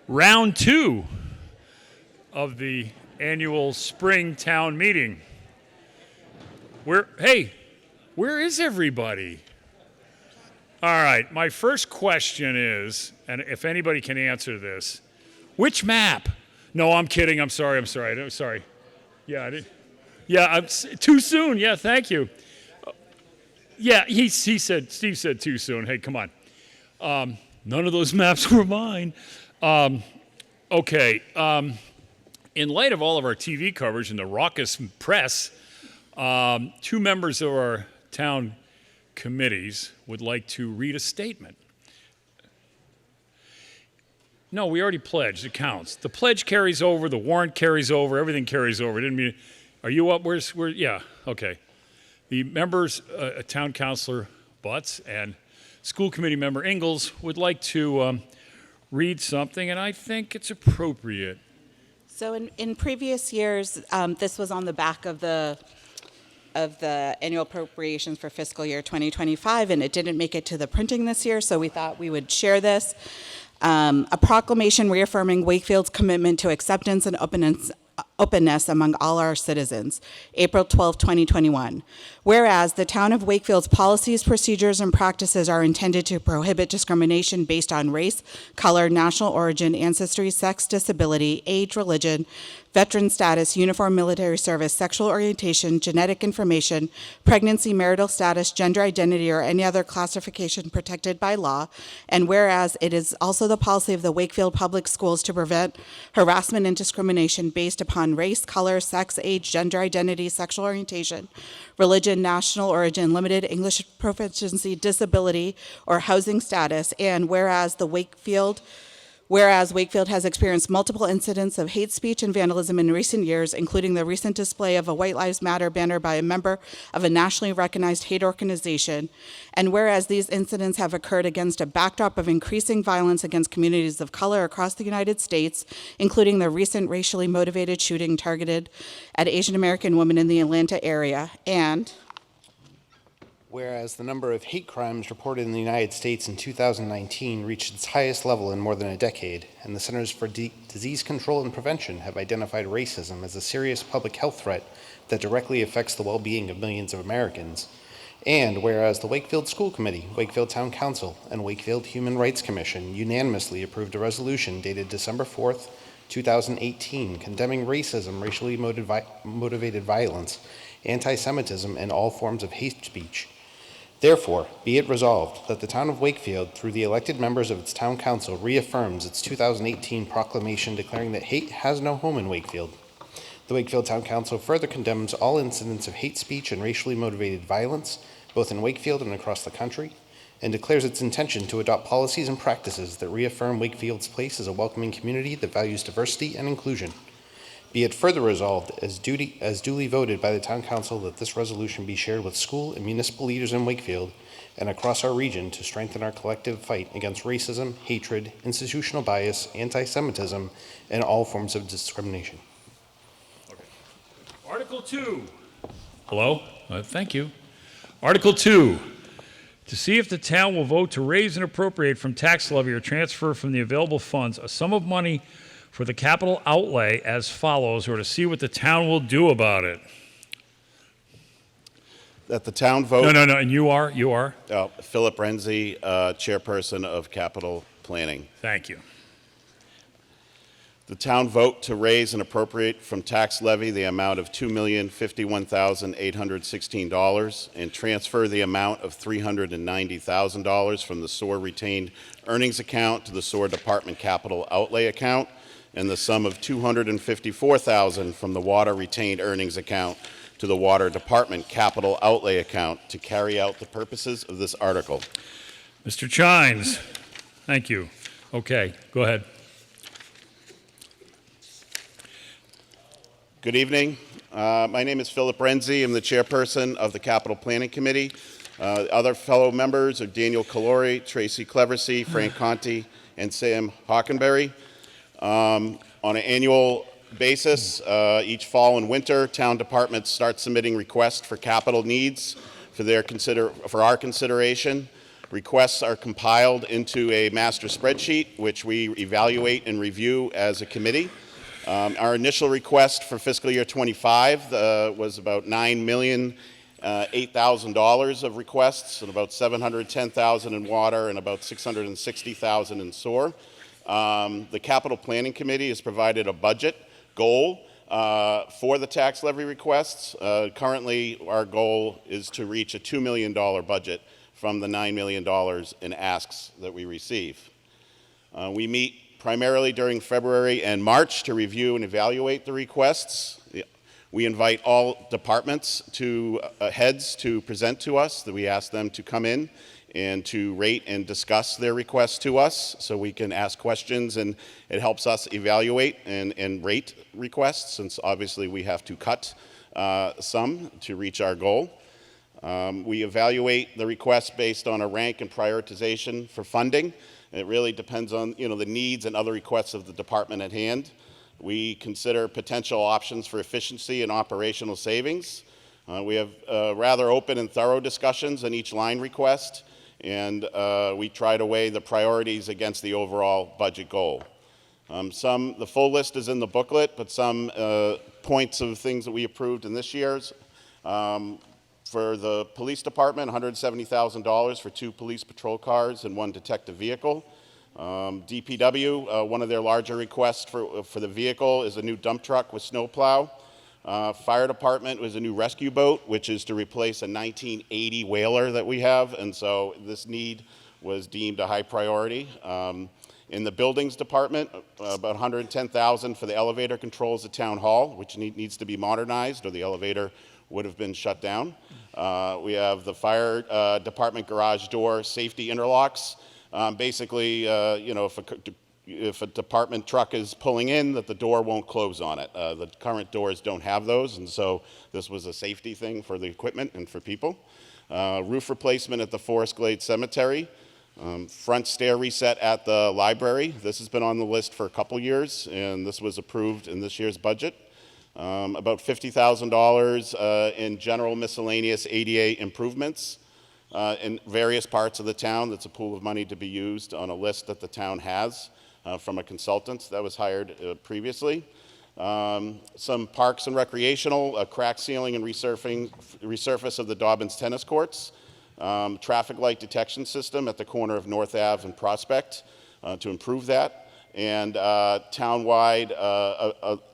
round two of the annual spring town meeting. Where is everybody? All right, my first question is, and if anybody can answer this, which map? No, I'm kidding. I'm sorry. Yeah, I did. Yeah, too soon. Yeah, thank you. Yeah, Steve said too soon. Hey, come on. None of those maps were mine. Okay. In light of all of our TV coverage and the raucous press, two members of our town committees would like to read a statement. No, we already pledged. It counts. The pledge carries over. The warrant carries over. Everything carries over. Didn't mean. Are you up? Yeah. Okay. The members, Town Councilor Butts and School Committee Member Ingalls would like to read something, and I think it's appropriate. So in previous years, this was on the back of the annual appropriations for fiscal year 2025, and it didn't make it to the printing this year, so we thought we would share this. A proclamation reaffirming Wakefield's commitment to acceptance and openness among all our citizens, April 12, 2021. Whereas the town of Wakefield's policies, procedures, and practices are intended to prohibit discrimination based on race, color, national origin, ancestry, sex, disability, age, religion, veteran status, uniform military service, sexual orientation, genetic information, pregnancy, marital status, gender identity, or any other classification protected by law. And whereas it is also the policy of the Wakefield Public Schools to prevent harassment and discrimination based upon race, color, sex, age, gender identity, sexual orientation, religion, national origin, limited English proficiency, disability, or housing status. And whereas Wakefield has experienced multiple incidents of hate speech and vandalism in recent years, including the recent display of a White Lives Matter banner by a member of a nationally recognized hate organization, and whereas these incidents have occurred against a backdrop of increasing violence against communities of color across the United States, including the recent racially motivated shooting targeted at Asian American women in the Atlanta area, and whereas the number of hate crimes reported in the United States in 2019 reached its highest level in more than a decade, and the Centers for Disease Control and Prevention have identified racism as a serious public health threat that directly affects the well-being of millions of Americans. And whereas the Wakefield School Committee, Wakefield Town Council, and Wakefield Human Rights Commission unanimously approved a resolution dated December 4th, 2018, condemning racism, racially motivated violence, anti-Semitism, and all forms of hate speech. Therefore, be it resolved that the town of Wakefield, through the elected members of its town council, reaffirms its 2018 proclamation declaring that hate has no home in Wakefield. The Wakefield Town Council further condemns all incidents of hate speech and racially motivated violence, both in Wakefield and across the country, and declares its intention to adopt policies and practices that reaffirm Wakefield's place as a welcoming community that values diversity and inclusion. Be it further resolved as duly voted by the Town Council that this resolution be shared with school and municipal leaders in Wakefield and across our region to strengthen our collective fight against racism, hatred, institutional bias, anti-Semitism, and all forms of discrimination. Okay. Article 2. Hello? Thank you. Article 2. To see if the town will vote to raise and appropriate from tax levy or transfer from the available funds a sum of money for the capital outlay as follows, or to see what the town will do about it. That the town vote. No, and you are? Philip Renzi, chairperson of Capital Planning. Thank you. The town vote to raise and appropriate from tax levy the amount of $2,051,816 and transfer the amount of $390,000 from the SOAR retained earnings account to the SOAR Department capital outlay account, and the sum of $254,000 from the water retained earnings account to the Water Department capital outlay account to carry out the purposes of this article. Mr. Chines, thank you. Okay, go ahead. Good evening. My name is Philip Renzi. I'm the chairperson of the Capital Planning Committee. Other fellow members are Daniel Calori, Tracy Cleversey, Frank Conti, and Sam Hockenberry. On an annual basis, each fall and winter, town departments start submitting requests for capital needs for our consideration. Requests are compiled into a master spreadsheet, which we evaluate and review as a committee. Our initial request for fiscal year 25 was about $9,008,000 of requests, and about $710,000 in water and about $660,000 in sewer. The Capital Planning Committee has provided a budget goal for the tax levy requests. Currently, our goal is to reach a $2 million budget from the $9 million in asks that we receive. We meet primarily during February and March to review and evaluate the requests. We invite all departments to heads to present to us, that we ask them to come in and to rate and discuss their requests to us so we can ask questions, and it helps us evaluate and rate requests, since obviously we have to cut some to reach our goal. We evaluate the requests based on a rank and prioritization for funding. It really depends on the needs and other requests of the department at hand. We consider potential options for efficiency and operational savings. We have rather open and thorough discussions on each line request, and we try to weigh the priorities against the overall budget goal. The full list is in the booklet, but some points of things that we approved in this year's. For the police department, $170,000 for 2 police patrol cars and 1 detective vehicle. DPW, one of their larger requests for the vehicle is a new dump truck with snowplow. Fire department was a new rescue boat, which is to replace a 1980 whaler that we have, and so this need was deemed a high priority. In the buildings department, about $110,000 for the elevator controls at Town Hall, which needs to be modernized, or the elevator would have been shut down. We have the fire department garage door safety interlocks. Basically, if a department truck is pulling in, that the door won't close on it. The current doors don't have those, and so this was a safety thing for the equipment and for people. Roof replacement at the Forest Glade Cemetery. Front stair reset at the library. This has been on the list for a couple years, and this was approved in this year's budget. About $50,000 in general miscellaneous ADA improvements in various parts of the town. That's a pool of money to be used on a list that the town has from a consultant that was hired previously. Some parks and recreational, crack sealing and resurface of the Dobbins tennis courts. Traffic light detection system at the corner of North Ave and Prospect to improve that. And townwide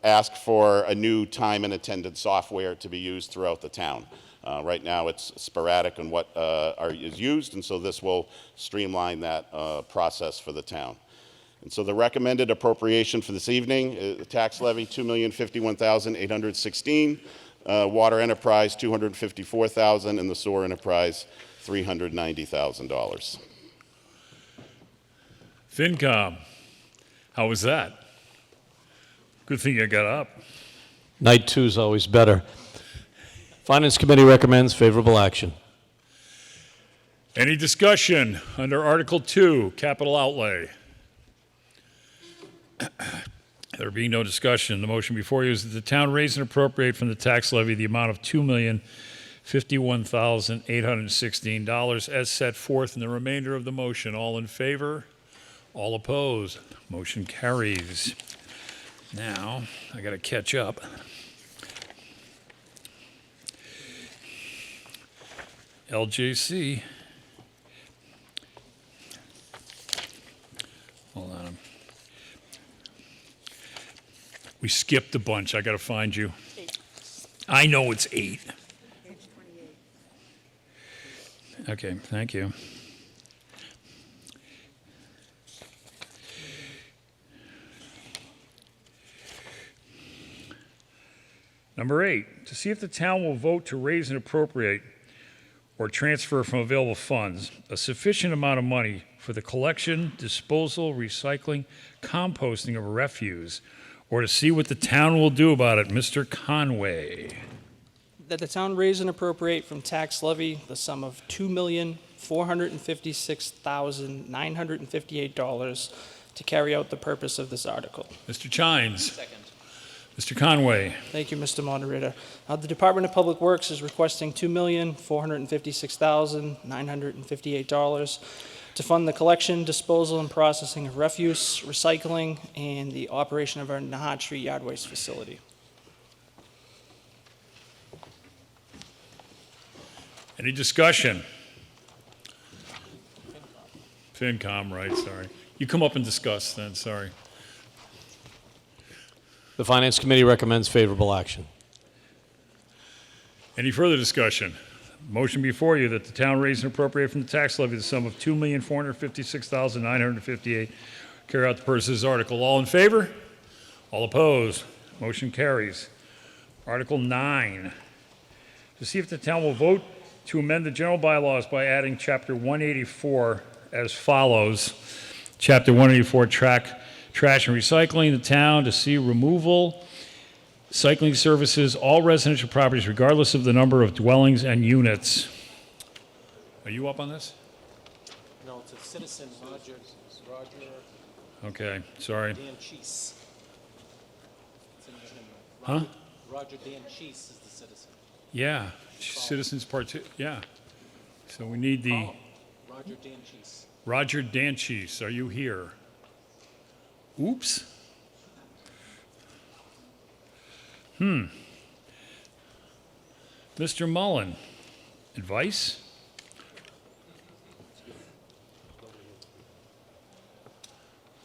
ask for a new time and attendance software to be used throughout the town. Right now it's sporadic on what is used, and so this will streamline that process for the town. And so the recommended appropriation for this evening, the tax levy $2,051,816, water enterprise $254,000, and the sewer enterprise $390,000. FinCom. How was that? Good thing you got up. Night 2 is always better. Finance Committee recommends favorable action. Any discussion under Article 2, capital outlay? There being no discussion, the motion before you is that the town raise and appropriate from the tax levy the amount of $2,051,816 as set forth in the remainder of the motion. All in favor? All opposed? Motion carries. Now, I got to catch up. LJC. Hold on. We skipped a bunch. I got to find you. 8. I know it's 8. Page 28. Okay, thank you. Number 8, to see if the town will vote to raise and appropriate or transfer from available funds a sufficient amount of money for the collection, disposal, recycling, composting of refuse, or to see what the town will do about it. Mr. Conway. That the town raise and appropriate from tax levy the sum of $2,456,958 to carry out the purpose of this article. Mr. Chines. Second. Mr. Conway. Thank you, Mr. Moderator. The Department of Public Works is requesting $2,456,958 to fund the collection, disposal, and processing of refuse, recycling, and the operation of our Nahat Street Yard Waste Facility. Any discussion? FinCom, right, sorry. You come up and discuss then, sorry. The Finance Committee recommends favorable action. Any further discussion? Motion before you that the town raise and appropriate from the tax levy the sum of $2,456,958. Carry out the purposes of this article. All in favor? All opposed? Motion carries. Article 9. To see if the town will vote to amend the general bylaws by adding Chapter 184 as follows. Chapter 184, trash and recycling. The town to see removal, cycling services, all residential properties, regardless of the number of dwellings and units. Are you up on this? No, it's a citizen, Roger Okay, sorry. Dan Cheese. It's in his name. Huh? Roger Dan Cheese is the citizen. Yeah, citizens yeah. So we need the Roger Dan Cheese. Roger Danchis. Are you here? Oops. Mr. Mullen, advice?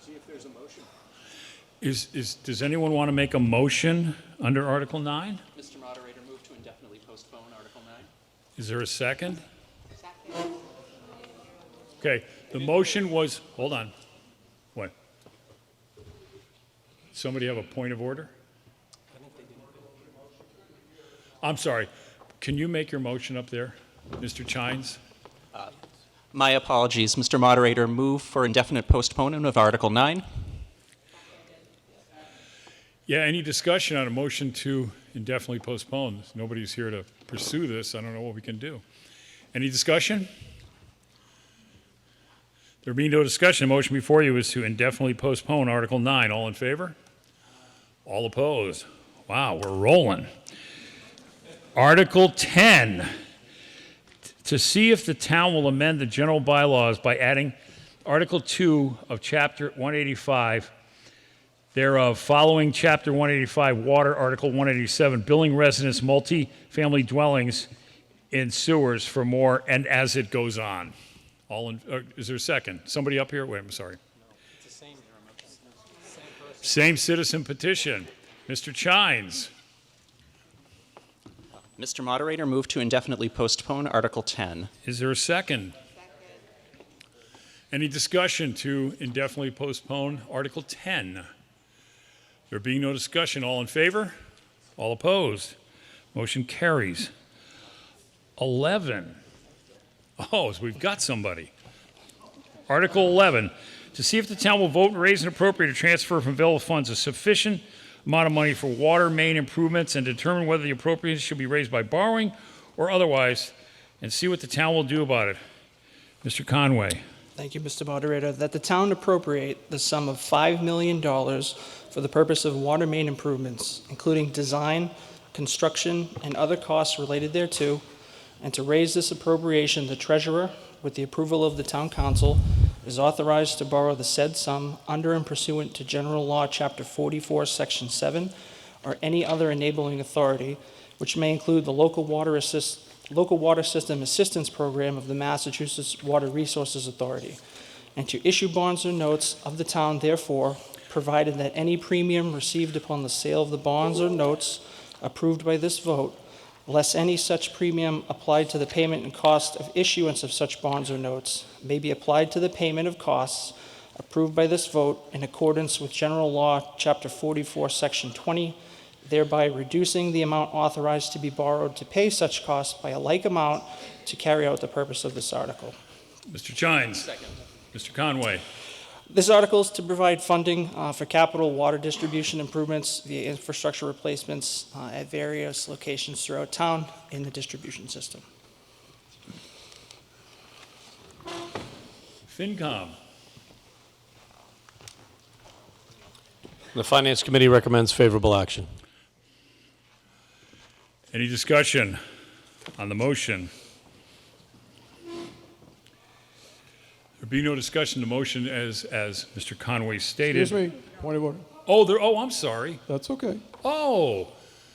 See if there's a motion. Does anyone want to make a motion under Article 9? Mr. Moderator, move to indefinitely postpone Article 9. Is there a second? Second. Okay, the motion was, hold on. What? Somebody have a point of order? I'm sorry. Can you make your motion up there, Mr. Chines? My apologies. Mr. Moderator, move for indefinite postponement of Article 9. Yeah, any discussion on a motion to indefinitely postpone? Nobody's here to pursue this. I don't know what we can do. Any discussion? There being no discussion, the motion before you is to indefinitely postpone Article 9. All in favor? All opposed? Wow, we're rolling. Article 10, to see if the town will amend the general bylaws by adding Article 2 of Chapter 185 thereof, following Chapter 185 Water, Article 187 Building Residence, Multi-Family Dwellings in Sewers for more, and as it goes on. Is there a second? Somebody up here? Wait, I'm sorry. No, it's the same. Same person. Same citizen petition. Mr. Chines. Mr. Moderator, move to indefinitely postpone Article 10. Is there a second? Any discussion to indefinitely postpone Article 10? There being no discussion, all in favor? All opposed? Motion carries. 11. Oh, so we've got somebody. Article 11, to see if the town will vote and raise and appropriate to transfer from available funds a sufficient amount of money for water main improvements and determine whether the appropriation should be raised by borrowing or otherwise, and see what the town will do about it. Mr. Conway. Thank you, Mr. Moderator. That the town appropriate the sum of $5 million for the purpose of water main improvements, including design, construction, and other costs related thereto, and to raise this appropriation, the treasurer, with the approval of the town council, is authorized to borrow the said sum under and pursuant to General Law, Chapter 44, Section 7, or any other enabling authority, which may include the Local Water System Assistance Program of the Massachusetts Water Resources Authority, and to issue bonds or notes of the town, therefore, provided that any premium received upon the sale of the bonds or notes approved by this vote, less any such premium applied to the payment and cost of issuance of such bonds or notes, may be applied to the payment of costs approved by this vote in accordance with General Law, Chapter 44, Section 20, thereby reducing the amount authorized to be borrowed to pay such costs by a like amount to carry out the purpose of this article. Mr. Chines. Second. Mr. Conway. This article is to provide funding for capital water distribution improvements via infrastructure replacements at various locations throughout town in the distribution system. FinCom. The Finance Committee recommends favorable action. Any discussion on the motion? There be no discussion. The motion as Mr. Conway stated. Excuse me, point of order. Oh, I'm sorry. That's okay. Oh,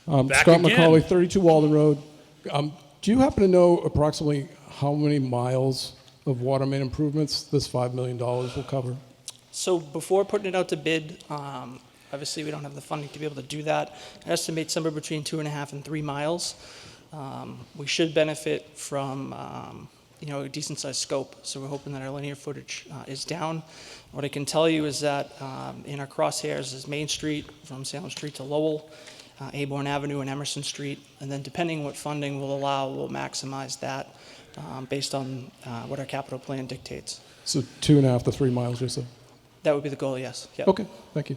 back Scott again. McCauley, 32 Walden Road. Do you happen to know approximately how many miles of water main improvements this $5 million will cover? So before putting it out to bid, obviously we don't have the funding to be able to do that. I estimate somewhere between 2.5 and 3 miles. We should benefit from a decent sized scope, so we're hoping that our linear footage is down. What I can tell you is that in our crosshairs is Main Street from Salem Street to Lowell, Aborn Avenue and Emerson Street, and then depending on what funding will allow, we'll maximize that based on what our capital plan dictates. So 2.5 to 3 miles or so? That would be the goal, yes. Yep. Okay, thank you.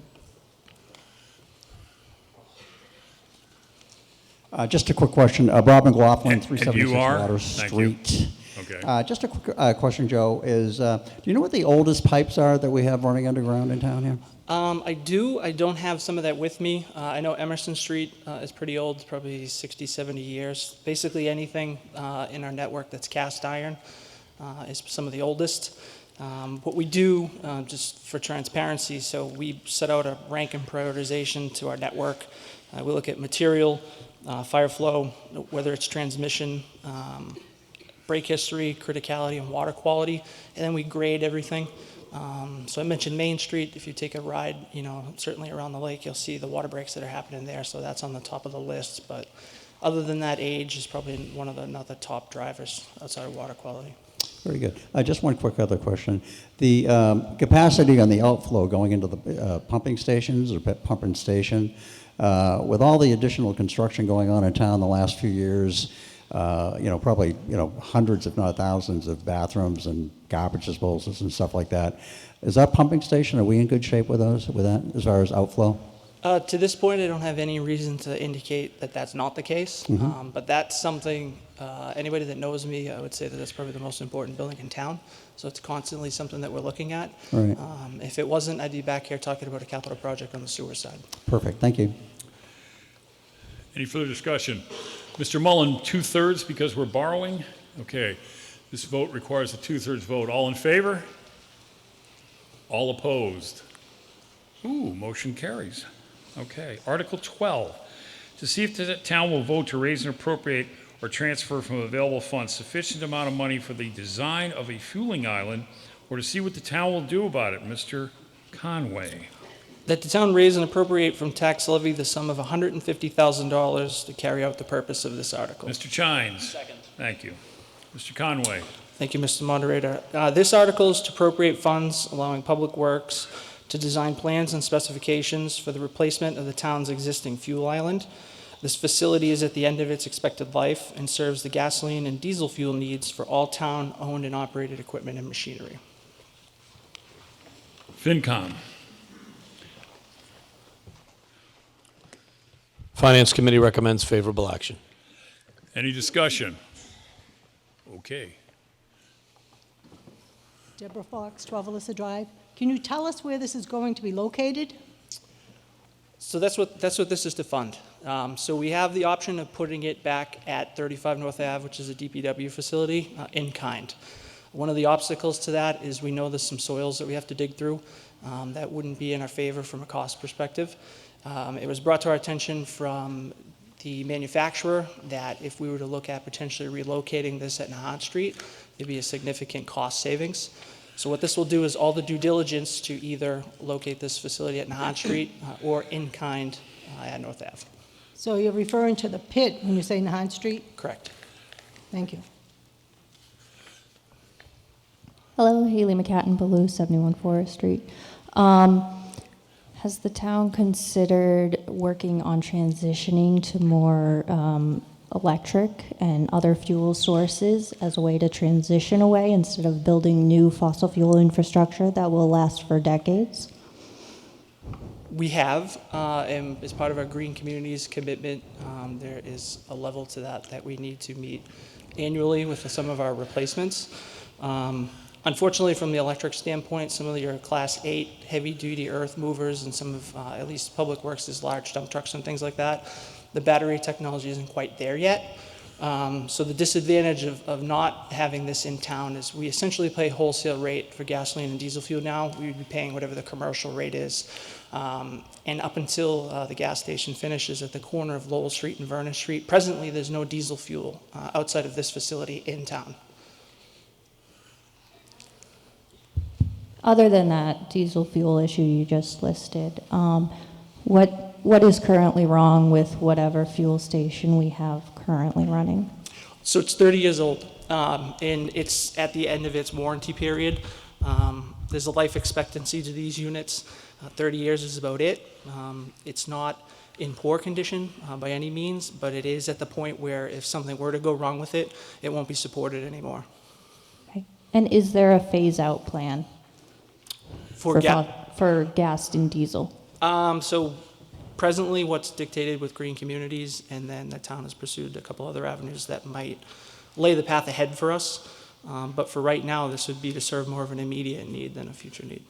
Just a quick question. Bob McLaughlin, And 376 you are? Water Thank you. Street. okay. Just a quick question, Joe, is do you know what the oldest pipes are that we have running underground in town here? I do. I don't have some of that with me. I know Emerson Street is pretty old, probably 60, 70 years. Basically anything in our network that's cast iron is some of the oldest. What we do, just for transparency, so we set out a rank and prioritization to our network. We look at material, fire flow, whether it's transmission, break history, criticality, and water quality, and then we grade everything. So I mentioned Main Street. If you take a ride, certainly around the lake, you'll see the water breaks that are happening there, so that's on the top of the list. But other than that, age is probably one of the top drivers outside of water quality. Very good. Just one quick other question. The capacity on the outflow going into the pumping stations or pumping station, with all the additional construction going on in town the last few years, probably hundreds, if not thousands, of bathrooms and garbage disposals and stuff like that. Is that pumping station? Are we in good shape with that as far as outflow? To this point, I don't have any reason to indicate that that's not the case. Mm-hmm. But that's something, anybody that knows me, I would say that that's probably the most important building in town. So it's constantly something that we're looking at. Right. If it wasn't, I'd be back here talking about a capital project on the sewer side. Perfect. Thank you. Any further discussion? Mr. Mullen, 2/3 because we're borrowing? Okay. This vote requires a 2/3 vote. All in favor? All opposed? Motion carries. Okay. Article 12. To see if the town will vote to raise and appropriate or transfer from available funds sufficient amount of money for the design of a fueling island, or to see what the town will do about it. Mr. Conway. That the town raise and appropriate from tax levy the sum of $150,000 to carry out the purpose of this article. Mr. Chines. Second. Thank you. Mr. Conway. Thank you, Mr. Moderator. This article is to appropriate funds allowing Public Works to design plans and specifications for the replacement of the town's existing fuel island. This facility is at the end of its expected life and serves the gasoline and diesel fuel needs for all town-owned and operated equipment and machinery. FinCom. Finance Committee recommends favorable action. Any discussion? Okay. Deborah Fox, 12 Alyssa Drive. Can you tell us where this is going to be located? So that's what this is to fund. So we have the option of putting it back at 35 North Ave, which is a DPW facility, in kind. One of the obstacles to that is we know there's some soils that we have to dig through. That wouldn't be in our favor from a cost perspective. It was brought to our attention from the manufacturer that if we were to look at potentially relocating this at Nahant Street, there'd be a significant cost savings. So what this will do is all the due diligence to either locate this facility at Nahant Street or in kind at North Ave. So you're referring to the pit when you say Nahant Street? Correct. Thank you. Hello, Haley McCatton, Baloo, 71 Forest Street. Has the town considered working on transitioning to more electric and other fuel sources as a way to transition away instead of building new fossil fuel infrastructure that will last for decades? We have, and as part of our Green Communities commitment, there is a level to that we need to meet annually with some of our replacements. Unfortunately, from the electric standpoint, some of your Class 8 heavy-duty earth movers and some of, at least Public Works' large dump trucks and things like that, The battery technology isn't quite there yet. So the disadvantage of not having this in town is we essentially pay wholesale rate for gasoline and diesel fuel now. We would be paying whatever the commercial rate is. And up until the gas station finishes at the corner of Lowell Street and Vernon Street, presently there's no diesel fuel outside of this facility in town. Other than that diesel fuel issue you just listed, what is currently wrong with whatever fuel station we have currently running? So it's 30 years old, and it's at the end of its warranty period. There's a life expectancy to these units. 30 years is about it. It's not in poor condition by any means, but it is at the point where if something were to go wrong with it, it won't be supported anymore. Okay. And is there a phase-out plan for gas and diesel? So presently what's dictated with green communities, and then the town has pursued a couple other avenues that might lay the path ahead for us. But for right now, this would be to serve more of an immediate need than a future need.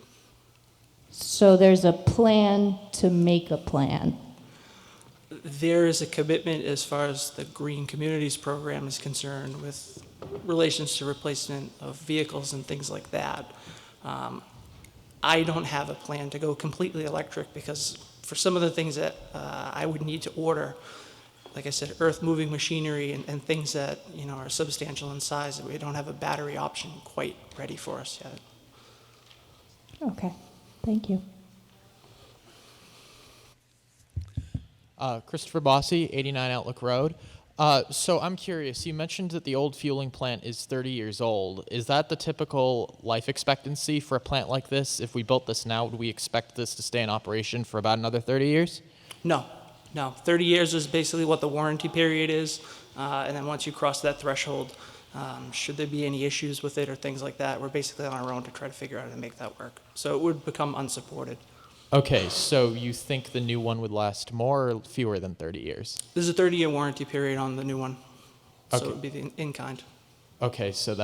So there's a plan to make a plan. There is a commitment as far as the Green Communities program is concerned with relations to replacement of vehicles and things like that. I don't have a plan to go completely electric because for some of the things that I would need to order, like I said, earth-moving machinery and things that are substantial in size, we don't have a battery option quite ready for us yet. Okay, thank you. Christopher Bossi, 89 Outlook Road. So I'm curious, you mentioned that the old fueling plant is 30 years old. Is that the typical life expectancy for a plant like this? If we built this now, would we expect this to stay in operation for about another 30 years? No. 30 years is basically what the warranty period is. And then once you cross that threshold, should there be any issues with it or things like that, we're basically on our own to try to figure out how to make that work. So it would become unsupported. Okay, so you think the new one would last more or fewer than 30 years? There's a 30-year warranty period on the new one. So Okay. it would be the in-kind. Okay, so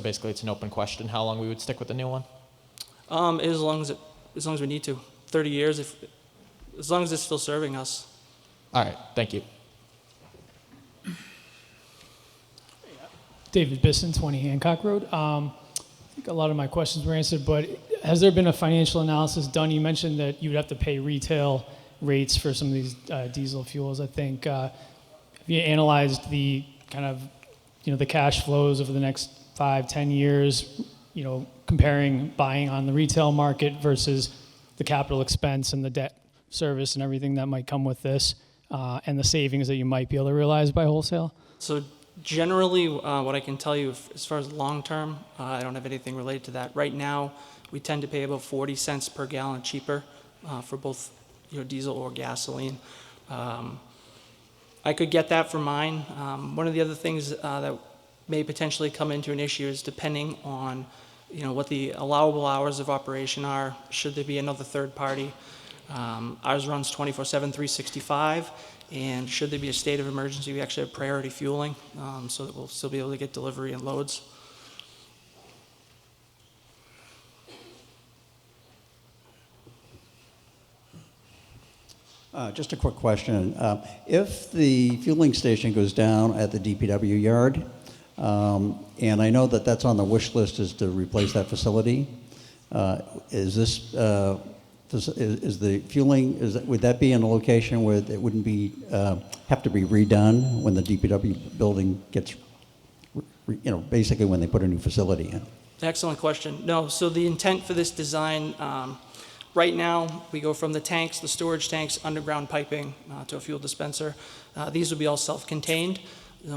basically it's an open question how long we would stick with the new one? As long as we need to. 30 years, as long as it's still serving us. All right, thank you. David Bisson, 20 Hancock Road. I think a lot of my questions were answered, but has there been a financial analysis done? You mentioned that you would have to pay retail rates for some of these diesel fuels. I think have you analyzed the kind of the cash flows over the next 5-10 years? Comparing buying on the retail market versus the capital expense and the debt service and everything that might come with this, and the savings that you might be able to realize by wholesale. So generally, what I can tell you as far as long-term, I don't have anything related to that. Right now, we tend to pay about 40 cents per gallon cheaper for both diesel or gasoline. I could get that for mine. One of the other things that may potentially come into an issue is depending on what the allowable hours of operation are. Should there be another third party? Ours runs 24/7, 365, and should there be a state of emergency, we actually have priority fueling, so that we'll still be able to get delivery and loads. Just a quick question. If the fueling station goes down at the DPW yard, and I know that that's on the wish list is to replace that facility, is the fueling, would that be in a location where it wouldn't be, have to be redone when the DPW building gets, basically when they put a new facility in? Excellent question. No, so the intent for this design, right now, we go from the tanks, the storage tanks, underground piping to a fuel dispenser. These would be all self-contained.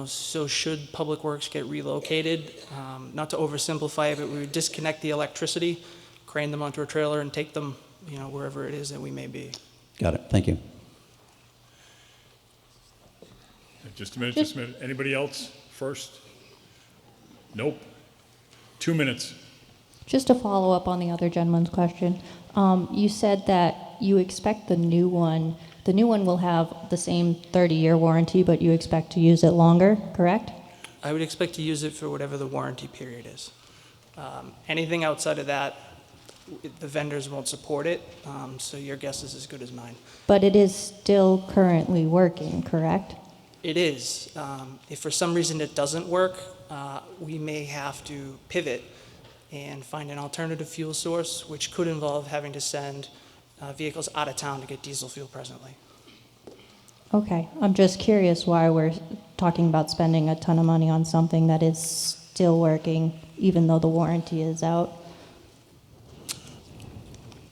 So should Public Works get relocated, not to oversimplify it, but we would disconnect the electricity, crane them onto a trailer, and take them, wherever it is that we may be. Got it. Thank you. Just a minute. Anybody else first? Nope. 2 minutes. Just to follow up on the other gentleman's question, you said that you expect the new one will have the same 30-year warranty, but you expect to use it longer, correct? I would expect to use it for whatever the warranty period is. Anything outside of that, the vendors won't support it, so your guess is as good as mine. But it is still currently working, correct? It is. If for some reason it doesn't work, we may have to pivot and find an alternative fuel source, which could involve having to send vehicles out of town to get diesel fuel presently. Okay, I'm just curious why we're talking about spending a ton of money on something that is still working, even though the warranty is out.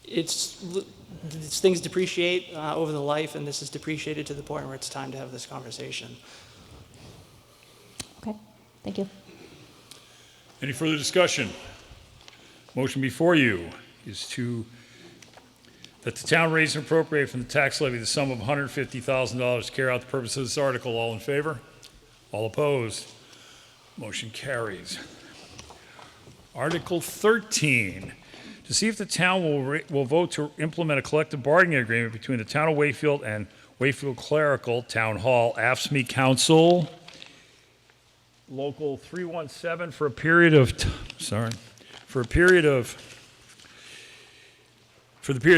Things depreciate over the life, and this is depreciated to the point where it's time to have this conversation. Okay, thank you. Any further discussion? Motion before you is that the town raise and appropriate from the tax levy the sum of $150,000 to carry out the purpose of this article. All in favor? All opposed? Motion carries. Article 13, to see if the town will vote to implement a collective bargaining agreement between the town of Wakefield and Wakefield Clerical Town Hall, AFSCME Council, Local 317, for a period of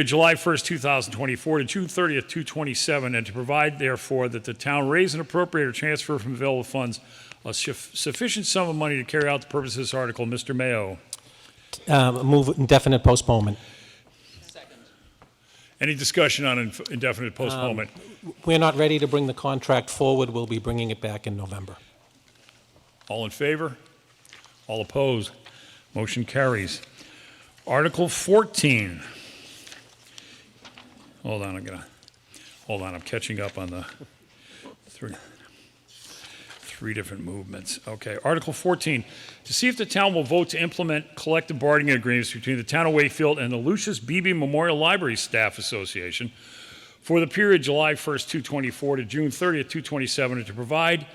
July 1st, 2024 to June 30th, 2027, and to provide, therefore, that the town raise and appropriate or transfer from available funds a sufficient sum of money to carry out the purpose of this article. Mr. Mayo. Move indefinite postponement. Any discussion on indefinite postponement? We're not ready to bring the contract forward. We'll be bringing it back in November. All in favor? All opposed? Motion carries. Article 14. Hold on, I'm catching up on the three different movements. Okay, Article 14, to see if the town will vote to implement collective bargaining agreements between the town of Wakefield and the Lucius Beebe Memorial Library Staff Association for the period July 1st, 2024 to June 30th, 2027, and to provide,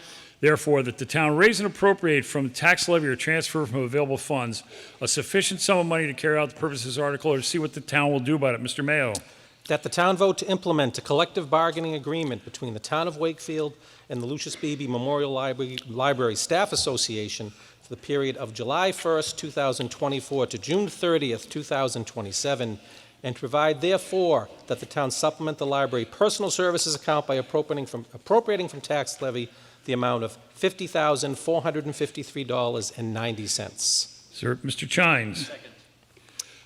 therefore, that the town raise and appropriate from tax levy or transfer from available funds a sufficient sum of money to carry out the purpose of this article, or to see what the town will do about it. Mr. Mayo. That the town vote to implement a collective bargaining agreement between the town of Wakefield and the Lucius Beebe Memorial Library Staff Association for the period of July 1st, 2024 to June 30th, 2027, and provide, therefore, that the town supplement the library personal services account by appropriating from tax levy the amount of $50,453.90. Sir, Mr. Chines.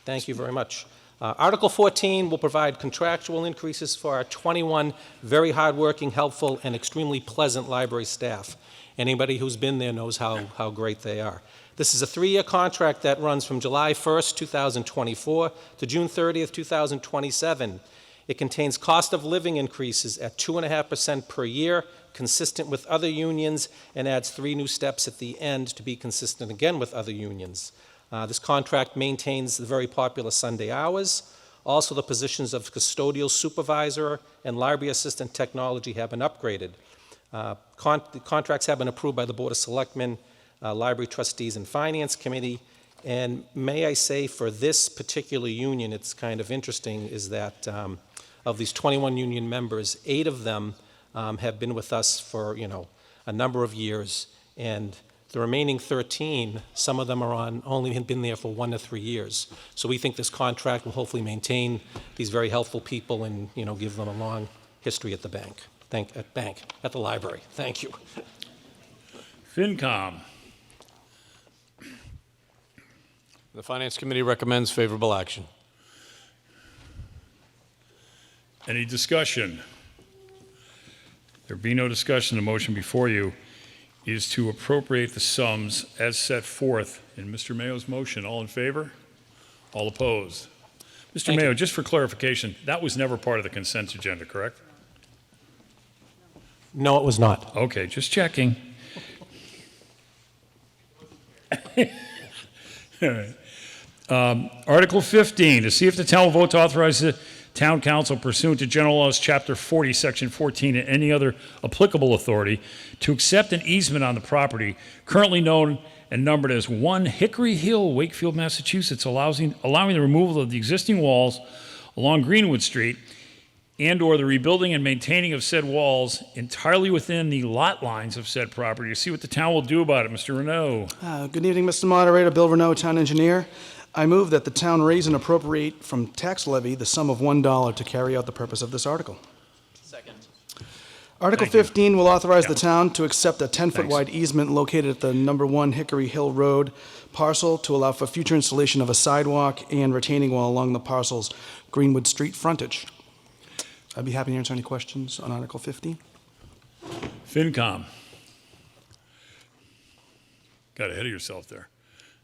Thank you very much. Article 14 will provide contractual increases for our 21 very hardworking, helpful, and extremely pleasant library staff. Anybody who's been there knows how great they are. This is a 3-year contract that runs from July 1st, 2024 to June 30th, 2027. It contains cost of living increases at 2.5% per year, consistent with other unions, and adds 3 new steps at the end to be consistent again with other unions. This contract maintains the very popular Sunday hours. Also, the positions of custodial supervisor and library assistant technology have been upgraded. The contracts have been approved by the Board of Selectmen, Library Trustees, and Finance Committee. And may I say, for this particular union, it's kind of interesting, is that of these 21 union members, 8 of them have been with us for, a number of years, and the remaining 13, some of them are only been there for 1 to 3 years. So we think this contract will hopefully maintain these very helpful people and, give them a long history at the at the library. Thank you. FinCom. The Finance Committee recommends favorable action. Any discussion? There be no discussion. The motion before you is to appropriate the sums as set forth in Mr. Mayo's motion. All in favor? All opposed? Mr. Mayo, just for clarification, that was never part of the consent agenda, correct? No, it was not. Okay, just checking. All right. Article 15, to see if the town will vote to authorize the town council pursuant to General Laws, Chapter 40, Section 14, and any other applicable authority to accept an easement on the property currently known and numbered as 1 Hickory Hill, Wakefield, Massachusetts, allowing the removal of the existing walls along Greenwood Street and/or the rebuilding and maintaining of said walls entirely within the lot lines of said property. To see what the town will do about it, Mr. Renaud. Good evening, Mr. Moderator. Bill Renaud, Town Engineer. I move that the town raise and appropriate from tax levy the sum of $1 to carry out the purpose of this article. Second. Article Thank you. 15 will authorize the Yeah. town to accept a 10-foot Thanks. wide easement located at the number 1 Hickory Hill Road parcel to allow for future installation of a sidewalk and retaining wall along the parcel's Greenwood Street frontage. I'd be happy to answer any questions on Article 15. FinCom. Got ahead of yourself there.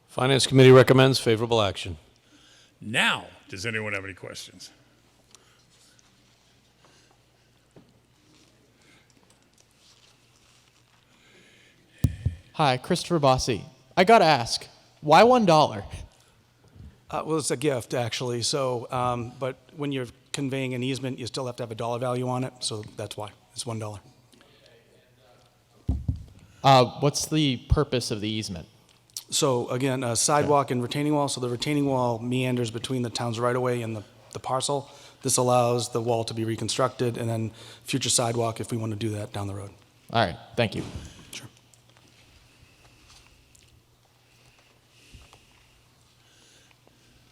Finance Committee recommends favorable action. Now, does anyone have any questions? Hi, Christopher Bossi. I gotta ask, why $1? Well, it's a gift, actually, so, but when you're conveying an easement, you still have to have a dollar value on it, so that's why. It's $1. What's the purpose of the easement? So again, a sidewalk and retaining wall, so the retaining wall meanders between the town's right-of-way and the parcel. This allows the wall to be reconstructed, and then future sidewalk if we want to do that down the road. All right, thank you. Sure.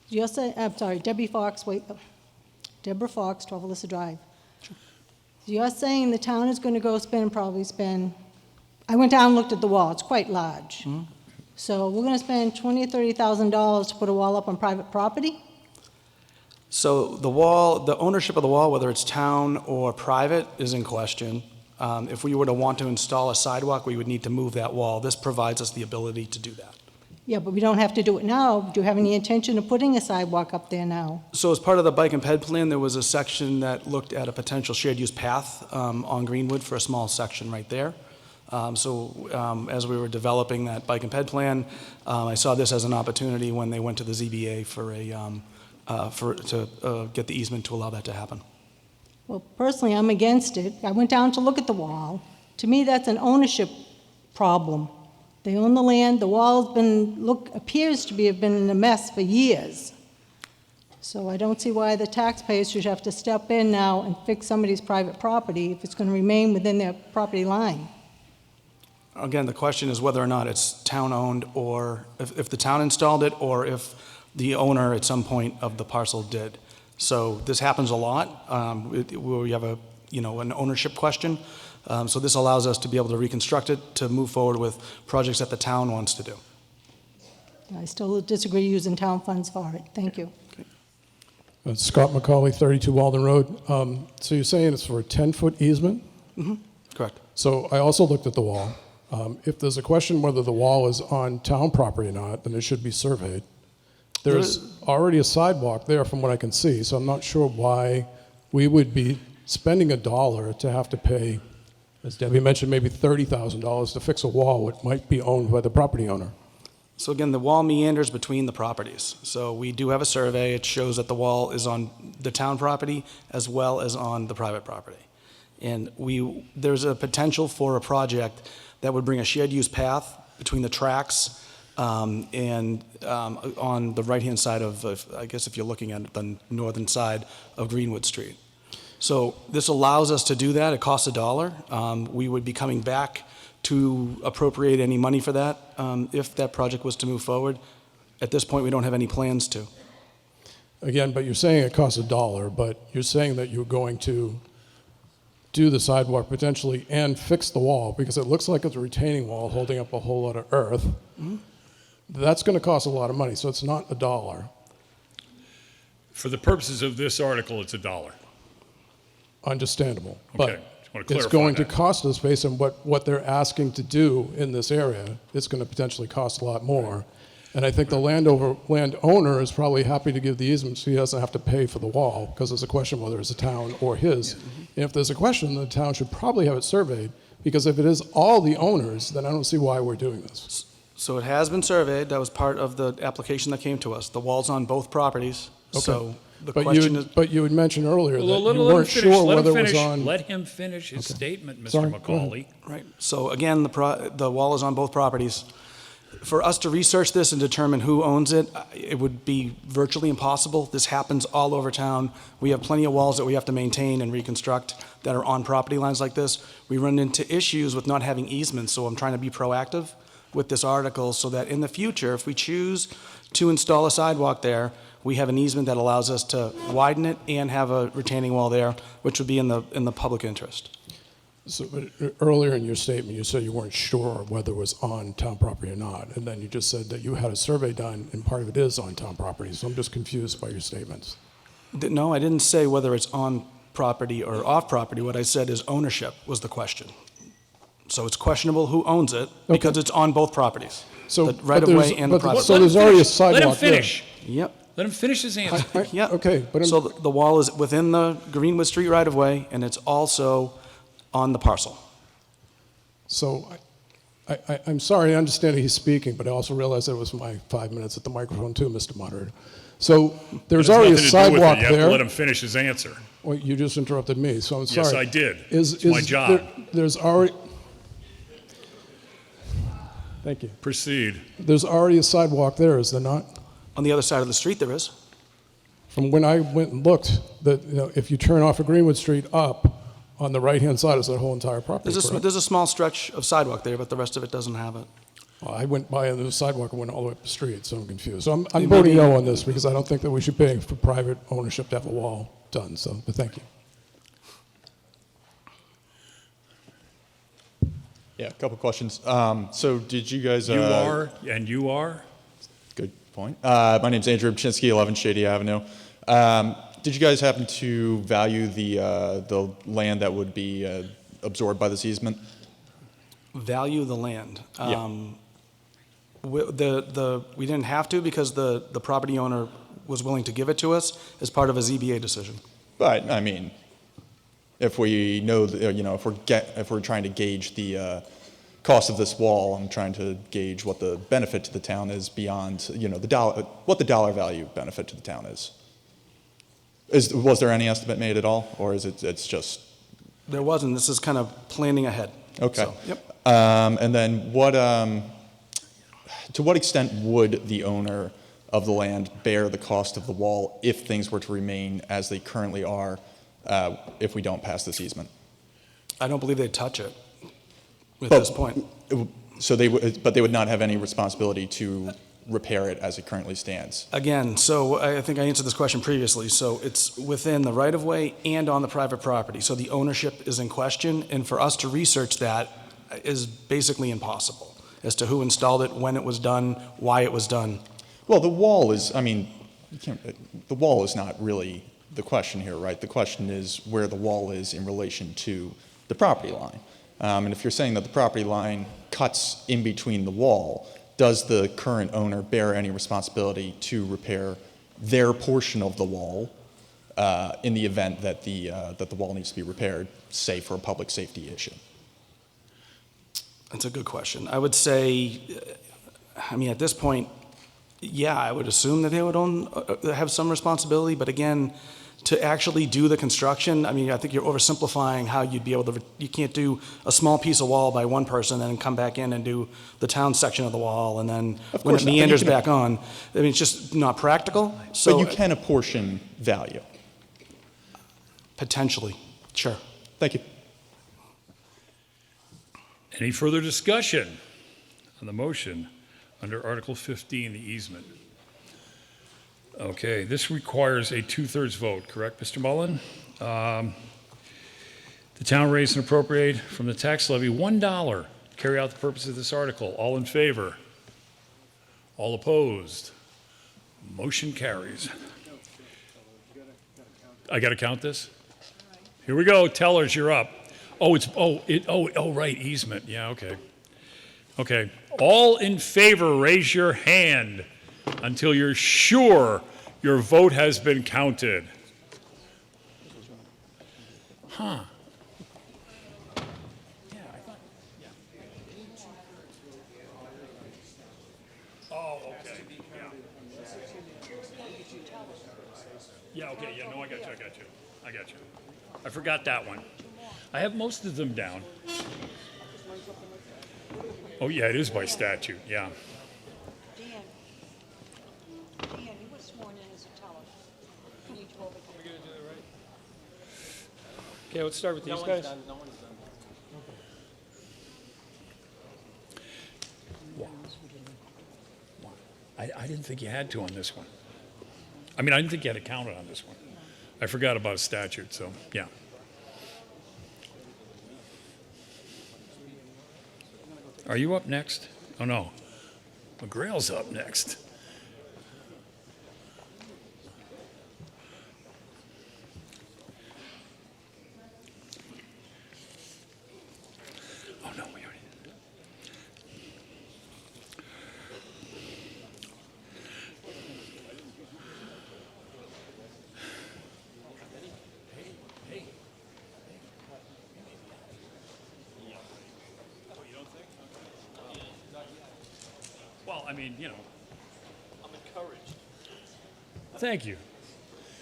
You're saying, I'm sorry, Deborah Fox, 12 Alyssa Drive. You're saying the town is going to go probably spend, I went down and looked at the wall, it's quite large. Mm-hmm. So we're going to spend $20,000 or $30,000 to put a wall up on private property? So the wall, the ownership of the wall, whether it's town or private, is in question. If we were to want to install a sidewalk, we would need to move that wall. This provides us the ability to do that. Yeah, but we don't have to do it now. Do you have any intention of putting a sidewalk up there now? So as part of the bike and ped plan, there was a section that looked at a potential shared use path on Greenwood for a small section right there. As we were developing that bike and ped plan, I saw this as an opportunity when they went to the ZBA to get the easement to allow that to happen. Well, personally, I'm against it. I went down to look at the wall. To me, that's an ownership problem. They own the land. The wall's appears to have been in a mess for years. So I don't see why the taxpayers should have to step in now and fix somebody's private property if it's going to remain within their property line. Again, the question is whether or not it's town-owned, or if the town installed it, or if the owner at some point of the parcel did. So this happens a lot, where we have an ownership question. So this allows us to be able to reconstruct it, to move forward with projects that the town wants to do. I still disagree using town funds for it. Thank you. Scott McCauley, 32 Walden Road. So you're saying it's for a 10-foot easement? Mm-hmm. Correct. So I also looked at the wall. If there's a question whether the wall is on town property or not, then it should be surveyed. There's already a sidewalk there from what I can see, so I'm not sure why we would be spending $1 to have to pay, as Debbie mentioned, maybe $30,000 to fix a wall which might be owned by the property owner. So again, the wall meanders between the properties. So we do have a survey. It shows that the wall is on the town property as well as on the private property. And there's a potential for a project that would bring a shared use path between the tracks and on the right-hand side of, I guess if you're looking at the northern side of Greenwood Street. So this allows us to do that. It costs $1. We would be coming back to appropriate any money for that if that project was to move forward. At this point, we don't have any plans to. Again, but you're saying it costs $1, but you're saying that you're going to do the sidewalk potentially and fix the wall, because it looks like it's a retaining wall holding up a whole lot of earth. Mm-hmm. That's going to cost a lot of money, so it's not $1. For the purposes of this article, it's $1. Understandable. Okay. But it's going to cost us, based on what they're asking to do in this area, it's going to potentially cost a lot more. And I think the landowner is probably happy to give the easement so he doesn't have to pay for the wall, because there's a question whether it's a town or his. And if there's a question, the town should probably have it surveyed, because if it is all the owners, then I don't see why we're doing this. So it has been surveyed. That was part of the application that came to us. The wall's on both properties. Okay. So the But question is... But you had mentioned earlier that you Let weren't him finish. sure whether it was on... Let him finish his statement, Mr. Sorry, go McCauley. Right. So again, the wall is on both properties. For us to research this and determine who owns it, it would be virtually impossible. This happens all over town. We have plenty of walls that we have to maintain and reconstruct that are on property lines like this. We run into issues with not having easements, so I'm trying to be proactive with this article so that in the future, if we choose to install a sidewalk there, we have an easement that allows us to widen it and have a retaining wall there, which would be in the public interest. So, but earlier in your statement, you said you weren't sure whether it was on town property or not, and then you just said that you had a survey done, and part of it is on town property, so I'm just confused by your statements. No, I didn't say whether it's on property or off property. What I said is ownership was the question. So it's questionable who owns it because it's on both properties. So, the right of way and the private. So there's already a sidewalk Let him finish. There. Yep. Let him finish his answer. Yep. Okay, but so the wall is within the Greenwood Street right of way, and it's also on the parcel. So I'm sorry, I understand he's speaking, but I also realize that it was my 5 minutes at the microphone too, Mr. Moderator. So there's already a sidewalk You have there. to let him finish his answer. Well, you just interrupted me, so I'm sorry. Yes, I did. It's my job. There's already... Thank you. Proceed. There's already a sidewalk there, is there not? On the other side of the street, there is. From when I went and looked, that if you turn off of Greenwood Street up, on the right-hand side is that whole entire property, There's a small stretch of sidewalk there, but the rest of it doesn't have it. Well, I went by the sidewalk and went all the way up the street, so I'm confused. So I'm voting no on this because I don't think that we should pay for private ownership to have a wall done, so, but thank you. Yeah, a couple questions. So did you guys... You are, and you are? Good point. My name's Andrew Obchinsky, 11 Shady Avenue. Did you guys happen to value the land that would be absorbed by this easement? Value the land. Yeah. We didn't have to because the property owner was willing to give it to us as part of a ZBA decision. But I mean, if we know, if we're trying to gauge the cost of this wall, I'm trying to gauge what the benefit to the town is beyond, what the dollar value benefit to the town is. Was there any estimate made at all, or is it's just? There wasn't. This is kind of planning ahead. Okay. So, yep. And then to what extent would the owner of the land bear the cost of the wall if things were to remain as they currently are, if we don't pass this easement? I don't believe they'd touch it at this point. So but they would not have any responsibility to repair it as it currently stands. Again, so I think I answered this question previously. So it's within the right-of-way and on the private property. So the ownership is in question, and for us to research that is basically impossible as to who installed it, when it was done, why it was done. Well, the wall is, the wall is not really the question here, right? The question is where the wall is in relation to the property line. And if you're saying that the property line cuts in between the wall, does the current owner bear any responsibility to repair their portion of the wall in the event that the wall needs to be repaired, say for a public safety issue? That's a good question. I would say, at this point, yeah, I would assume that they would have some responsibility, but again, to actually do the construction, I think you're oversimplifying how you'd be able to, you can't do a small piece of wall by one person and then come back in and do the town section of the wall and then when it meanders back on. It's just not practical. So but you can apportion value. Potentially, sure. Thank you. Any further discussion on the motion under Article 15, the easement? Okay, this requires a 2/3 vote, correct, Mr. Mullen? The town raise and appropriate from the tax levy $1 to carry out the purpose of this article. All in favor? All opposed? Motion carries. I got to count this? Here we go. Tellers, you're up. Right, easement. Yeah, okay. Okay. All in favor, raise your hand until you're sure your vote has been counted. Huh. Yeah, I thought, yeah. Oh, okay. Yeah, okay, yeah, no, I got you. I forgot that one. I have most of them down. Oh, yeah, it is by statute, yeah. Okay, let's start with these guys. I didn't think you had to on this one. I mean, I didn't think you had to count it on this one. I forgot about a statute, so, yeah. Are you up next? Oh, no. McGrail's up next. Oh, no, we already. Well, I mean, you know. I'm encouraged. Thank you.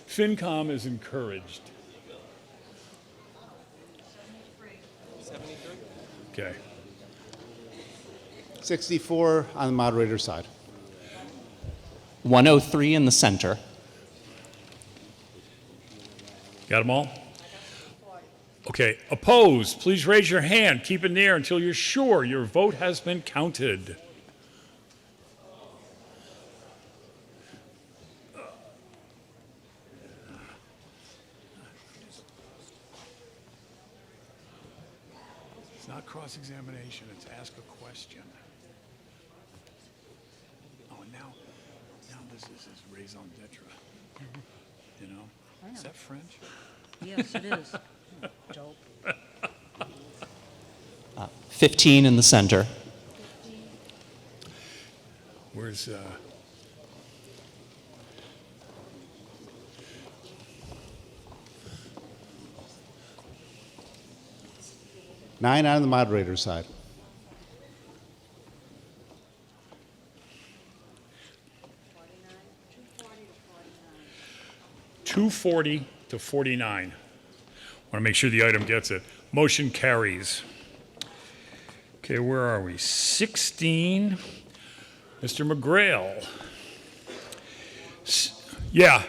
FinCom is encouraged. 73? Okay. 64 on the moderator's side. 103 in the center. Got them all? Okay. Opposed, please raise your hand. Keep it in the air until you're sure your vote has been counted. It's not cross-examination, it's ask a question. Oh, and now this is raison d'etre. You know? Is that French? Yes, it is. Dope. 15 in the center. Where's 9 on the moderator's side. $240 to $49. Want to make sure the item gets it. Motion carries. Okay, where are we? 16. Mr. McGrail. Yeah.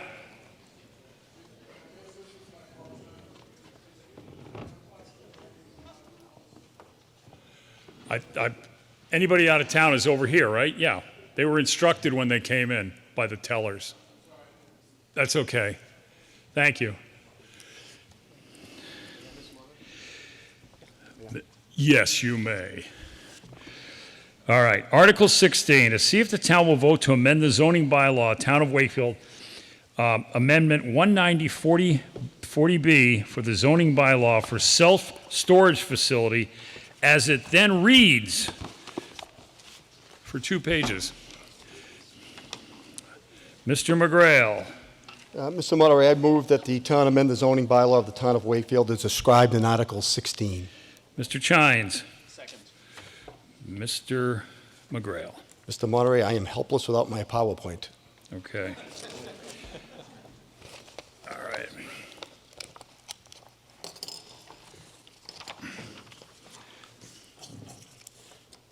Anybody out of town is over here, right? Yeah. They were instructed when they came in by the tellers. That's okay. Thank you. Yes, you may. All right. Article 16, to see if the town will vote to amend the zoning bylaw, Town of Wakefield, Amendment 190-40B for the zoning bylaw for self-storage facility as it then reads for 2 pages. Mr. McGrail. Mr. Moderator, I move that the town amend the zoning bylaw of the town of Wakefield as described in Article 16. Mr. Chines. Second. Mr. McGrail. Mr. Moderator, I am helpless without my PowerPoint. Okay. All right.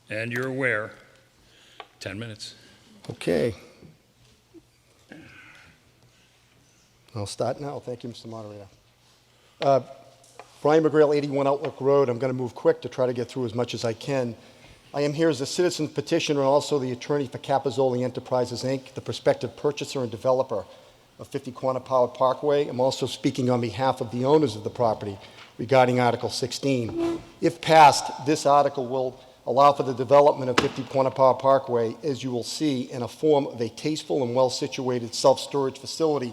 And you're aware, 10 minutes. Okay. I'll start now. Thank you, Mr. Moderator. Brian McGrail, 81 Outlook Road. I'm going to move quick to try to get through as much as I can. I am here as a citizen petitioner and also the attorney for Capizzoli Enterprises, Inc., the prospective purchaser and developer of 50 Quantipower Parkway. I'm also speaking on behalf of the owners of the property regarding Article 16. If passed, this article will allow for the development of 50 Quantipower Parkway, as you will see, in a form of a tasteful and well-situated self-storage facility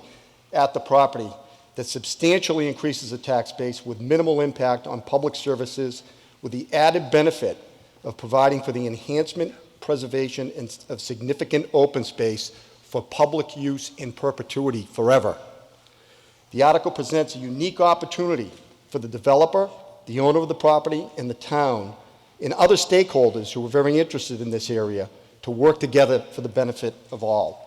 at the property that substantially increases the tax base with minimal impact on public services, with the added benefit of providing for the enhancement, preservation, and of significant open space for public use in perpetuity forever. The article presents a unique opportunity for the developer, the owner of the property, and the town, and other stakeholders who are very interested in this area to work together for the benefit of all.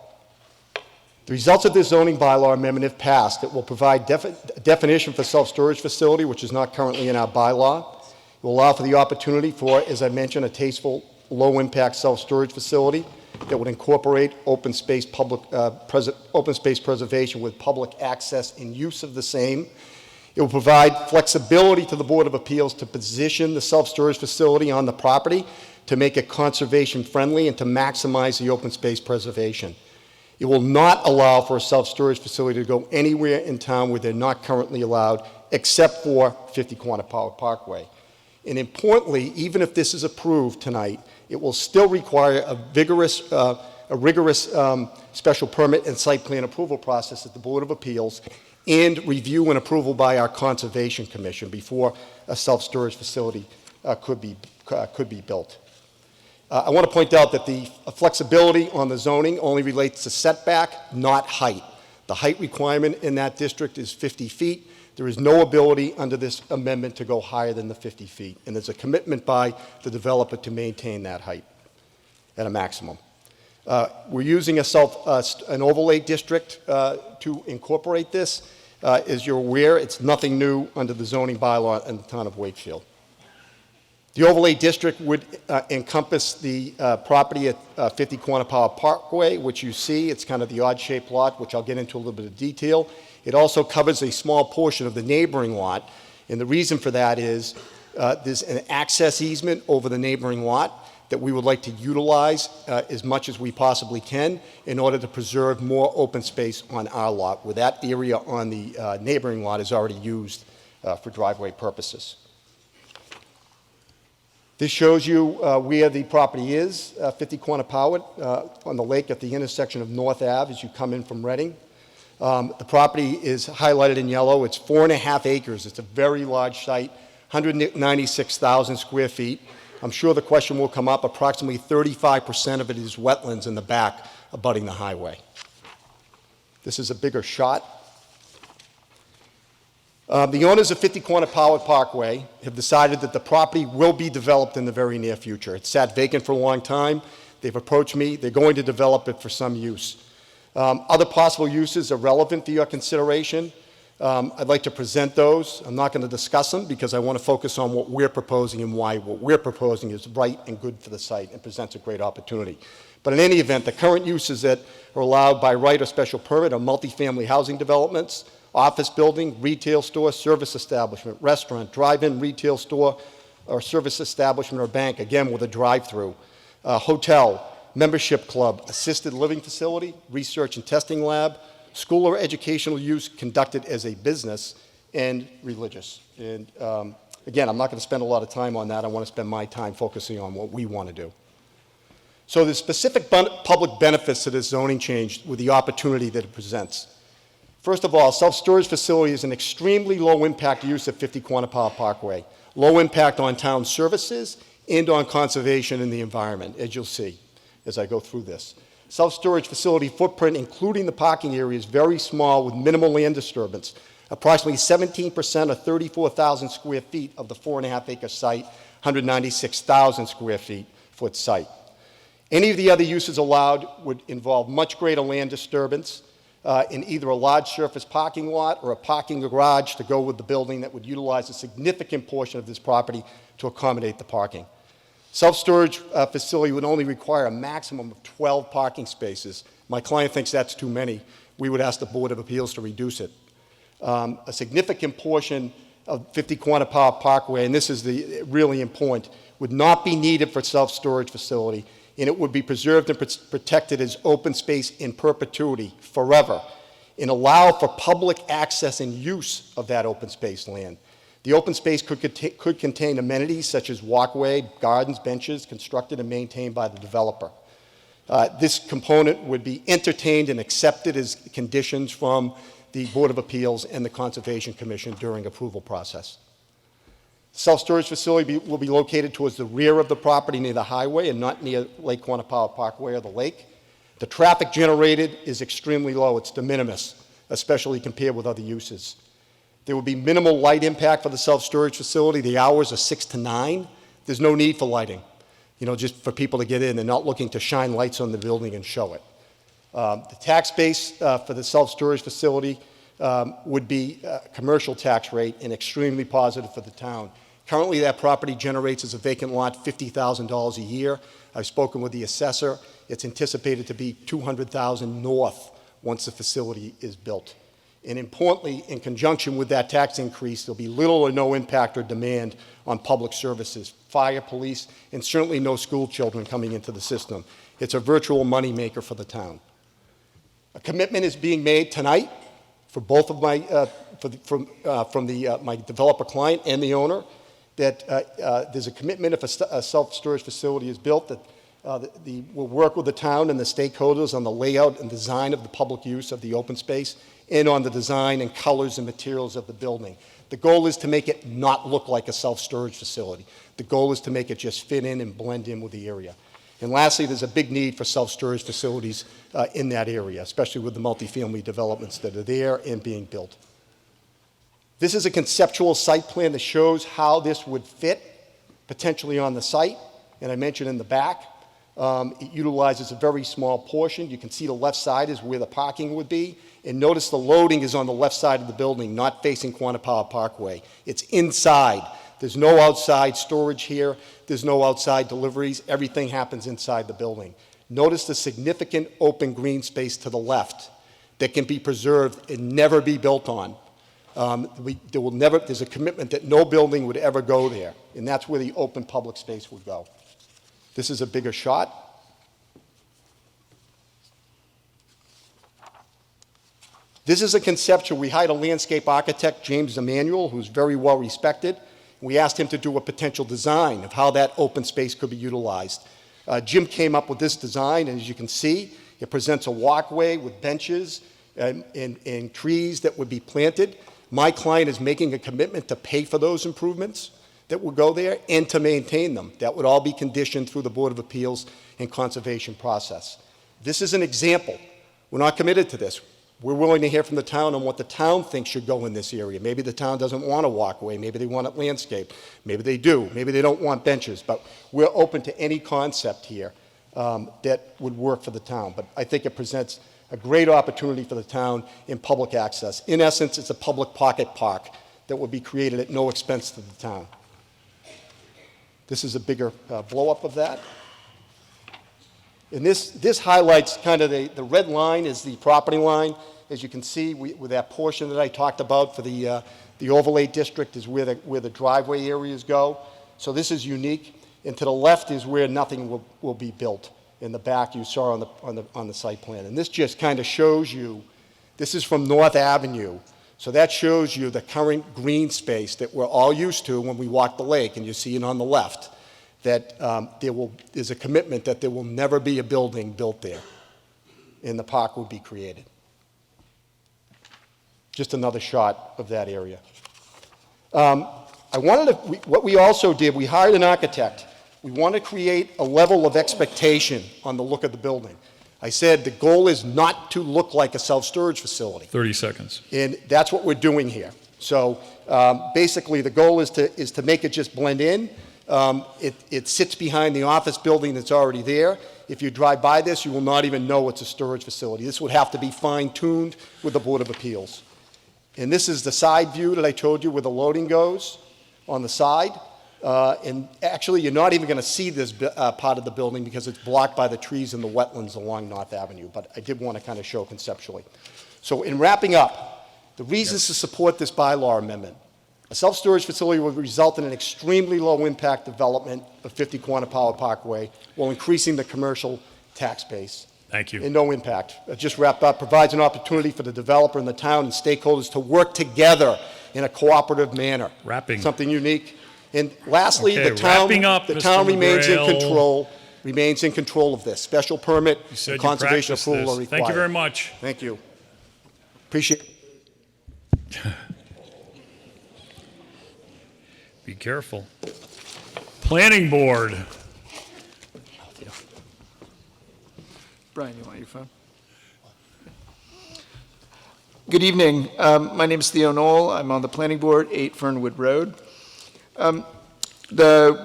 The results of this zoning bylaw amendment, if passed, it will provide definition for self-storage facility, which is not currently in our bylaw. It will allow for the opportunity for, as I mentioned, a tasteful, low-impact self-storage facility that would incorporate open space preservation with public access and use of the same. It will provide flexibility to the Board of Appeals to position the self-storage facility on the property to make it conservation-friendly and to maximize the open space preservation. It will not allow for a self-storage facility to go anywhere in town where they're not currently allowed, except for 50 Quantipower Parkway. And importantly, even if this is approved tonight, it will still require a rigorous special permit and site plan approval process at the Board of Appeals and review and approval by our Conservation Commission before a self-storage facility could be built. I want to point out that the flexibility on the zoning only relates to setback, not height. The height requirement in that district is 50 feet. There is no ability under this amendment to go higher than the 50 feet, and there's a commitment by the developer to maintain that height at a maximum. We're using an overlay district to incorporate this. As you're aware, it's nothing new under the zoning bylaw in the town of Wakefield. The overlay district would encompass the property at 50 Quantipower Parkway, which you see. It's kind of the odd-shaped lot, which I'll get into a little bit of detail. It also covers a small portion of the neighboring lot, and the reason for that is there's an access easement over the neighboring lot that we would like to utilize as much as we possibly can in order to preserve more open space on our lot, where that area on the neighboring lot is already used for driveway purposes. This shows you where the property is, 50 Quantipower, on the lake at the intersection of North Ave as you come in from Reading. The property is highlighted in yellow. It's 4.5 acres. It's a very large site, 196,000 square feet. I'm sure the question will come up. Approximately 35% of it is wetlands in the back abutting the highway. This is a bigger shot. The owners of 50 Quantipower Parkway have decided that the property will be developed in the very near future. It's sat vacant for a long time. They've approached me. They're going to develop it for some use. Other possible uses are relevant to your consideration. I'd like to present those. I'm not going to discuss them because I want to focus on what we're proposing and why what we're proposing is right and good for the site and presents a great opportunity. But in any event, the current uses that are allowed by right or special permit are multifamily housing developments, office building, retail store, service establishment, restaurant, drive-in retail store, or service establishment or bank, again with a drive-through, hotel, membership club, assisted living facility, research and testing lab, school or educational use conducted as a business, and religious. And again, I'm not going to spend a lot of time on that. I want to spend my time focusing on what we want to do. So there's specific public benefits to this zoning change with the opportunity that it presents. First of all, self-storage facility is an extremely low-impact use of 50 Quantipower Parkway. Low impact on town services and on conservation and the environment, as you'll see as I go through this. Self-storage facility footprint, including the parking area, is very small with minimal land disturbance. Approximately 17% or 34,000 square feet of the 4.5 acre site, 196,000 square foot site. Any of the other uses allowed would involve much greater land disturbance in either a large surface parking lot or a parking garage to go with the building that would utilize a significant portion of this property to accommodate the parking. Self-storage facility would only require a maximum of 12 parking spaces. My client thinks that's too many. We would ask the Board of Appeals to reduce it. A significant portion of 50 Quantipower Parkway, and this is really important, would not be needed for self-storage facility, and it would be preserved and protected as open space in perpetuity, forever, and allow for public access and use of that open space land. The open space could contain amenities such as walkway, gardens, benches, constructed and maintained by the developer. This component would be entertained and accepted as conditions from the Board of Appeals and the Conservation Commission during approval process. Self-storage facility will be located towards the rear of the property near the highway and not near Lake Quantipower Parkway or the lake. The traffic generated is extremely low. It's de minimis, especially compared with other uses. There will be minimal light impact for the self-storage facility. The hours are 6 to 9. There's no need for lighting, just for people to get in. They're not looking to shine lights on the building and show it. The tax base for the self-storage facility would be a commercial tax rate and extremely positive for the town. Currently, that property generates as a vacant lot $50,000 a year. I've spoken with the assessor. It's anticipated to be $200,000 north once the facility is built. And importantly, in conjunction with that tax increase, there'll be little or no impact or demand on public services, fire, police, and certainly no school children coming into the system. It's a virtual moneymaker for the town. A commitment is being made tonight for both of my, my developer client and the owner, that there's a commitment if a self-storage facility is built that we'll work with the town and the stakeholders on the layout and design of the public use of the open space and on the design and colors and materials of the building. The goal is to make it not look like a self-storage facility. The goal is to make it just fit in and blend in with the area. And lastly, there's a big need for self-storage facilities in that area, especially with the multifamily developments that are there and being built. This is a conceptual site plan that shows how this would fit potentially on the site. And I mentioned in the back, it utilizes a very small portion. You can see the left side is where the parking would be. And notice the loading is on the left side of the building, not facing Quantipower Parkway. It's inside. There's no outside storage here. There's no outside deliveries. Everything happens inside the building. Notice the significant open green space to the left that can be preserved and never be built on. There's a commitment that no building would ever go there, and that's where the open public space would go. This is a bigger shot. This is a conceptual. We hired a landscape architect, James Emanuel, who's very well respected. We asked him to do a potential design of how that open space could be utilized. Jim came up with this design, and as you can see, it presents a walkway with benches and trees that would be planted. My client is making a commitment to pay for those improvements that will go there and to maintain them. That would all be conditioned through the Board of Appeals and conservation process. This is an example. We're not committed to this. We're willing to hear from the town on what the town thinks should go in this area. Maybe the town doesn't want a walkway. Maybe they want it landscaped. Maybe they do. Maybe they don't want benches. But we're open to any concept here that would work for the town. But I think it presents a great opportunity for the town in public access. In essence, it's a public pocket park that would be created at no expense to the town. This is a bigger blow-up of that. And this highlights kind of the red line is the property line. As you can see, with that portion that I talked about for the overlay district is where the driveway areas go. So this is unique. And to the left is where nothing will be built. In the back, you saw on the site plan. And this just kind of shows you, this is from North Avenue. So that shows you the current green space that we're all used to when we walk the lake, and you see it on the left, that there's a commitment that there will never be a building built there, and the park will be created. Just another shot of that area. What we also did, we hired an architect. We want to create a level of expectation on the look of the building. I said the goal is not to look like a self-storage facility. 30 seconds. And that's what we're doing here. So basically the goal is to make it just blend in. It sits behind the office building that's already there. If you drive by this, you will not even know it's a storage facility. This would have to be fine-tuned with the Board of Appeals. And this is the side view that I told you where the loading goes on the side. And actually, you're not even going to see this part of the building because it's blocked by the trees and the wetlands along North Avenue. But I did want to kind of show conceptually. So in wrapping up, the reasons to support this bylaw amendment. A self-storage facility would result in an extremely low-impact development of 50 Quantipower Parkway while increasing the commercial tax base. Thank you. And no impact. Just wrapped up, provides an opportunity for the developer and the town and stakeholders to work together in a cooperative manner. Wrapping. Something unique. And lastly, Okay, the town Mr. remains in McGrail. control of this. Special permit said and you conservation practiced approval this. are required. Thank you very much. Thank you. Appreciate it. Be careful. Planning Board. Brian, you want your phone? Good evening. My name is Theo Knoll. I'm on the Planning Board, 8 Fernwood Road.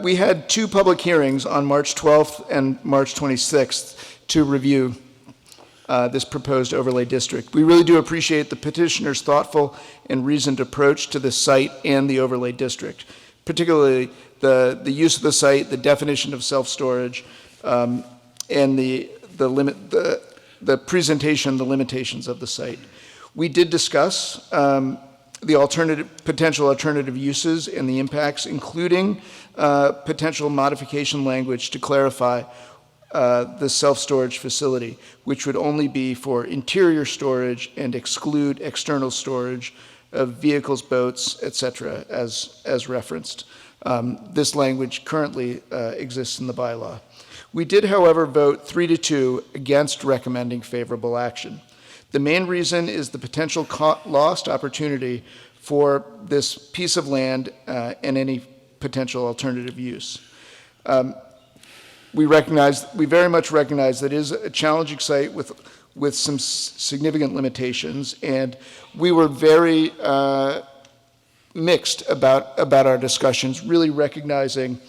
We had 2 public hearings on March 12th and March 26th to review this proposed overlay district. We really do appreciate the petitioner's thoughtful and reasoned approach to the site and the overlay district, particularly the use of the site, the definition of self-storage, and the presentation, the limitations of the site. We did discuss the potential alternative uses and the impacts, including potential modification language to clarify the self-storage facility, which would only be for interior storage and exclude external storage of vehicles, boats, etc., as referenced. This language currently exists in the bylaw. We did, however, vote 3-2 against recommending favorable action. The main reason is the potential lost opportunity for this piece of land and any potential alternative use. We very much recognize that it is a challenging site with some significant limitations, and we were very mixed about our discussions, really recognizing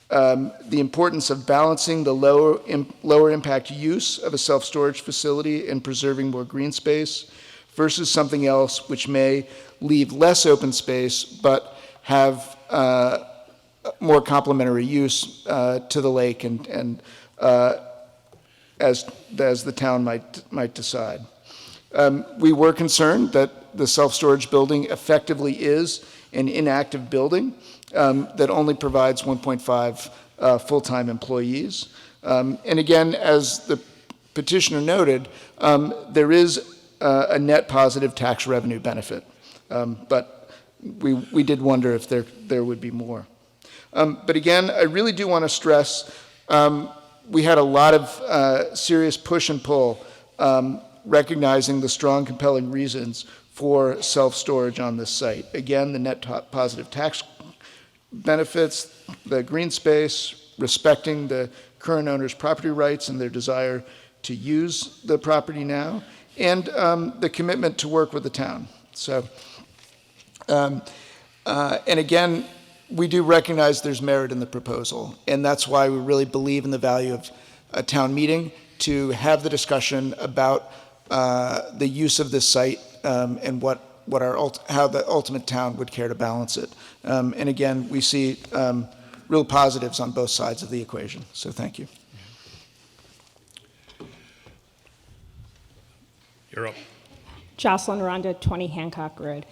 the importance of balancing the lower impact use of a self-storage facility and preserving more green space versus something else which may leave less open space but have more complementary use to the lake and as the town might decide. We were concerned that the self-storage building effectively is an inactive building that only provides 1.5 full-time employees. And again, as the petitioner noted, there is a net positive tax revenue benefit, but we did wonder if there would be more. But again, I really do want to stress we had a lot of serious push and pull, recognizing the strong, compelling reasons for self-storage on this site. Again, the net positive tax benefits, the green space, respecting the current owner's property rights and their desire to use the property now, and the commitment to work with the town. So, and again, we do recognize there's merit in the proposal, and that's why we really believe in the value of a town meeting to have the discussion about the use of this site and how the ultimate town would care to balance it. And again, we see real positives on both sides of the equation. So thank you. You're up. Jocelyn Ronda, 20 Hancock Road.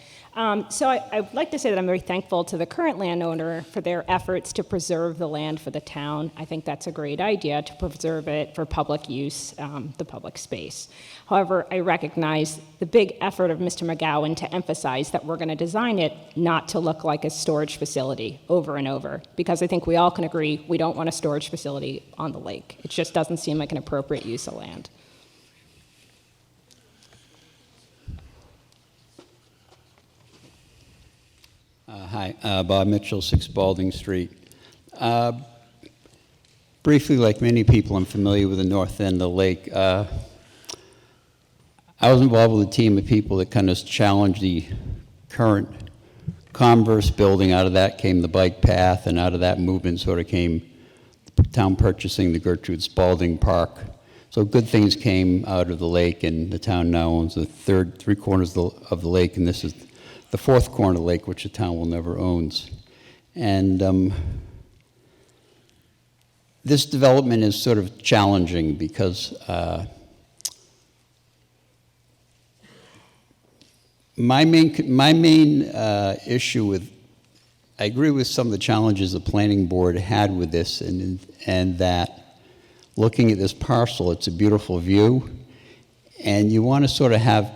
So I'd like to say that I'm very thankful to the current landowner for their efforts to preserve the land for the town. I think that's a great idea, to preserve it for public use, the public space. However, I recognize the big effort of Mr. McGowan to emphasize that we're going to design it not to look like a storage facility over and over, because I think we all can agree we don't want a storage facility on the lake. It just doesn't seem like an appropriate use of land. Hi, Bob Mitchell, 6 Balding Street. Briefly, like many people, I'm familiar with the north end of the lake. I was involved with a team of people that kind of challenged the current Converse building. Out of that came the bike path, and out of that movement sort of came the town purchasing the Gertrude Spalding Park. So good things came out of the lake, and the town now owns the 3 corners of the lake, and this is the 4th corner of the lake, which the town will never owns. And this development is sort of challenging because my main issue with, I agree with some of the challenges the planning board had with this, and that looking at this parcel, it's a beautiful view, and you want to sort of have,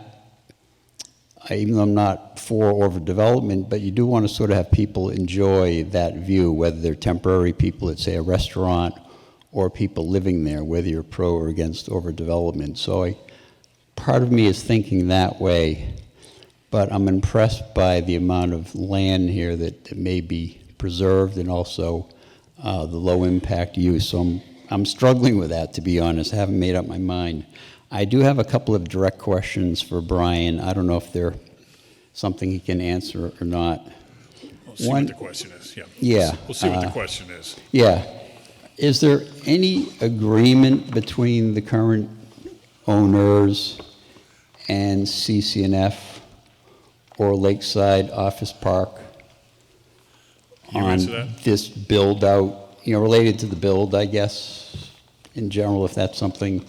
even though I'm not for overdevelopment, but you do want to sort of have people enjoy that view, whether they're temporary people at, say, a restaurant, or people living there, whether you're pro or against overdevelopment. So part of me is thinking that way, but I'm impressed by the amount of land here that may be preserved, and also the low impact use. So I'm struggling with that, to be honest. I haven't made up my mind. I do have a couple of direct questions for Brian. I don't know if they're something he can answer or not. We'll see what the question is. Yeah. Yeah. We'll see what the question is. Yeah. Is there any agreement between the current owners and CCNF or Lakeside Office Park on this build out, related to the build, I guess, in general, if that's something?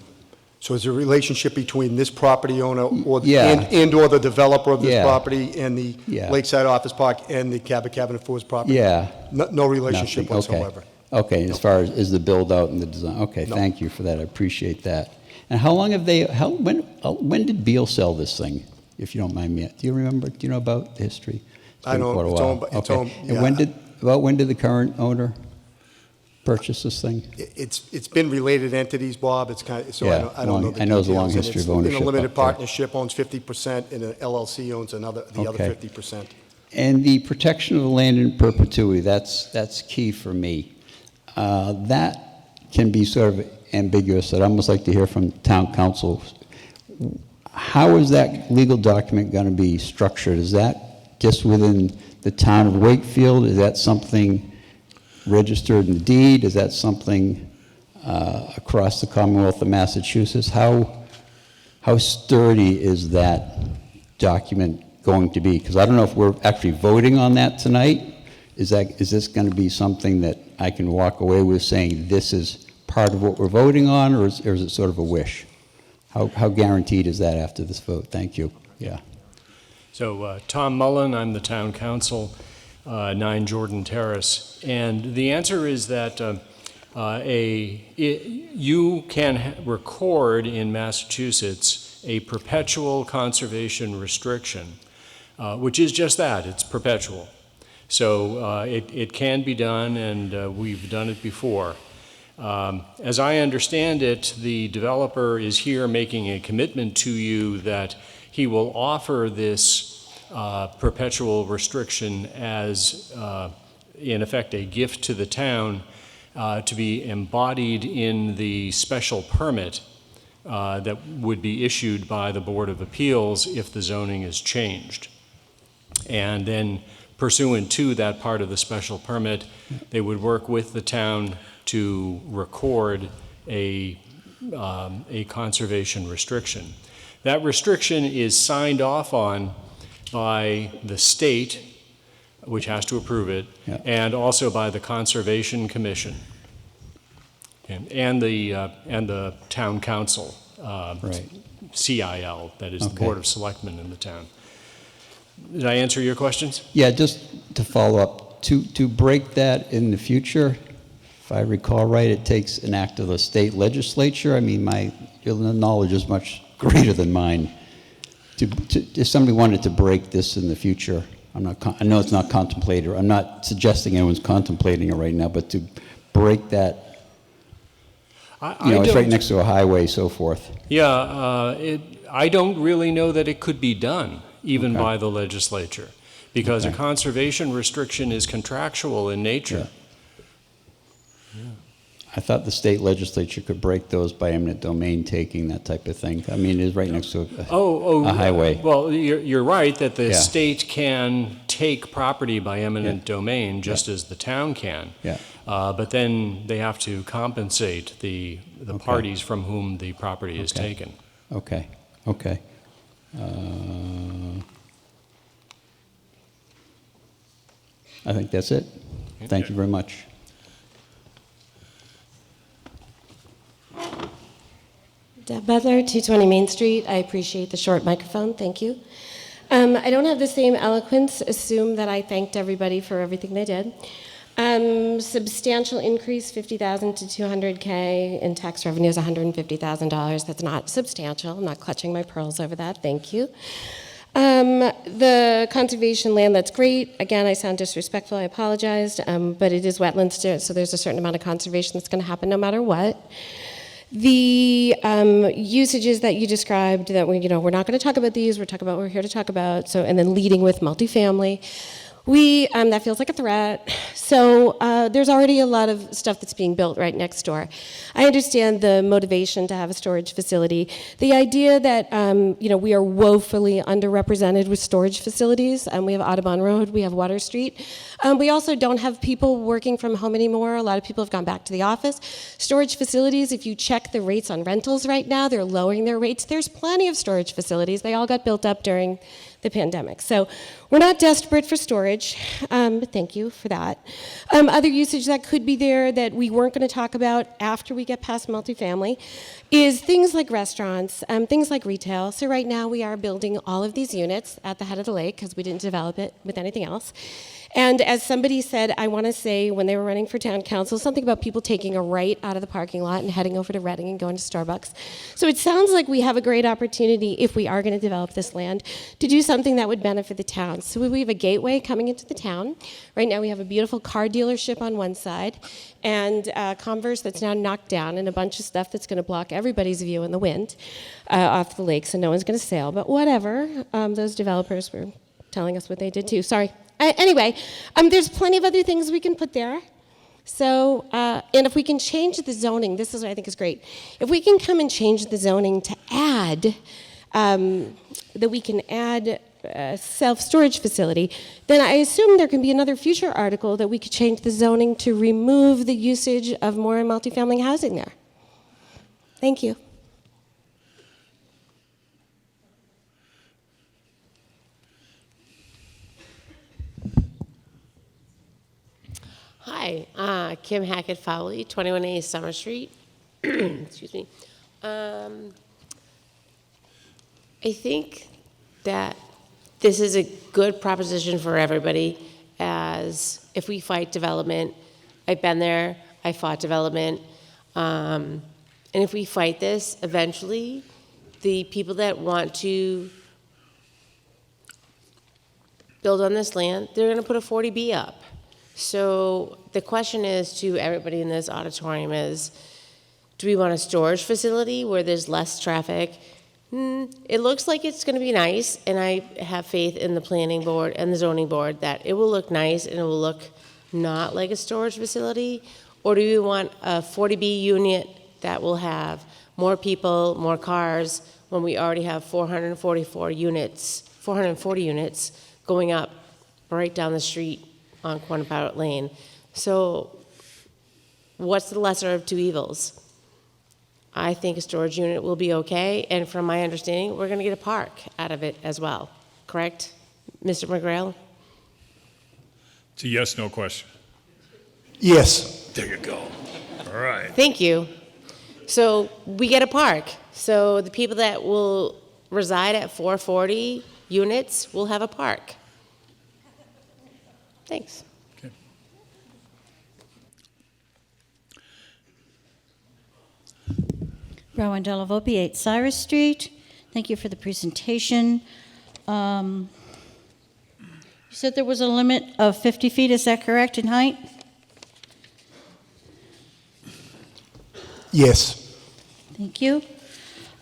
So is there a relationship between this property owner or, Yeah. and/or the developer of this Yeah. property and the Yeah. Lakeside Office Park and the Cabot Cabinet Foods property? Yeah. No relationship Nothing. Okay. whatsoever? Okay, as far as is the build-out and the design, okay, No. thank you for that, I appreciate that. And how long have they, when did Beal sell this thing, if you don't mind me? Do you remember, do you know about the history? It's I been don't- quite a it's while. owned by- it's Okay. owned- And when yeah. did the current owner purchase this thing? It's been related entities, Bob, it's kind of, so Yeah, I don't know the I know there's a long details. And history of it's ownership In a limited up there. partnership owns 50%, and an LLC owns the other Okay. 50%. And the protection of the land in perpetuity, that's key for me. That can be sort of ambiguous. I'd almost like to hear from town council. How is that legal document going to be structured? Is that just within the town of Wakefield? Is that something registered in the deed? Is that something across the Commonwealth of Massachusetts? How sturdy is that document going to be? Because I don't know if we're actually voting on that tonight. Is this going to be something that I can walk away with saying this is part of what we're voting on, or is it sort of a wish? How guaranteed is that after this vote? Thank you. Yeah. So Tom Mullen, I'm the town council, 9 Jordan Terrace, and the answer is that you can record in Massachusetts a perpetual conservation restriction, which is just that, it's perpetual. So it can be done, and we've done it before. As I understand it, the developer is here making a commitment to you that he will offer this perpetual restriction as, in effect, a gift to the town to be embodied in the special permit that would be issued by the Board of Appeals if the zoning is changed. And then pursuant to that part of the special permit, they would work with the town to record a conservation restriction. That restriction is signed off on by the state, which has to approve it, and also by the Conservation Commission and the town council, Right. CIL, that is the Okay. Board of Selectmen in the town. Did I answer your questions? Yeah, just to follow up, to break that in the future, if I recall right, it takes an act of the state legislature. I mean, your knowledge is much greater than mine. If somebody wanted to break this in the future, I know it's not contemplated, I'm not suggesting anyone's contemplating it right now, but to break that, it's right next to a highway, so forth. Yeah, I don't really know that it could be done, even by the legislature, because a conservation restriction is contractual in nature. I thought the state legislature could break those by eminent domain taking, that type of thing. I mean, it's right next to a highway. Well, you're right that the state can take property by eminent domain, just as the town can. Yeah. But then they have to compensate the parties from whom the property is taken. Okay. I think that's it. Thank you very much. Deb Butler, 220 Main Street. I appreciate the short microphone. Thank you. I don't have the same eloquence. Assume that I thanked everybody for everything they did. Substantial increase, 50,000 to 200K in tax revenues, $150,000. That's not substantial. I'm not clutching my pearls over that. Thank you. The conservation land, that's great. Again, I sound disrespectful. I apologized. But it is wetlands, so there's a certain amount of conservation that's going to happen no matter what. The usages that you described that we're not going to talk about these. We're talking about what we're here to talk about. So, and then leading with multifamily. That feels like a threat. So there's already a lot of stuff that's being built right next door. I understand the motivation to have a storage facility. The idea that, we are woefully underrepresented with storage facilities. We have Audubon Road, we have Water Street. We also don't have people working from home anymore. A lot of people have gone back to the office. Storage facilities, if you check the rates on rentals right now, they're lowering their rates. There's plenty of storage facilities. They all got built up during the pandemic. So we're not desperate for storage, but thank you for that. Other usage that could be there that we weren't going to talk about after we get past multifamily is things like restaurants, things like retail. So right now we are building all of these units at the head of the lake because we didn't develop it with anything else. And as somebody said, I want to say when they were running for town council, something about people taking a right out of the parking lot and heading over to Reading and going to Starbucks. So it sounds like we have a great opportunity, if we are going to develop this land, to do something that would benefit the town. So we have a gateway coming into the town. Right now we have a beautiful car dealership on one side and Converse that's now knocked down and a bunch of stuff that's going to block everybody's view in the wind off the lake, so no one's going to sail. But whatever, those developers were telling us what they did too. Sorry. Anyway, there's plenty of other things we can put there. So, and if we can change the zoning, this is what I think is great. If we can come and change the zoning to add, that we can add a self-storage facility, then I assume there can be another future article that we could change the zoning to remove the usage of more multifamily housing there. Thank you. Hi, Kim Hackett-Fowley, 21A Summer Street. Excuse me. I think that this is a good proposition for everybody, as if we fight development, I've been there, I fought development, and if we fight this, eventually, the people that want to build on this land, they're going to put a 40B up. So the question is to everybody in this auditorium is, do we want a storage facility where there's less traffic? It looks like it's going to be nice, and I have faith in the planning board and the zoning board that it will look nice and it will look not like a storage facility. Or do we want a 40B unit that will have more people, more cars, when we already have 440 units going up right down the street on Quantipout Lane. So what's the lesser of two evils? I think a storage unit will be okay, and from my understanding, we're going to get a park out of it as well. Correct, Mr. McGrail? It's a yes, no question. Yes. There you go. All right. Thank you. So we get a park. So the people that will reside at 440 units will have a park. Thanks. Okay. Rowan Delavopi, 8 Cyrus Street. Thank you for the presentation. You said there was a limit of 50 feet, is that correct, in height? Yes. Thank you.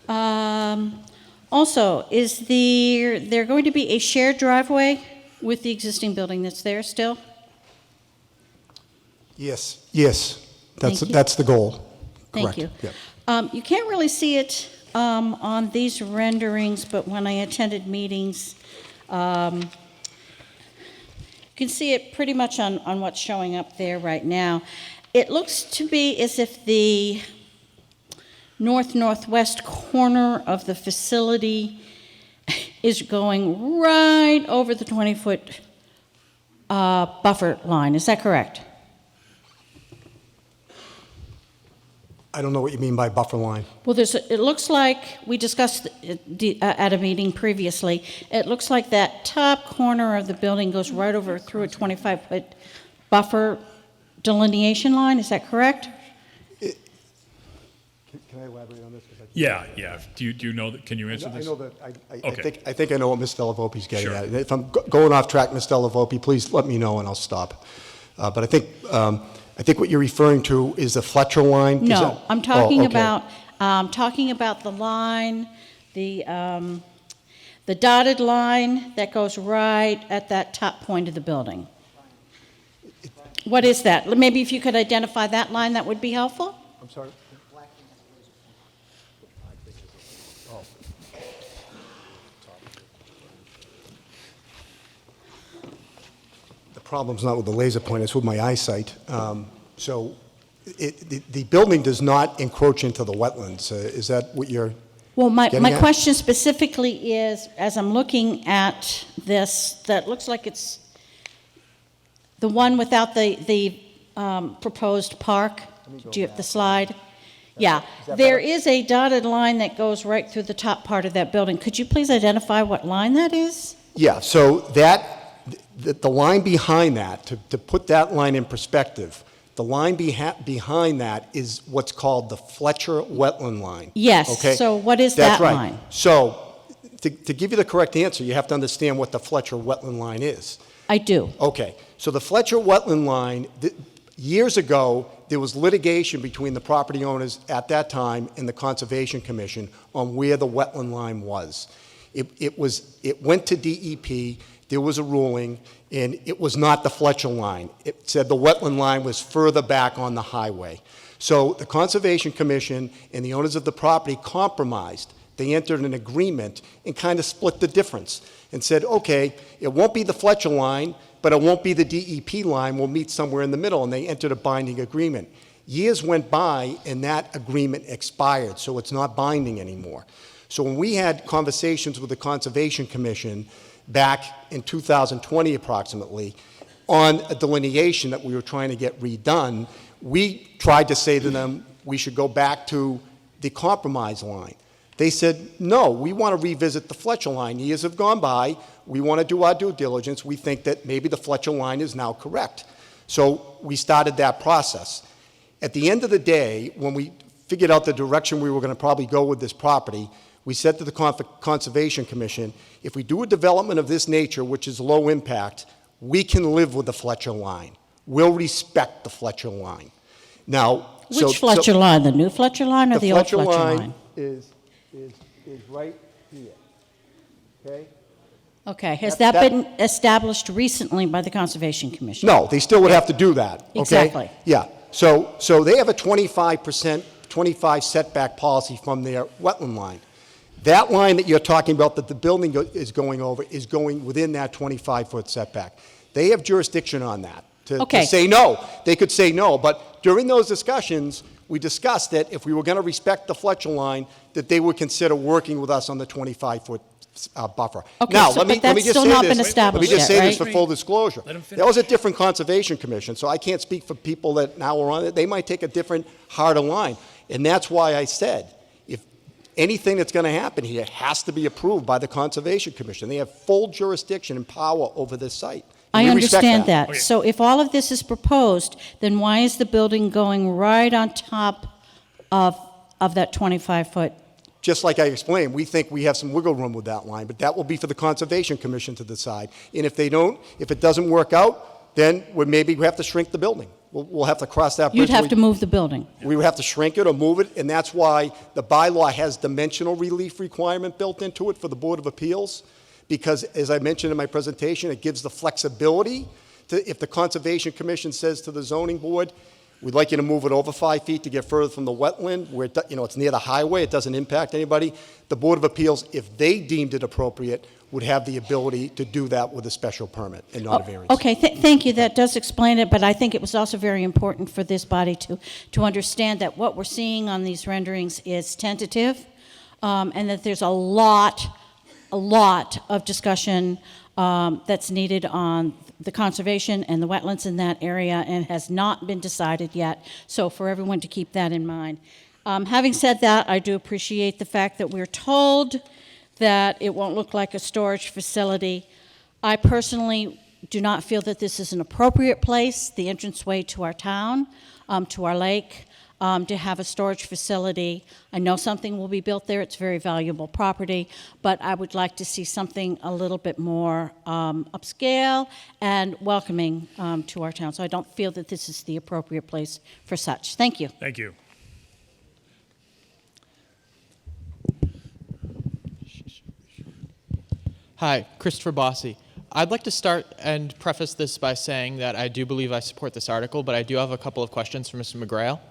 Also, is there going to be a shared driveway with the existing building that's there still? Yes. Yes. Thank you. That's the goal. Thank Correct. you. Yeah. You can't really see it on these renderings, but when I attended meetings, you can see it pretty much on what's showing up there right now. It looks to be as if the northwest corner of the facility is going right over the 20-foot buffer line. Is that correct? I don't know what you mean by buffer line. Well, it looks like, we discussed at a meeting previously, it looks like that top corner of the building goes right over through a 25-foot buffer delineation line. Is that correct? Can I elaborate on this? Yeah. Do you know that? Can you answer this? I know that. Okay. I think I know what Ms. Delavopi's getting Sure. at. If I'm going off track, Ms. Delavopi, please let me know and I'll stop. But I think what you're referring to is the Fletcher line. Is No, that- I'm talking Oh, okay. about the line, the dotted line that goes right at that top point of the building. What is that? Maybe if you could identify that line, that would be helpful? I'm sorry. The problem's not with the laser pointer, it's with my eyesight. So the building does not encroach into the wetlands. Is that what you're Well, my Getting at? question specifically is, as I'm looking at this, that looks like it's the one without the proposed park. Do you have the slide? Yeah, that there better? is a dotted line that goes right through the top part of that building. Could you please identify what line that is? Yeah, so the line behind that, to put that line in perspective, the line behind that is what's called the Fletcher wetland line. Yes, Okay? so what is That's that right. line? So, to give you the correct answer, you have to understand what the Fletcher wetland line is. I do. Okay, so the Fletcher wetland line, years ago, there was litigation between the property owners at that time and the Conservation Commission on where the wetland line was. It went to DEP, there was a ruling, and it was not the Fletcher line. It said the wetland line was further back on the highway. So the Conservation Commission and the owners of the property compromised. They entered an agreement and kind of split the difference and said, okay, it won't be the Fletcher line, but it won't be the DEP line. We'll meet somewhere in the middle, and they entered a binding agreement. Years went by, and that agreement expired, so it's not binding anymore. So when we had conversations with the Conservation Commission back in 2020 approximately on a delineation that we were trying to get redone, we tried to say to them we should go back to the compromise line. They said, no, we want to revisit the Fletcher line. Years have gone by. We want to do our due diligence. We think that maybe the Fletcher line is now correct. So we started that process. At the end of the day, when we figured out the direction we were going to probably go with this property, we said to the Conservation Commission, if we do a development of this nature, which is low impact, we can live with the Fletcher line. We'll respect the Fletcher line. Now, Which Fletcher line? The new Fletcher line or the old Fletcher line? Is right here, okay? Okay, has that been established recently by the Conservation Commission? No, they still would have to do that, okay? Exactly. Yeah, so they have a 25 setback policy from their wetland line. That line that you're talking about that the building is going over is going within that 25-foot setback. They have jurisdiction on that to say no. They could say no, but during those discussions, we discussed that if we were going to respect the Fletcher line, that they would consider working with us on the 25-foot buffer. Okay, now, so, let me but that's just still say not this. been established Let me just yet, say this right? for full disclosure. That was a different Conservation Commission, so I can't speak for people that now are on it. They might take a different, harder line. And that's why I said, if anything that's going to happen here has to be approved by the Conservation Commission. They have full jurisdiction and power over this site. I We respect understand that. Okay. So if all of this is proposed, then why is the building going right on top of that 25-foot? Just like I explained, we think we have some wiggle room with that line, but that will be for the Conservation Commission to decide. And if it doesn't work out, then we have to shrink the building. We'll have to cross that bridge. You'd have to move the building. We would have to shrink it or move it, and that's why the bylaw has dimensional relief requirement built into it for the Board of Appeals, because as I mentioned in my presentation, it gives the flexibility to, if the Conservation Commission says to the zoning board, we'd like you to move it over 5 feet to get further from the wetland, where it's near the highway, it doesn't impact anybody. The Board of Appeals, if they deemed it appropriate, would have the ability to do that with a special permit and not a variance. Okay, thank you. That does explain it, but I think it was also very important for this body to understand that what we're seeing on these renderings is tentative, and that there's a lot of discussion that's needed on the conservation and the wetlands in that area and has not been decided yet. So for everyone to keep that in mind. Having said that, I do appreciate the fact that we're told that it won't look like a storage facility. I personally do not feel that this is an appropriate place, the entranceway to our town, to our lake, to have a storage facility. I know something will be built there. It's very valuable property, but I would like to see something a little bit more upscale and welcoming to our town. So I don't feel that this is the appropriate place for such. Thank you. Thank you. Hi, Christopher Bossi. I'd like to start and preface this by saying that I do believe I support this article, but I do have a couple of questions for Mr. McGrail.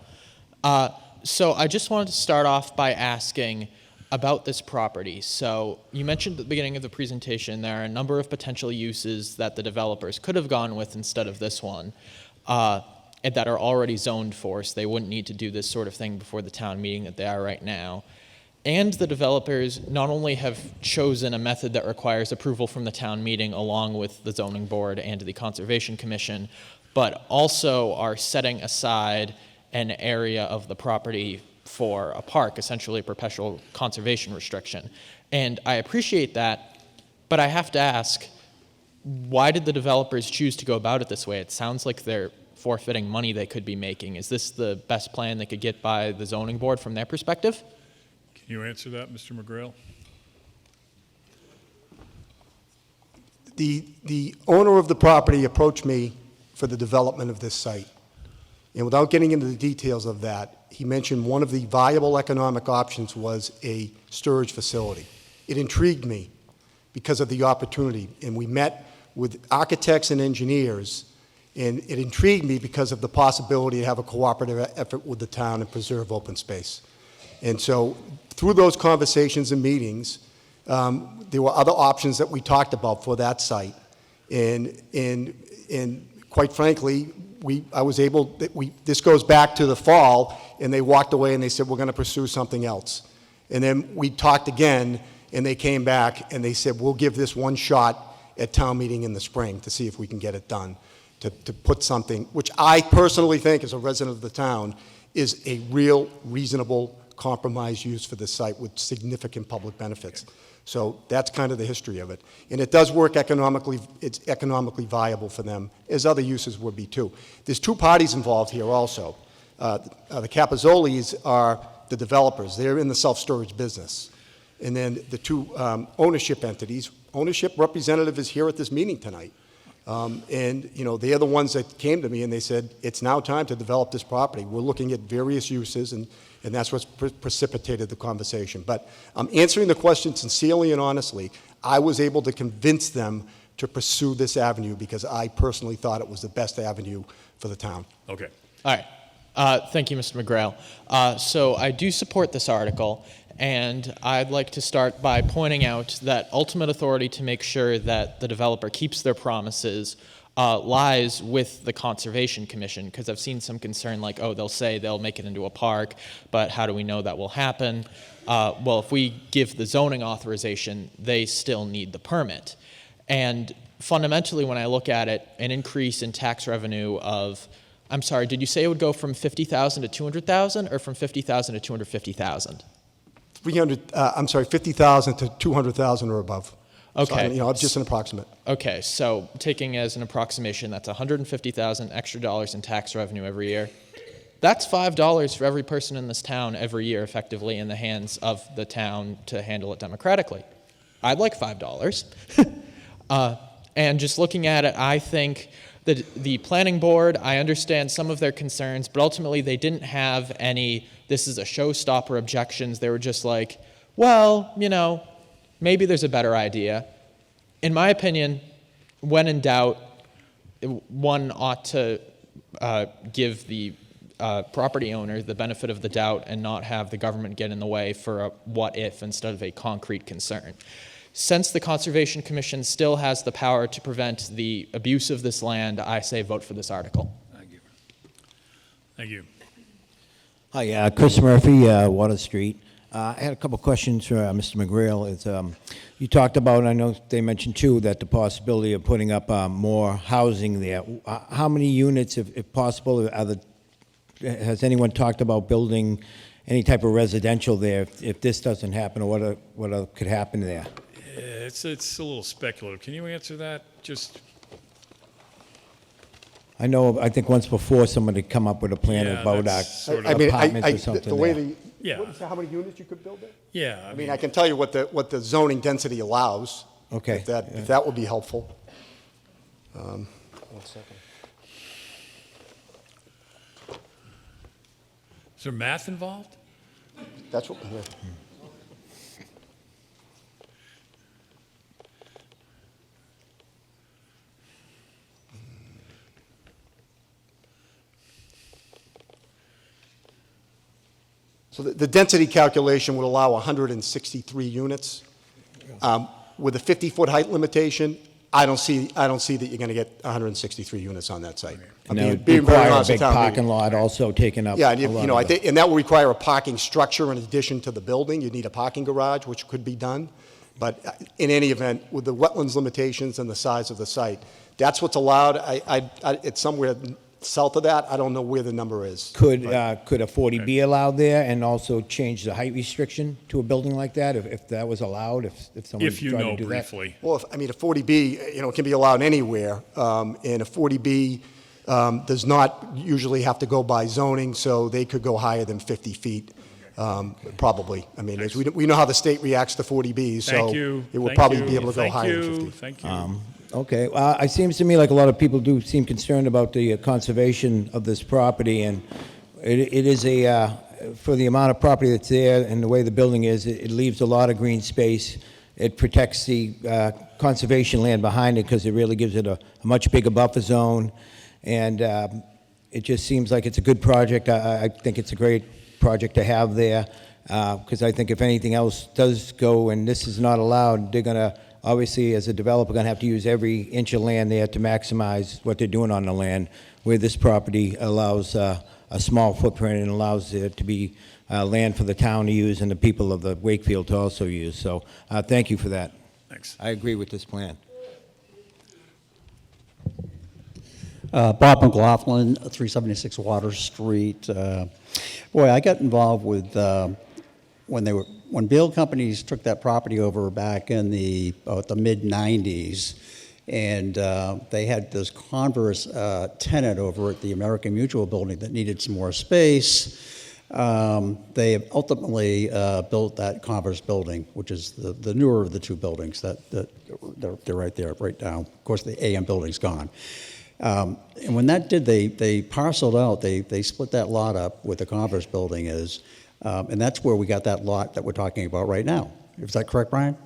So I just wanted to start off by asking about this property. So you mentioned at the beginning of the presentation there are a number of potential uses that the developers could have gone with instead of this one, and that are already zoned for, so they wouldn't need to do this sort of thing before the town meeting that they are right now. and the developers not only have chosen a method that requires approval from the town meeting along with the zoning board and the conservation commission, but also are setting aside an area of the property for a park, essentially a perpetual conservation restriction. And I appreciate that, but I have to ask, why did the developers choose to go about it this way? It sounds like they're forfeiting money they could be making. Is this the best plan they could get by the zoning board from their perspective? Can you answer that, Mr. McGrail? The owner of the property approached me for the development of this site. And without getting into the details of that, he mentioned one of the viable economic options was a storage facility. It intrigued me because of the opportunity. And we met with architects and engineers, and it intrigued me because of the possibility to have a cooperative effort with the town and preserve open space. And so through those conversations and meetings, there were other options that we talked about for that site. And quite frankly, this goes back to the fall, and they walked away and they said, we're going to pursue something else. And then we talked again, and they came back and they said, we'll give this one shot at town meeting in the spring to see if we can get it done, to put something, which I personally think, as a resident of the town, is a real reasonable compromise use for the site with significant public benefits. So that's kind of the history of it. And it does work economically, it's economically viable for them, as other uses would be too. There's two parties involved here also. The Capizzolis are the developers. They're in the self-storage business. And then the two ownership entities, ownership representative is here at this meeting tonight. And they're the ones that came to me and they said, it's now time to develop this property. We're looking at various uses, and that's what's precipitated the conversation. But answering the question sincerely and honestly, I was able to convince them to pursue this avenue because I personally thought it was the best avenue for the town. Okay. All right. Thank you, Mr. McGrail. So I do support this article, and I'd like to start by pointing out that ultimate authority to make sure that the developer keeps their promises lies with the Conservation Commission, because I've seen some concern like, oh, they'll say they'll make it into a park, but how do we know that will happen? Well, if we give the zoning authorization, they still need the permit. And fundamentally, when I look at it, an increase in tax revenue of, I'm sorry, did you say it would go from 50,000 to 200,000 or from 50,000 to 250,000? 50,000 to 200,000 or above. Okay. So, just an approximate. Okay, so taking as an approximation, that's 150,000 extra dollars in tax revenue every year. That's $5 for every person in this town every year, effectively in the hands of the town to handle it democratically. I'd like $5. And just looking at it, I think that the planning board, I understand some of their concerns, but ultimately they didn't have any, this is a showstopper objections. They were just like, well, maybe there's a better idea. In my opinion, when in doubt, one ought to give the property owner the benefit of the doubt and not have the government get in the way for a what if instead of a concrete concern. Since the Conservation Commission still has the power to prevent the abuse of this land, I say vote for this article. Thank you. Thank you. Hi, Chris Murphy, Water Street. I had a couple questions for Mr. McGrail. You talked about, I know they mentioned too, that the possibility of putting up more housing there. How many units, if possible, has anyone talked about building any type of residential there if this doesn't happen, or what could happen there? It's a little speculative. Can you answer that? I think once before somebody come up with a plan about apartments or something the way there. What is how many units you could build there? Yeah. I mean, I can tell you what the zoning density allows. Okay. If that would be helpful. 1 second. Is there math involved? That's what. Yeah. So the density calculation would allow 163 units. With a 50-foot height limitation, I don't see that you're going to get 163 units on that site. And that being would very require a honest with big town meeting. parking lot also taken up. Yeah, and a lot I of the- think, and that will require a parking structure in addition to the building. You'd need a parking garage, which could be done. But in any event, with the wetlands limitations and the size of the site, that's what's allowed. It's somewhere south of that. I don't know where the number is. Could a 40 be allowed there and also change the height restriction to a building like that if that was allowed, if someone If you tried know to do briefly. Well, a 40B, it can be allowed anywhere, and a 40B does not usually have to go by zoning, so they could go higher than 50 feet, probably. I mean, as we know how the state reacts to 40Bs, so Thank you. it will Thank probably you. be able to go Thank higher you. than 50. Thank you. Okay, well, it seems to me like a lot of people do seem concerned about the conservation of this property, and it is for the amount of property that's there and the way the building is, it leaves a lot of green space. It protects the conservation land behind it because it really gives it a much bigger buffer zone, and it just seems like it's a good project. I think it's a great project to have there, because I think if anything else does go and this is not allowed, they're going to, obviously, as a developer, going to have to use every inch of land there to maximize what they're doing on the land, where this property allows a small footprint and allows there to be land for the town to use and the people of the Wakefield to also use. So thank you for that. Thanks. I agree with this plan. Bob McLaughlin, 376 Water Street. Boy, I got involved with when Beale Companies took that property over back in the mid '90s, and they had this Converse tenant over at the American Mutual building that needed some more space. They ultimately built that Converse building, which is the newer of the two buildings that they're right there right now. Of course, the AM building's gone. And when that did, they parceled out, they split that lot up where the Converse building is, and that's where we got that lot that we're talking about right now. Is that correct, Brian?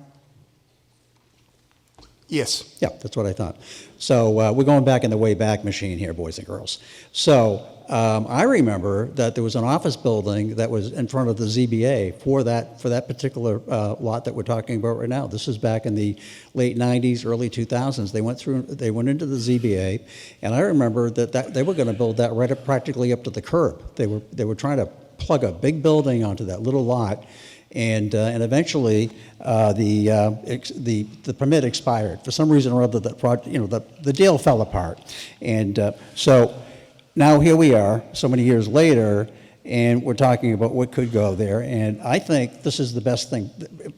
Yes. Yeah, that's what I thought. So we're going back in the way back machine here, boys and girls. So I remember that there was an office building that was in front of the ZBA for that particular lot that we're talking about right now. This is back in the late '90s, early 2000s. They went into the ZBA, and I remember that they were going to build that right up, practically up to the curb. They were trying to plug a big building onto that little lot. And eventually, the permit expired for some reason or other. The deal fell apart, and so now here we are, so many years later, and we're talking about what could go there. And I think this is the best thing.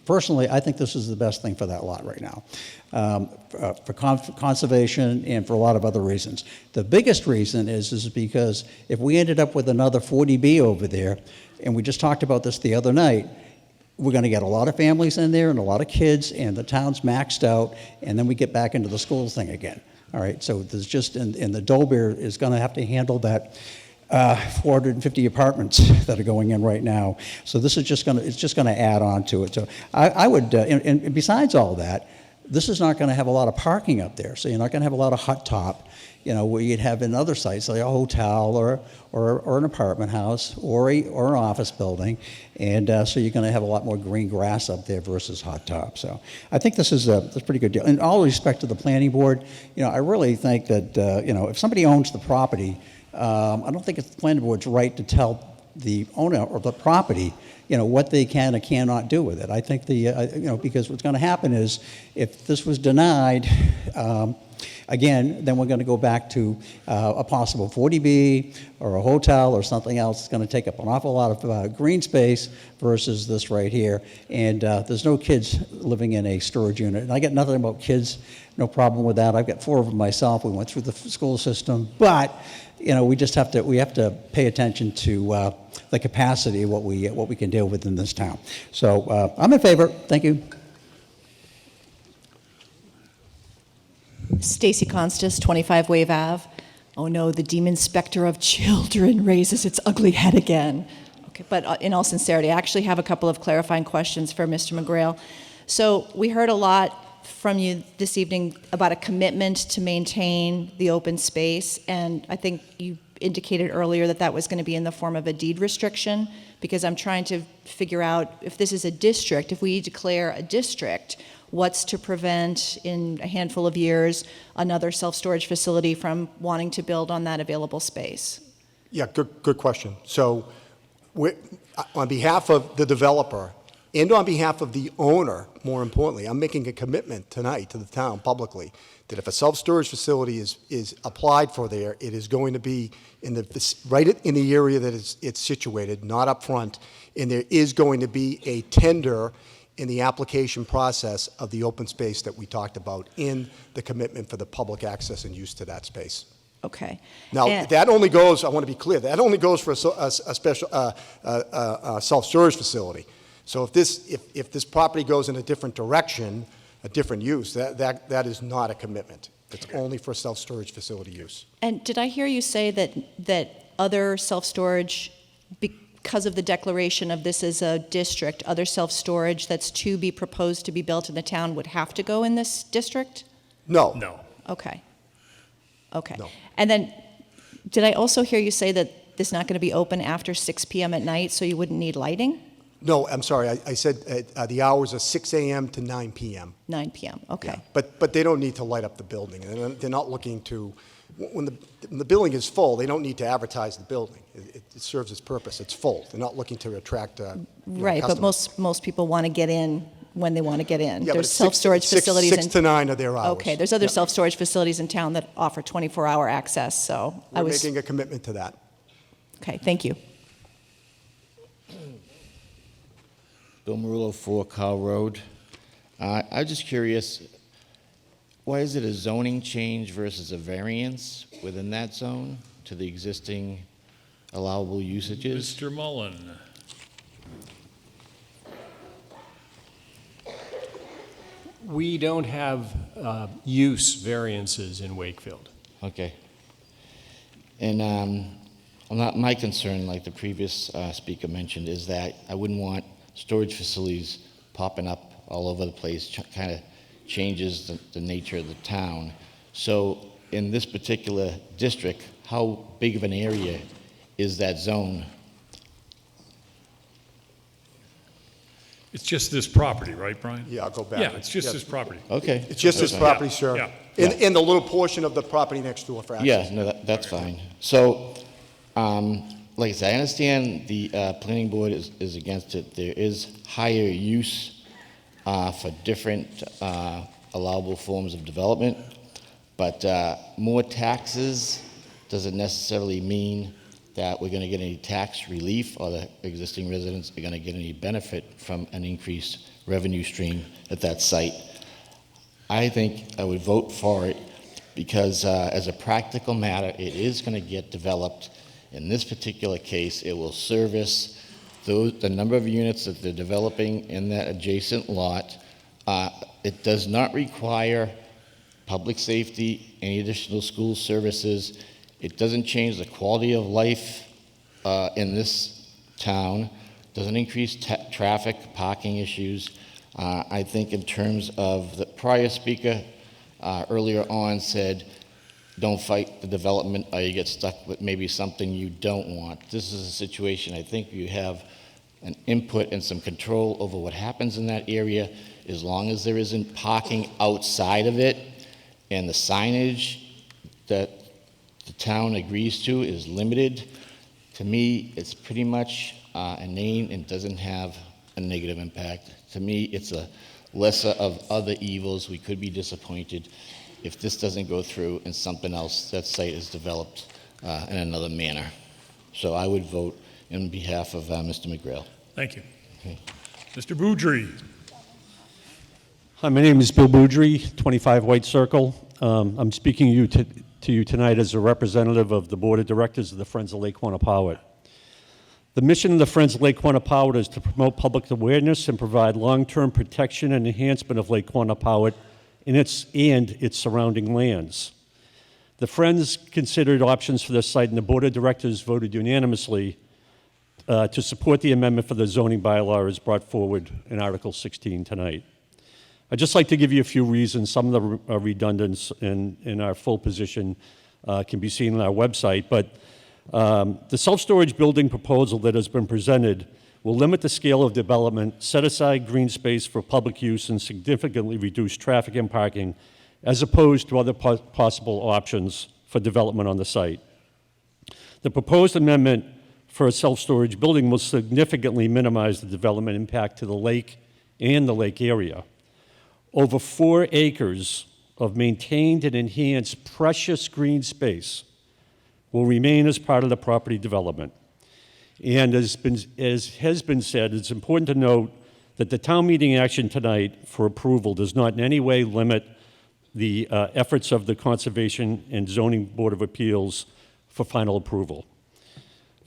Personally, I think this is the best thing for that lot right now, for conservation and for a lot of other reasons. The biggest reason is because if we ended up with another 40B over there, and we just talked about this the other night, we're going to get a lot of families in there and a lot of kids, and the town's maxed out, and then we get back into the school thing again. All right, so there's just, and the Dobear is going to have to handle that 450 apartments that are going in right now. So this is just going to add on to it. So I would, and besides all that, this is not going to have a lot of parking up there. So you're not going to have a lot of hot top, where you'd have in other sites like a hotel or an apartment house or an office building, and so you're going to have a lot more green grass up there versus hot top. So I think this is a pretty good deal. In all respect to the planning board, I really think that if somebody owns the property, I don't think it's the planning board's right to tell the owner of the property, what they can or cannot do with it. I think because what's going to happen is if this was denied, again, then we're going to go back to a possible 40B or a hotel or something else. It's going to take up an awful lot of green space versus this right here. And there's no kids living in a storage unit. And I get nothing about kids, no problem with that. I've got 4 of them myself. We went through the school system. But, we just have to pay attention to the capacity of what we can deal with in this town. So I'm in favor. Thank you. Stacy Constas, 25 Wave Ave. Oh no, the demon specter of children raises its ugly head again. Okay, but in all sincerity, I actually have a couple of clarifying questions for Mr. McGrail. So we heard a lot from you this evening about a commitment to maintain the open space, and I think you indicated earlier that that was going to be in the form of a deed restriction, because I'm trying to figure out if this is a district, if we declare a district, what's to prevent, in a handful of years, another self-storage facility from wanting to build on that available space? Yeah, good question. So on behalf of the developer and on behalf of the owner, more importantly, I'm making a commitment tonight to the town publicly that if a self-storage facility is applied for there, it is going to be right in the area that it's situated, not up front, and there is going to be a tender in the application process of the open space that we talked about in the commitment for the public access and use to that space. Okay. Now, that only goes, I want to be clear, that only goes for a special self-storage facility. So if this property goes in a different direction, a different use, that is not a commitment. It's only for self-storage facility use. And did I hear you say that other self-storage, because of the declaration of this as a district, other self-storage that's to be proposed to be built in the town would have to go in this district? No. No. Okay. Okay. No. And then, did I also hear you say that this is not going to be open after 6 p.m. at night, so you wouldn't need lighting? No, I'm sorry. I said the hours are 6 a.m. to 9 p.m. 9 p.m. Okay. Yeah. But they don't need to light up the building. They're not looking to, when the building is full, they don't need to advertise the building. It serves its purpose. It's full. They're not looking to attract Right, but most people want to get in when they want to get in. Yeah, There's but self-storage facilities. 6 to 9 are their hours. Okay, there's other Yeah. self-storage facilities in town that offer 24-hour access, so We're making a commitment to that. Okay, thank you. Bill Marullo, 4 Carl Road. I'm just curious, why is it a zoning change versus a variance within that zone to the existing allowable usages? Mr. Mullen. We don't have use variances in Wakefield. Okay. And my concern, like the previous speaker mentioned, is that I wouldn't want storage facilities popping up all over the place, kind of changes the nature of the town. So in this particular district, how big of an area is that zone? It's just this property, right, Brian? Yeah, I'll go back. Yeah, it's just this property. Okay. It's just this property, sir. Yeah. In the little portion of the property next door for access. Yeah, no, that's fine. So, like I said, I understand the planning board is against it. There is higher use for different allowable forms of development, but more taxes doesn't necessarily mean that we're going to get any tax relief or the existing residents are going to get any benefit from an increased revenue stream at that site. I think I would vote for it because as a practical matter, it is going to get developed. In this particular case, it will service the number of units that they're developing in that adjacent lot. It does not require public safety, any additional school services. It doesn't change the quality of life in this town. Doesn't increase traffic, parking issues. I think in terms of the prior speaker earlier on said, don't fight the development or you get stuck with maybe something you don't want. This is a situation I think you have an input and some control over what happens in that area as long as there isn't parking outside of it and the signage that the town agrees to is limited. To me, it's pretty much inane and doesn't have a negative impact. To me, it's a lesser of other evils. We could be disappointed if this doesn't go through and something else, that site is developed in another manner. So I would vote in behalf of Mr. McGrail. Thank you. Okay. Mr. Boudry. Hi, my name is Bill Boudry, 25 White Circle. I'm speaking to you tonight as a representative of the Board of Directors of the Friends of Lake Quannapowitt. The mission of the Friends of Lake Quannapowitt is to promote public awareness and provide long-term protection and enhancement of Lake Quannapowitt and its surrounding lands. The Friends considered options for this site, and the Board of Directors voted unanimously to support the amendment for the zoning bylaw as brought forward in Article 16 tonight. I'd just like to give you a few reasons. Some of them are redundant in our full position can be seen on our website, but the self-storage building proposal that has been presented will limit the scale of development, set aside green space for public use, and significantly reduce traffic and parking, as opposed to other possible options for development on the site. The proposed amendment for a self-storage building will significantly minimize the development impact to the lake and the lake area. Over 4 acres of maintained and enhanced precious green space will remain as part of the property development. And as has been said, it's important to note that the town meeting action tonight for approval does not in any way limit the efforts of the Conservation and Zoning Board of Appeals for final approval.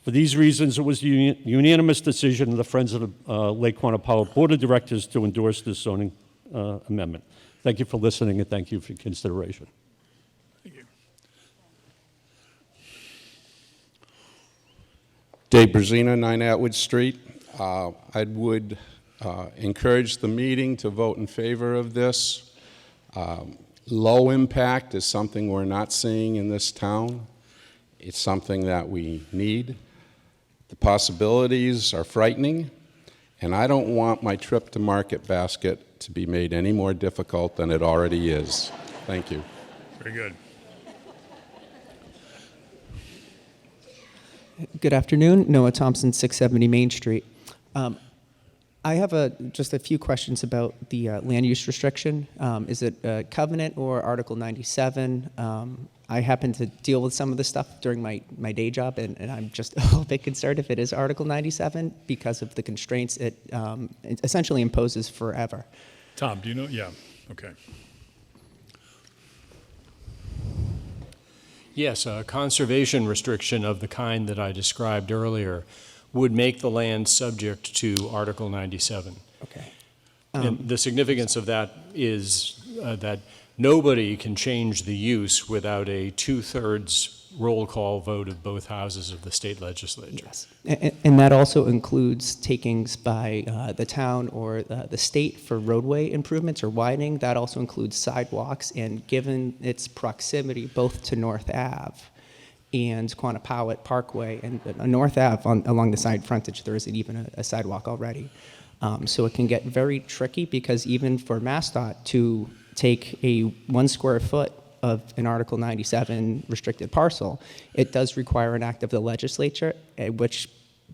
For these reasons, it was a unanimous decision of the Friends of the Lake Quannapowitt Board of Directors to endorse this zoning amendment. Thank you for listening, and thank you for your consideration. Thank you. Dave Brzezina, 9 Atwood Street. I would encourage the meeting to vote in favor of this. Low impact is something we're not seeing in this town. It's something that we need. The possibilities are frightening, and I don't want my trip to Market Basket to be made any more difficult than it already is. Thank you. Very good. Good afternoon. Noah Thompson, 670 Main Street. I have just a few questions about the land use restriction. Is it a covenant or Article 97? I happen to deal with some of this stuff during my day job, and I'm just a little bit concerned if it is Article 97 because of the constraints it essentially imposes forever. Tom, do you know? Yeah, okay. Yes, a conservation restriction of the kind that I described earlier would make the land subject to Article 97. Okay. And the significance of that is that nobody can change the use without a 2/3 roll call vote of both houses of the state legislature. Yes. And that also includes takings by the town or the state for roadway improvements or widening. That also includes sidewalks, and given its proximity both to North Ave and Quannapowitt Parkway and North Ave along the side frontage, there isn't even a sidewalk already. So it can get very tricky because even for MassDOT to take a 1 square foot of an Article 97 restricted parcel, it does require an act of the legislature, which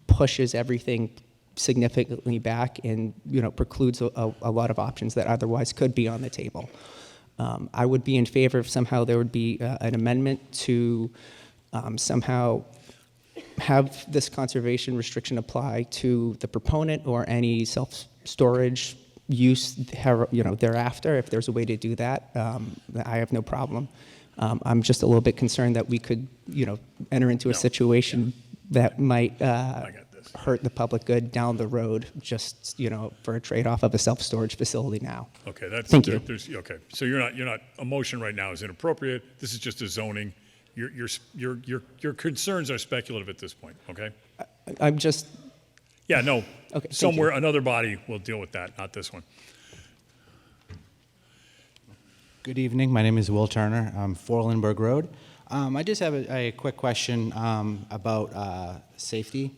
pushes everything significantly back and precludes a lot of options that otherwise could be on the table. I would be in favor if somehow there would be an amendment to somehow have this conservation restriction apply to the proponent or any self-storage use thereafter. If there's a way to do that, I have no problem. I'm just a little bit concerned that we could enter into a situation that might hurt the public good down the road just for a trade-off of a self-storage facility now. Okay, that's Thank you. Okay, so you're not a motion right now is inappropriate. This is just a zoning. Your concerns are speculative at this point. Okay. I'm just. Yeah, no. Okay. Somewhere another body will deal with that, not this one. Good evening. My name is Will Turner. I'm 4 Lindbergh Road. I just have a quick question about safety,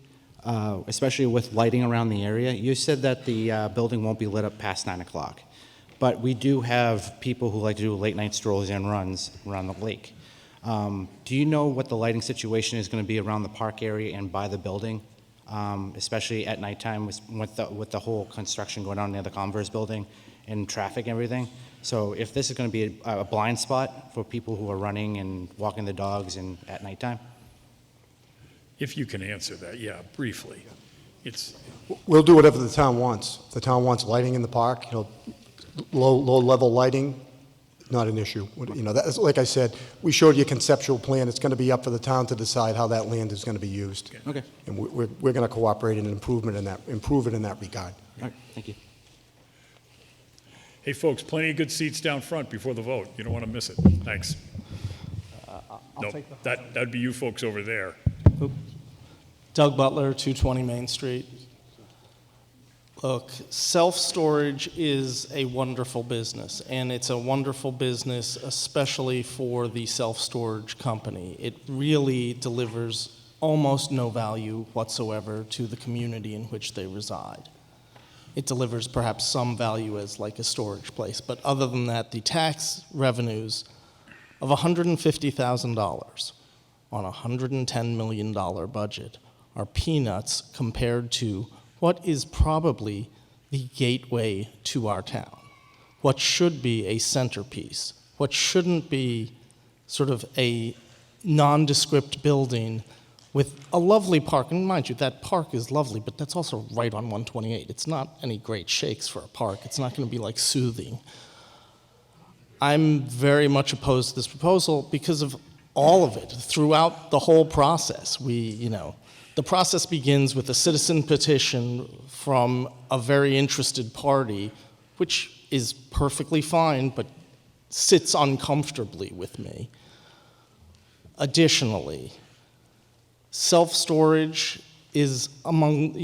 especially with lighting around the area. You said that the building won't be lit up past 9 o'clock, but we do have people who like to do late night strolls and runs around the lake. Do you know what the lighting situation is going to be around the park area and by the building, especially at nighttime with the whole construction going on near the Converse building and traffic and everything? So if this is going to be a blind spot for people who are running and walking the dogs and at nighttime? If you can answer that, yeah, briefly. We'll do whatever the town wants. If the town wants lighting in the park, low level lighting, not an issue. That's, like I said, we showed you a conceptual plan. It's going to be up for the town to decide how that land is going to be used. Okay. And we're going to cooperate and improve it in that regard. All right, thank you. Hey, folks, plenty of good seats down front before the vote. You don't want to miss it. Thanks. I'll take that'd be you folks over there. Doug Butler, 220 Main Street. Look, self-storage is a wonderful business, and it's a wonderful business especially for the self-storage company. It really delivers almost no value whatsoever to the community in which they reside. It delivers perhaps some value as like a storage place, but other than that, the tax revenues of $150,000 on a $110 million budget are peanuts compared to what is probably the gateway to our town, what should be a centerpiece, what shouldn't be sort of a nondescript building with a lovely park. And mind you, that park is lovely, but that's also right on 128. It's not any great shakes for a park. It's not going to be like soothing. I'm very much opposed to this proposal because of all of it throughout the whole process. The process begins with a citizen petition from a very interested party, which is perfectly fine, but sits uncomfortably with me. Additionally, self-storage is among,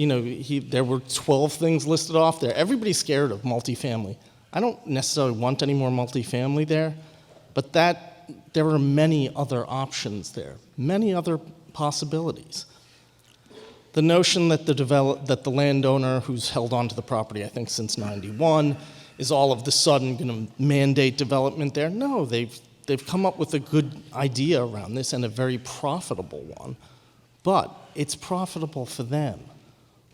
there were 12 things listed off there. Everybody's scared of multifamily. I don't necessarily want any more multifamily there, but there are many other options there, many other possibilities. The notion that the landowner who's held onto the property, I think since '91, is all of the sudden going to mandate development there. No, they've come up with a good idea around this and a very profitable one, but it's profitable for them.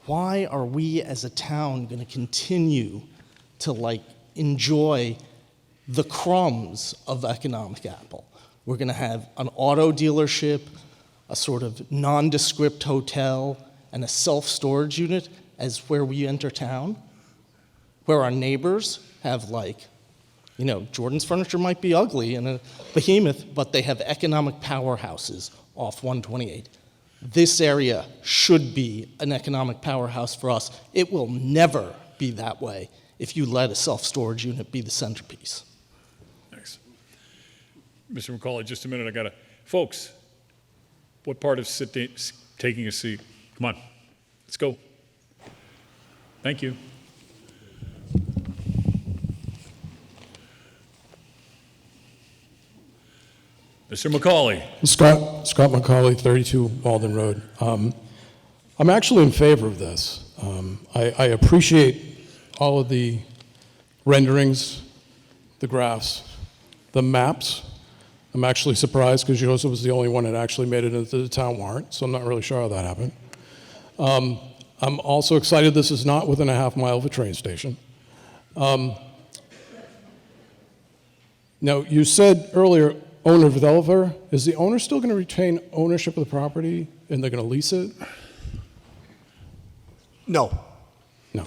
Why are we as a town going to continue to enjoy the crumbs of economic apple? We're going to have an auto dealership, a sort of nondescript hotel, and a self-storage unit as where we enter town, where our neighbors have Jordan's furniture might be ugly and a behemoth, but they have economic powerhouses off 128. This area should be an economic powerhouse for us. It will never be that way if you let a self-storage unit be the centerpiece. Thanks. Mr. McCauley, just a minute. Folks, what part of taking a seat? Come on, let's go. Thank you. Mr. McCauley. Scott McCauley, 32 Walden Road. I'm actually in favor of this. I appreciate all of the renderings, the graphs, the maps. I'm actually surprised because Joseph was the only one that actually made it into the town warrant, so I'm not really sure how that happened. I'm also excited this is not within a half mile of a train station. Now, you said earlier, owner-developer. Is the owner still going to retain ownership of the property and they're going to lease it? No. No.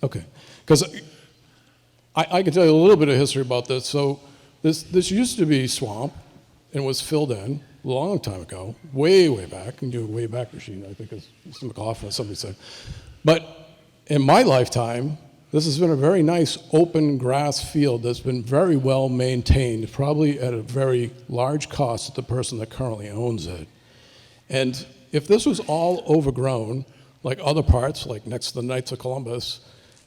Okay. Because I can tell you a little bit of history about this. So this used to be swamp and was filled in a long time ago, way back. And do a way back machine, I think, as Mr. McLaughlin or somebody said. But in my lifetime, this has been a very nice open grass field that's been very well maintained, probably at a very large cost to the person that currently owns it. And if this was all overgrown, like other parts, like next to the Knights of Columbus,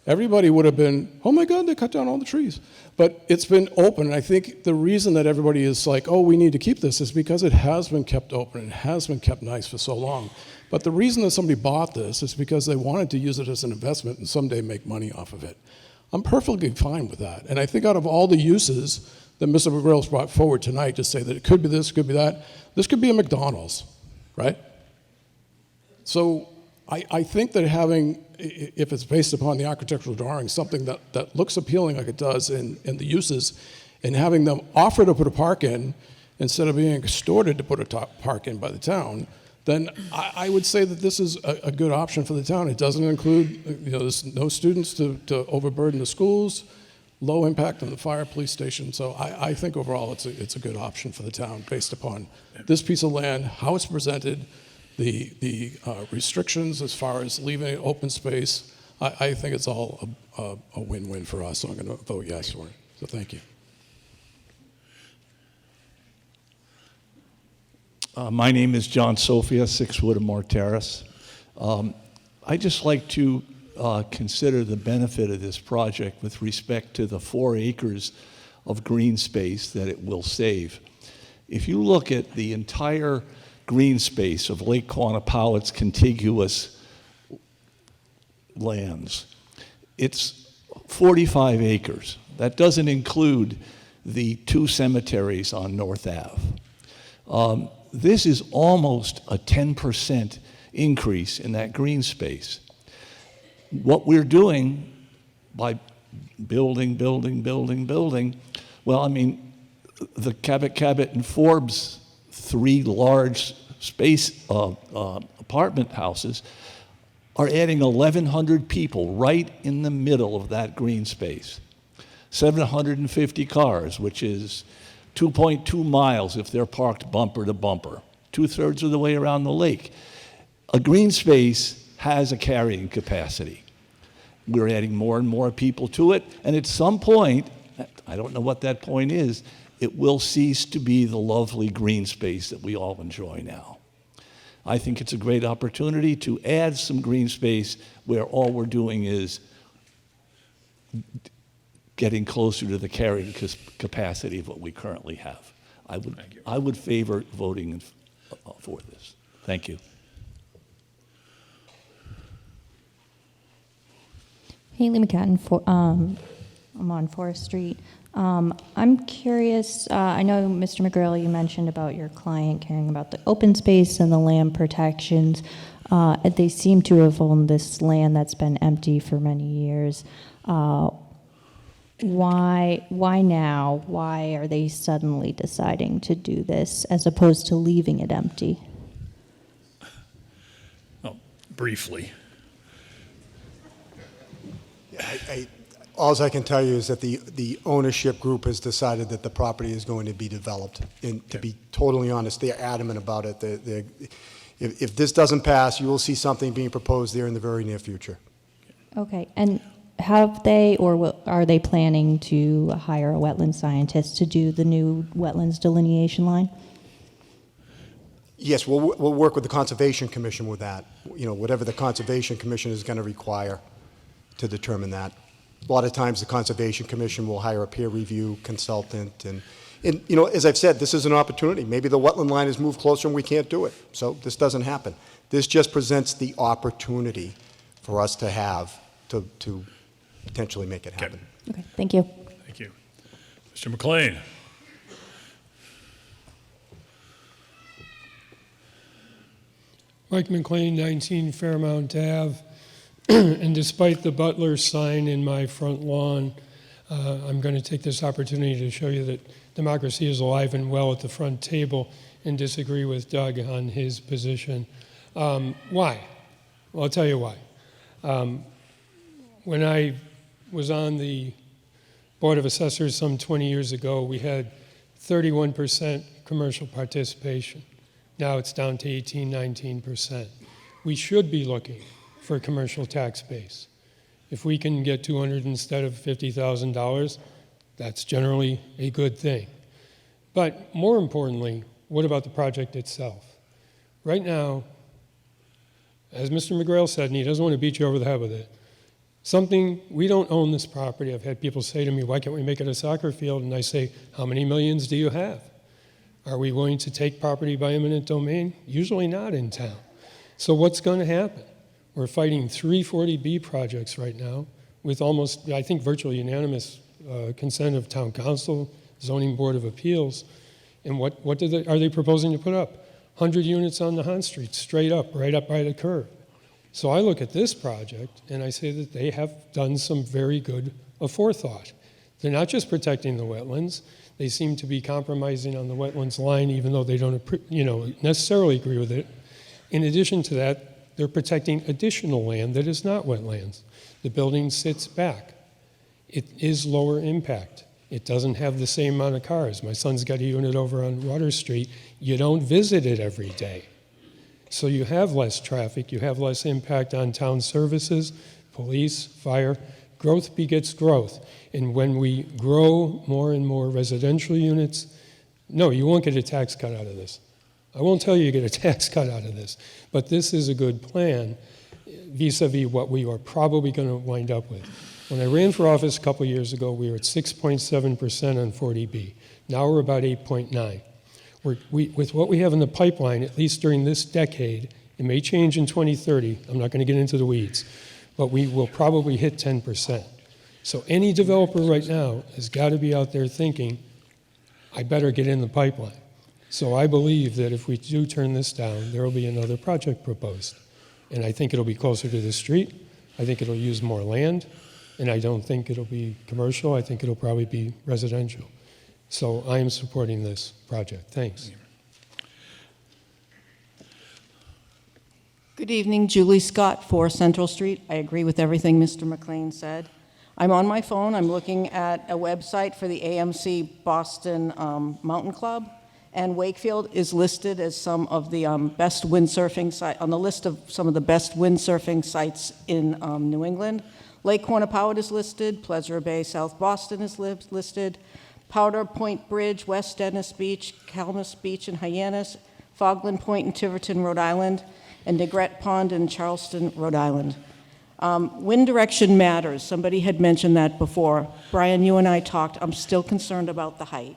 everybody would have been, oh my God, they cut down all the trees. But it's been open, and I think the reason that everybody is like, oh, we need to keep this is because it has been kept open and has been kept nice for so long. But the reason that somebody bought this is because they wanted to use it as an investment and someday make money off of it. I'm perfectly fine with that. And I think out of all the uses that Mr. McGrail's brought forward tonight to say that it could be this, could be that, this could be a McDonald's, right? So I think that having, if it's based upon the architectural drawing, something that looks appealing like it does in the uses, and having them offer to put a park in instead of being extorted to put a park in by the town, then I would say that this is a good option for the town. It doesn't include, there's no students to overburden the schools, low impact on the fire, police station. So I think overall it's a good option for the town based upon this piece of land, how it's presented, the restrictions as far as leaving it open space. I think it's all a win-win for us, so I'm going to vote yes for it. So thank you. My name is John Sophia, 6 Whittemore Terrace. I'd just like to consider the benefit of this project with respect to the 4 acres of green space that it will save. If you look at the entire green space of Lake Quantapowhat's contiguous lands. It's 45 acres. That doesn't include the 2 cemeteries on North Ave. This is almost a 10% increase in that green space. What we're doing by building, well, I mean, the Cabot and Forbes 3 large space apartment houses are adding 1,100 people right in the middle of that green space. 750 cars, which is 2.2 miles if they're parked bumper to bumper, 2/3 of the way around the lake. A green space has a carrying capacity. We're adding more and more people to it, and at some point, I don't know what that point is, it will cease to be the lovely green space that we all enjoy now. I think it's a great opportunity to add some green space where all we're doing is getting closer to the carrying capacity of what we currently have. I would favor voting for this. Thank you. Haley McCatton, I'm on Forest Street. I'm curious, I know, Mr. McGrail, you mentioned about your client caring about the open space and the land protections. They seem to have owned this land that's been empty for many years. Why now? Why are they suddenly deciding to do this as opposed to leaving it empty? Well, briefly. All I can tell you is that the ownership group has decided that the property is going to be developed. And to be totally honest, they're adamant about it. If this doesn't pass, you will see something being proposed there in the very near future. Okay, and have they or are they planning to hire a wetland scientist to do the new wetlands delineation line? Yes, we'll work with the Conservation Commission with that. You know, whatever the Conservation Commission is going to require to determine that. A lot of times the Conservation Commission will hire a peer review consultant and you know, as I've said, this is an opportunity. Maybe the wetland line has moved closer and we can't do it. So this doesn't happen. This just presents the opportunity for us to have to potentially make it happen. Okay, thank you. Thank you. Mr. McLean. Mike McLean, 19 Fairmount Ave. And despite the Butler sign in my front lawn, I'm going to take this opportunity to show you that democracy is alive and well at the front table and disagree with Doug on his position. Why? Well, I'll tell you why. When I was on the Board of Assessors some 20 years ago, we had 31% commercial participation. Now it's down to 18, 19%. We should be looking for a commercial tax base. If we can get $200 instead of $50,000, that's generally a good thing. But more importantly, what about the project itself? Right now, as Mr. McGrail said, and he doesn't want to beat you over the head with it, we don't own this property. I've had people say to me, why can't we make it a soccer field? And I say, how many millions do you have? Are we going to take property by eminent domain? Usually not in town. So what's going to happen? We're fighting 3 40B projects right now with almost, I think, virtually unanimous consent of town council, zoning board of appeals. And what are they proposing to put up? 100 units on the Hahn Street, straight up, right up by the curb. So I look at this project and I say that they have done some very good forethought. They're not just protecting the wetlands. They seem to be compromising on the wetlands line, even though they don't, necessarily agree with it. In addition to that, they're protecting additional land that is not wetlands. The building sits back. It is lower impact. It doesn't have the same amount of cars. My son's got a unit over on Water Street. You don't visit it every day. So you have less traffic. You have less impact on town services, police, fire. Growth begets growth. And when we grow more and more residential units, no, you won't get a tax cut out of this. I won't tell you get a tax cut out of this, but this is a good plan vis-a-vis what we are probably going to wind up with. When I ran for office a couple years ago, we were at 6.7% on 40B. Now we're about 8.9. With what we have in the pipeline, at least during this decade, it may change in 2030, I'm not going to get into the weeds, but we will probably hit 10%. So any developer right now has got to be out there thinking, I better get in the pipeline. So I believe that if we do turn this down, there will be another project proposed. And I think it'll be closer to the street. I think it'll use more land. And I don't think it'll be commercial. I think it'll probably be residential. So I am supporting this project. Thanks. Good evening, Julie Scott, 4 Central Street. I agree with everything Mr. McLean said. I'm on my phone. I'm looking at a website for the AMC Boston Mountain Club, and Wakefield is listed as some of the best windsurfing sites, on the list of some of the best windsurfing sites in New England. Lake Quannapowitt is listed, Pleasure Bay, South Boston is listed, Powder Point Bridge, West Dennis Beach, Calmus Beach in Hyannis, Fogland Point in Tiverton, Rhode Island, and Negret Pond in Charleston, Rhode Island. Wind direction matters. Somebody had mentioned that before. Brian, you and I talked. I'm still concerned about the height.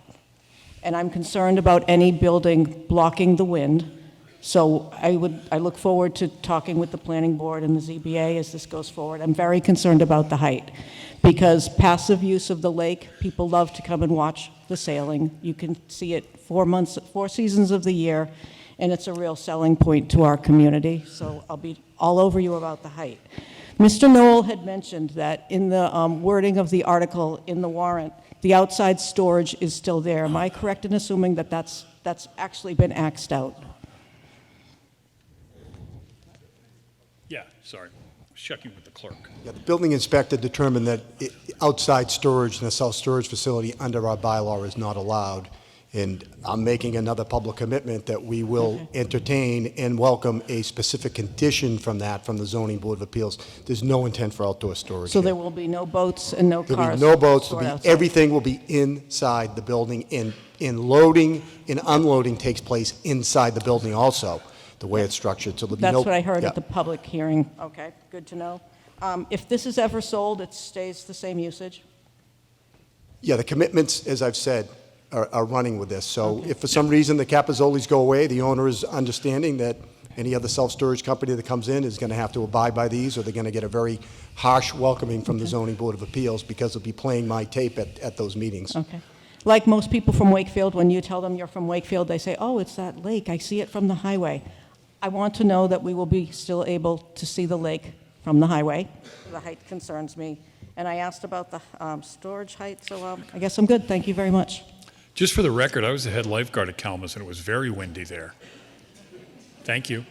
And I'm concerned about any building blocking the wind. So I look forward to talking with the planning board and the ZBA as this goes forward. I'm very concerned about the height because passive use of the lake, people love to come and watch the sailing. You can see it 4 seasons of the year, and it's a real selling point to our community. So I'll be all over you about the height. Mr. Knoll had mentioned that in the wording of the article in the warrant, the outside storage is still there. Am I correct in assuming that that's actually been axed out? Yeah, sorry. I was checking with the clerk. Yeah, the building inspector determined that outside storage in a self-storage facility under our bylaw is not allowed. And I'm making another public commitment that we will entertain and welcome a specific condition from the Zoning Board of Appeals. There's no intent for outdoor storage. So here. there will be no boats and no There'll cars? be no boats. stored outside? Everything will be inside the building. And loading and unloading takes place inside the building also, the way it's structured. So there'll be That's no, what I heard yeah. at the public hearing. Okay, good to know. If this is ever sold, it stays the same usage? Yeah, the commitments, as I've said, are running with this. So if for some reason the Capizzolis go away, the owner is understanding that any other self-storage company that comes in is going to have to abide by these, or they're going to get a very harsh welcoming from the Zoning Board of Appeals because they'll be playing my tape at those meetings. Okay. Like most people from Wakefield, when you tell them you're from Wakefield, they say, oh, it's that lake. I see it from the highway. I want to know that we will be still able to see the lake from the highway. The height concerns me. And I asked about the storage height, so I guess I'm good. Thank you very much. Just for the record, I was the head lifeguard at Calmus, and it was very windy there. Thank you.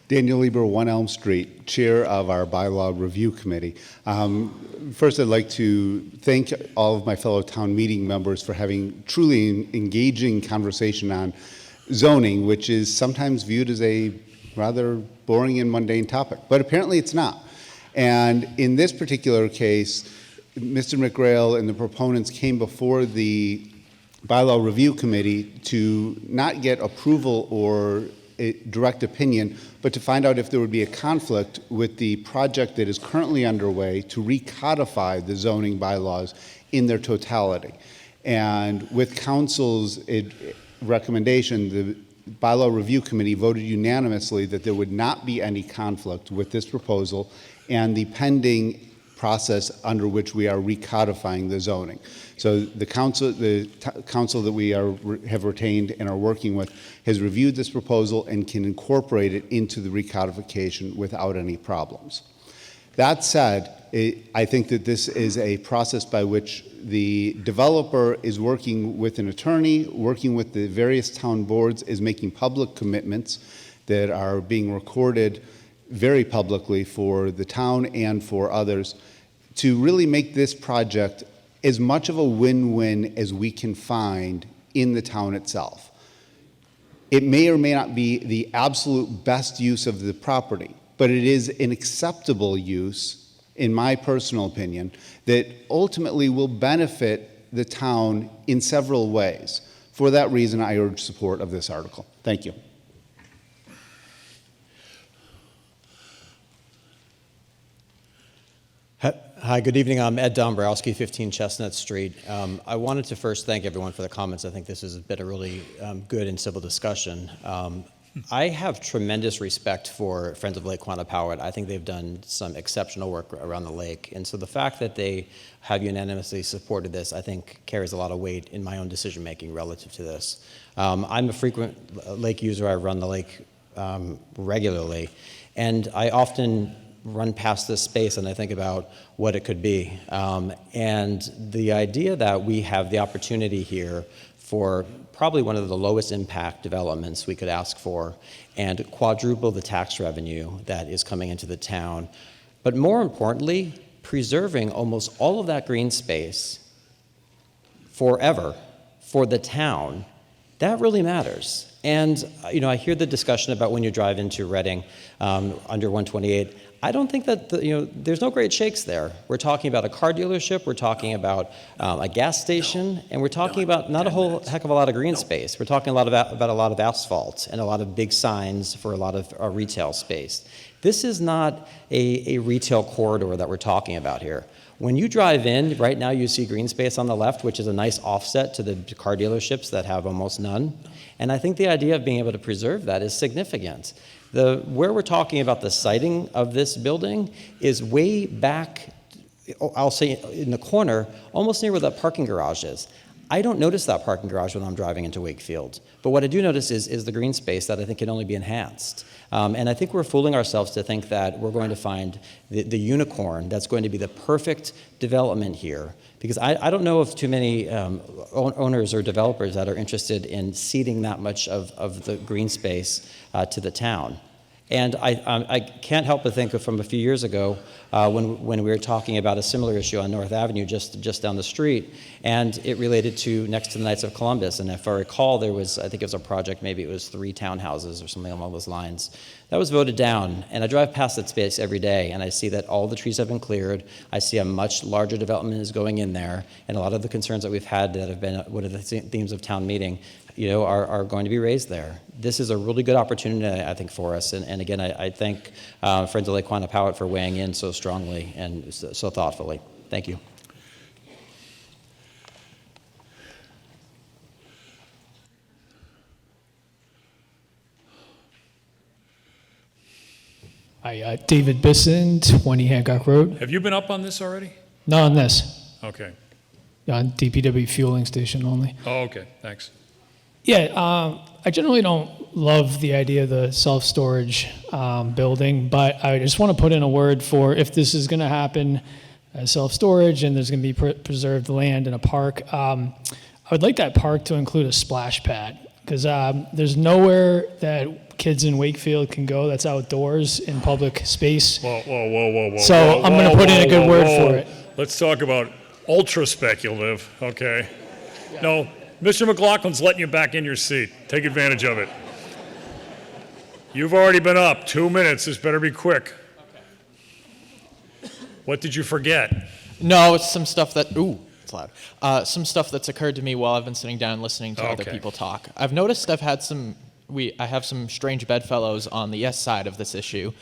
Daniel Lieber, 1 Elm Street, Chair of our Bylaw Review Committee. First, I'd like to thank all of my fellow town meeting members for having truly engaging conversation on zoning, which is sometimes viewed as a rather boring and mundane topic, but apparently it's not. And in this particular case, Mr. McGrail and the proponents came before the Bylaw Review Committee to not get approval or a direct opinion, but to find out if there would be a conflict with the project that is currently underway to recodify the zoning bylaws in their totality. And with council's recommendation, the Bylaw Review Committee voted unanimously that there would not be any conflict with this proposal and the pending process under which we are recodifying the zoning. So the council that we have retained and are working with has reviewed this proposal and can incorporate it into the recodification without any problems. That said, I think that this is a process by which the developer is working with an attorney, working with the various town boards, is making public commitments that are being recorded very publicly for the town and for others to really make this project as much of a win-win as we can find in the town itself. It may or may not be the absolute best use of the property, but it is an acceptable use, in my personal opinion, that ultimately will benefit the town in several ways. For that reason, I urge support of this article. Thank you. Hi, good evening. I'm Ed Dombrowski, 15 Chestnut Street. I wanted to first thank everyone for the comments. I think this has been a really good and civil discussion. I have tremendous respect for Friends of Lake Quannapowitt. I think they've done some exceptional work around the lake. And so the fact that they have unanimously supported this, I think, carries a lot of weight in my own decision-making relative to this. I'm a frequent lake user. I run the lake regularly. And I often run past this space and I think about what it could be. And the idea that we have the opportunity here for probably one of the lowest impact developments we could ask for and quadruple the tax revenue that is coming into the town, but more importantly, preserving almost all of that green space forever for the town, that really matters. And I hear the discussion about when you drive into Reading under 128. I don't think that there's no great shakes there. We're talking about a car dealership, we're talking about a gas station, and we're talking about not a whole heck of a lot of green space. We're talking about a lot of asphalt and a lot of big signs for a lot of retail space. This is not a retail corridor that we're talking about here. When you drive in, right now you see green space on the left, which is a nice offset to the car dealerships that have almost none. And I think the idea of being able to preserve that is significant. Where we're talking about the siting of this building is way back, I'll say in the corner, almost near where that parking garage is. I don't notice that parking garage when I'm driving into Wakefield. But what I do notice is the green space that I think can only be enhanced. And I think we're fooling ourselves to think that we're going to find the unicorn that's going to be the perfect development here. Because I don't know of too many owners or developers that are interested in ceding that much of the green space to the town. And I can't help but think of from a few years ago when we were talking about a similar issue on North Avenue just down the street, and it related to next to the Knights of Columbus. And if I recall, there was, I think it was a project, maybe it was 3 townhouses or something along those lines. That was voted down, and I drive past that space every day, and I see that all the trees have been cleared. I see a much larger development is going in there, and a lot of the concerns that we've had that have been one of the themes of town meeting, are going to be raised there. This is a really good opportunity, I think, for us. And again, I thank Friends of Lake Quannapowitt for weighing in so strongly and so thoughtfully. Thank you. Hi, David Bisson, 20 Hancock Road. Have you been up on this already? Not on this. Okay. On DPW fueling station only. Oh, okay. Thanks. Yeah, I generally don't love the idea of the self-storage building, but I just want to put in a word for if this is going to happen as self-storage and there's going to be preserved land in a park, I would like that park to include a splash pad because there's nowhere that kids in Wakefield can go that's outdoors in public space. Whoa. So I'm going to put in a good word for it. Let's talk about ultra speculative, okay? Yeah. No, Mr. McLaughlin's letting you back in your seat. Take advantage of it. You've already been up 2 minutes. This better be quick. Okay. What did you forget? No, it's some stuff that, it's loud. Some stuff that's occurred to me while I've been sitting down listening to other people talk. I've noticed I have some strange bedfellows on the yes side of this issue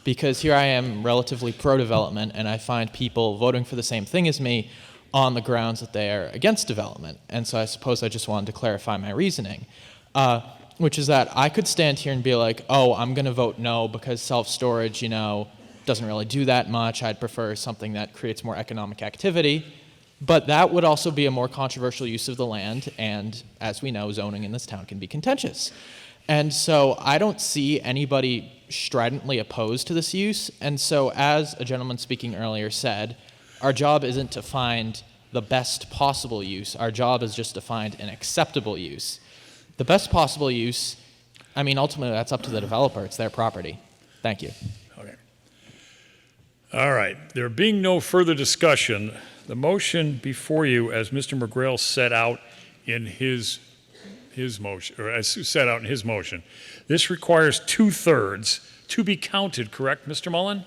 because here I am relatively pro-development and I find people voting for the same thing as me on the grounds that they are against development. And so I suppose I just wanted to clarify my reasoning, which is that I could stand here and be like, oh, I'm going to vote no because self-storage, doesn't really do that much. I'd prefer something that creates more economic activity. But that would also be a more controversial use of the land. And as we know, zoning in this town can be contentious. And so I don't see anybody stridently opposed to this use. And so as a gentleman speaking earlier said, our job isn't to find the best possible use. Our job is just to find an acceptable use. The best possible use, ultimately that's up to the developer. It's their property. Thank you. Okay. All right. There being no further discussion, the motion before you, as Mr. McGrail set out in his motion, or as set out in his motion, this requires 2/3 to be counted, correct, Mr. Mullen?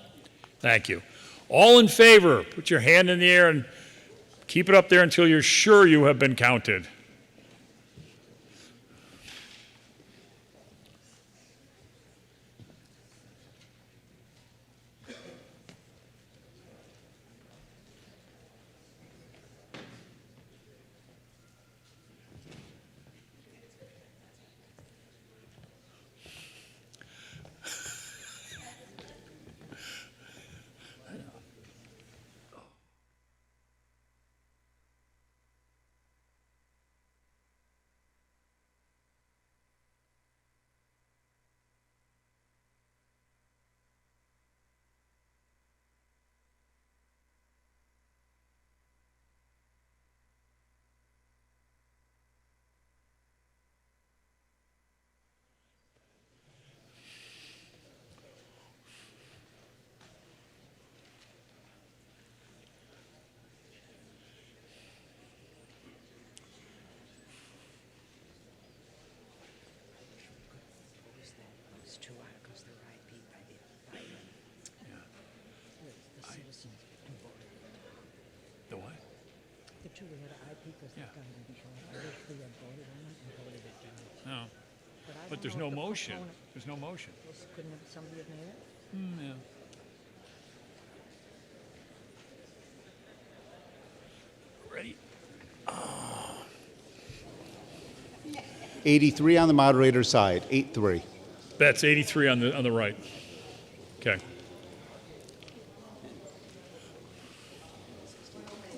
Thank you. All in favor, put your hand in the air and keep it up there until you're sure you have been counted. No. But there's no motion. There's no motion. Couldn't somebody have made it? Yeah. 83 on the moderator's side, 8-3. That's 83 on the right. Okay.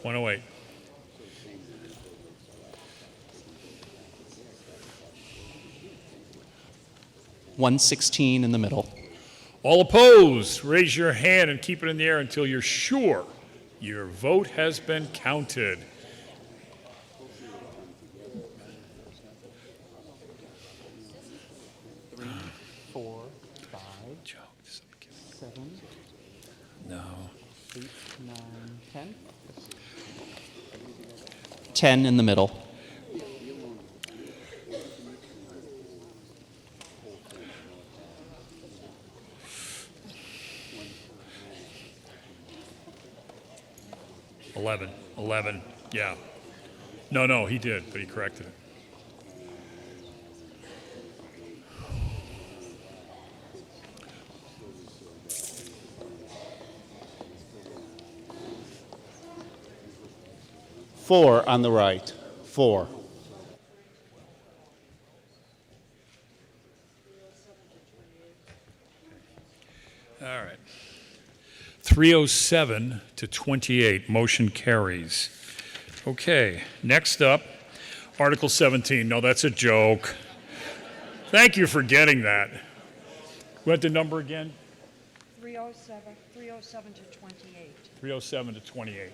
108. $116 in the middle. All opposed, raise your hand and keep it in the air until you're sure your vote has been counted. No. 10 in the middle. Eleven, yeah. No, he did, but he corrected it. Four on the right, 4. All right. 307 to 28, motion carries. Okay, next up, Article 17. No, that's a joke. Thank you for getting that. What the number again? 307 to 28. 307 to 28.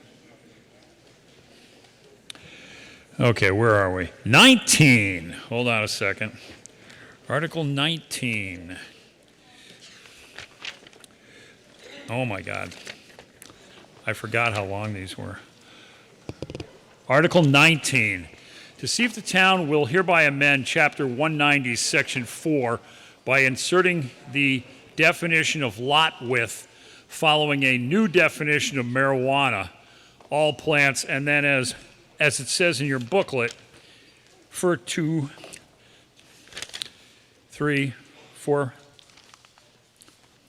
Okay, where are we? 19. Hold on a second. Article 19. Oh my God. I forgot how long these were. Article 19. To see if the town will hereby amend Chapter 190, Section 4 by inserting the definition of lot width following a new definition of marijuana, all plants, and then as it says in your booklet, for 2, 3, 4,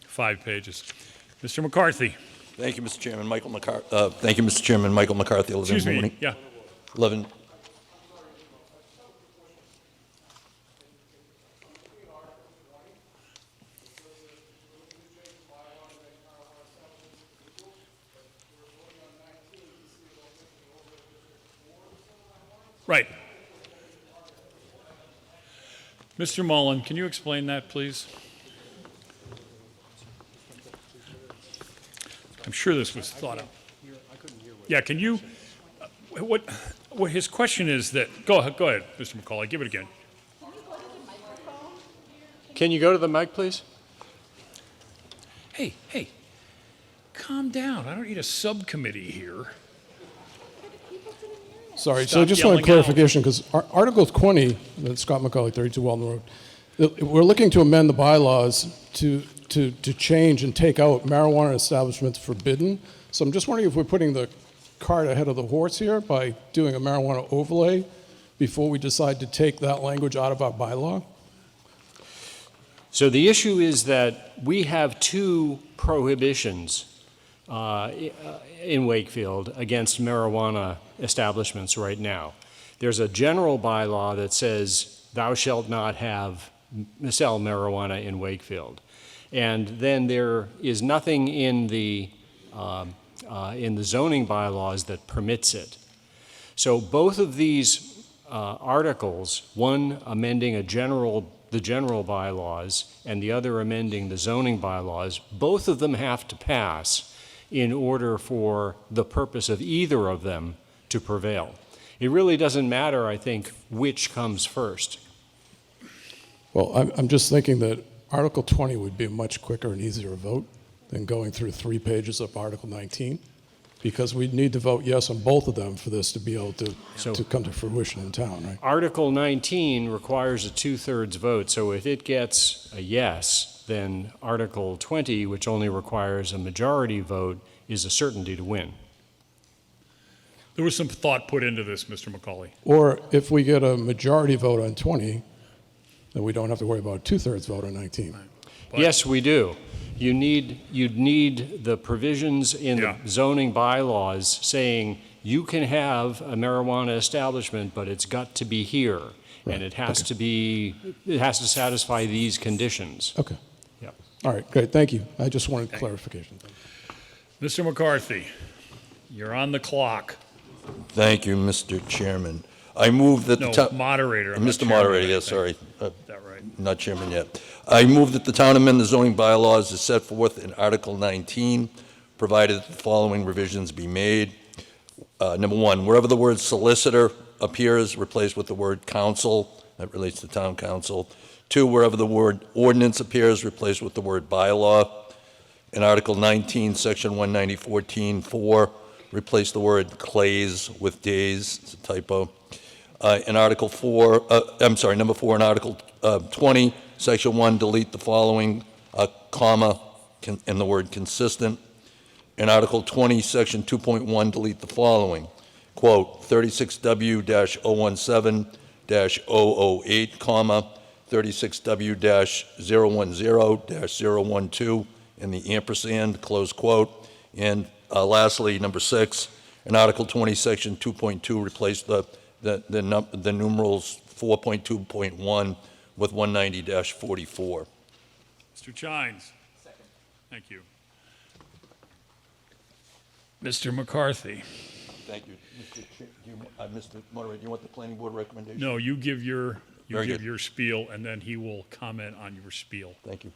5 pages. Mr. McCarthy. Thank you, Mr. Chairman. Michael McCarthy. Thank you, Mr. Chairman. Michael McCarthy. Excuse me. Yeah. 11. Right. Mr. Mullen, can you explain that, please? I'm sure this was thought out. Yeah, can you, what his question is that, go ahead, Mr. McCauley, give it again. Can you go to the mic, please? Hey, calm down. I don't need a subcommittee here. Sorry, Stop so I just want yelling out. clarification, because Article 20, that's Scott McCauley, 32 Walden Road, we're looking to amend the bylaws to change and take out marijuana establishments forbidden. So I'm just wondering if we're putting the cart ahead of the horse here by doing a marijuana overlay before we decide to take that language out of our bylaw? So the issue is that we have two prohibitions in Wakefield against marijuana establishments right now. There's a general bylaw that says thou shalt not sell marijuana in Wakefield. And then there is nothing in the zoning bylaws that permits it. So both of these articles, one amending the general bylaws and the other amending the zoning bylaws, both of them have to pass in order for the purpose of either of them to prevail. It really doesn't matter, I think, which comes first. Well, I'm just thinking that Article 20 would be a much quicker and easier vote than going through 3 pages of Article 19, because we'd need to vote yes on both of them for this to be able to come to fruition in town, right? Article 19 requires a 2/3 vote, so if it gets a yes, then Article 20, which only requires a majority vote, is a certainty to win. There was some thought put into this, Mr. McCauley. Or if we get a majority vote on 20, then we don't have to worry about a two-thirds vote on 19. Yes, we do. You'd need the provisions in the zoning bylaws saying you can have a marijuana establishment, but it's got to be here, and it has to satisfy these conditions. Okay. Yeah. All right, great, thank you. I just wanted clarification. Mr. McCarthy, you're on the clock. Thank you, Mr. Chairman. I move that No, the town... moderator. I'm Mr. not Moderator, chairman, I yes, think. sorry. Is that right? Not chairman yet. I move that the town amend the zoning bylaws as set forth in Article 19, provided that the following revisions be made. Number one, wherever the word solicitor appears, replace with the word council. That relates to town council. Two, wherever the word ordinance appears, replace with the word bylaw. In Article 19, Section 190.14.4, replace the word clays with days. It's a typo. In Article 4, number 4, in Article 20, Section 1, delete the following, comma, and the word consistent. In Article 20, Section 2.1, delete the following, quote, 36W-017-008, comma, 36W-010-012, and the ampersand, close quote. And lastly, number 6, in Article 20, Section 2.2, replace the numerals 4.2.1 with 190-44. Mr. Chines. Second. Thank you. Mr. McCarthy. Thank you. Mr. Moderator, do you want the planning board recommendation? No, you give your Very good. your spiel, and then he will comment on your spiel. Thank you.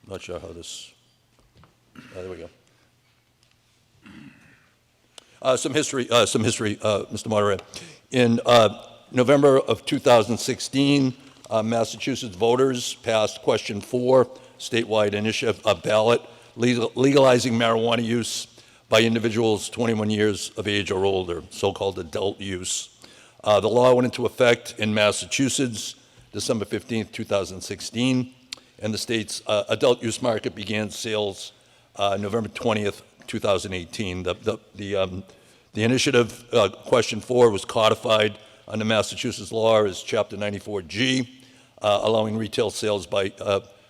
Not sure how this... there we go. Some history, Mr. Moderator. In November of 2016, Massachusetts voters passed Question 4, statewide initiative, a ballot legalizing marijuana use by individuals 21 years of age or older, so-called adult use. The law went into effect in Massachusetts December 15th, 2016, and the state's adult use market began sales November 20th, 2018. The initiative, Question 4, was codified under Massachusetts law as Chapter 94G, allowing retail sales by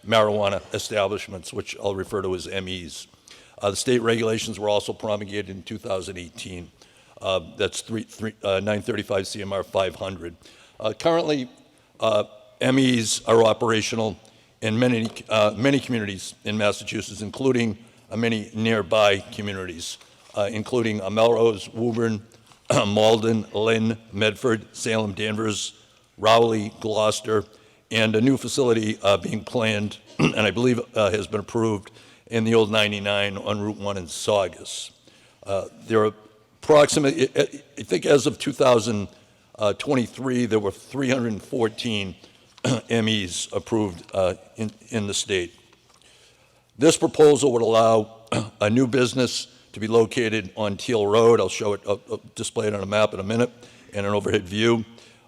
marijuana establishments, which I'll refer to as MEs. The state regulations were also promulgated in 2018. That's 935 CMR 500. Currently, MEs are operational in many communities in Massachusetts, including many nearby communities, including Melrose, Woburn, Malden, Lynn, Medford, Salem, Danvers, Rowley, Gloucester, and a new facility being planned, and I believe has been approved, in the old 99 on Route 1 in Saugus. There are approximately, I think as of 2023, there were 314 MEs approved in the state. This proposal would allow a new business to be located on Teal Road. I'll show it, I'll display it on a map in a minute, and an overhead view,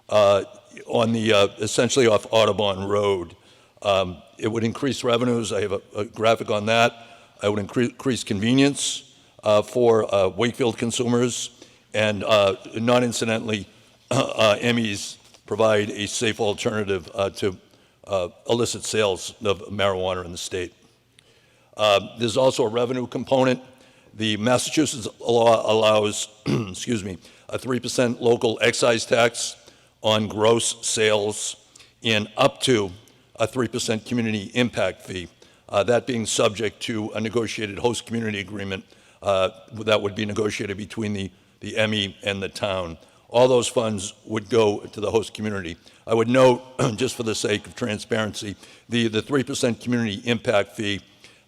on the, essentially off Audubon Road. It would increase revenues. I have a graphic on that. It would increase convenience for Wakefield consumers, and not incidentally, MEs provide a safe alternative to illicit sales of marijuana in the state. There's also a revenue component. The Massachusetts law allows, excuse me, a 3% local excise tax on gross sales and up to a 3% community impact fee, that being subject to a negotiated host community agreement that would be negotiated between the ME and the town. All those funds would go to the host community. I would note, just for the sake of transparency, the 3% community impact fee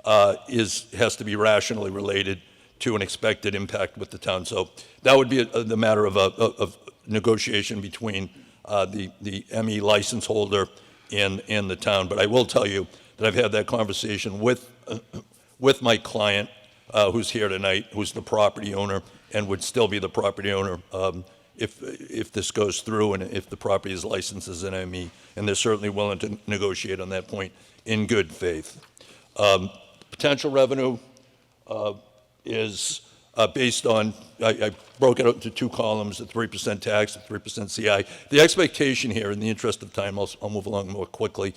has to be rationally related to an expected impact with the town. So that would be the matter of negotiation between the ME license holder and the town. But I will tell you that I've had that conversation with my client, who's here tonight, who's the property owner and would still be the property owner if this goes through and if the property is licensed as an ME, and they're certainly willing to negotiate on that point in good faith. Potential revenue, is based on, I broke it out into two columns, a 3% tax, a 3% CI. The expectation here, in the interest of time, I'll move along more quickly,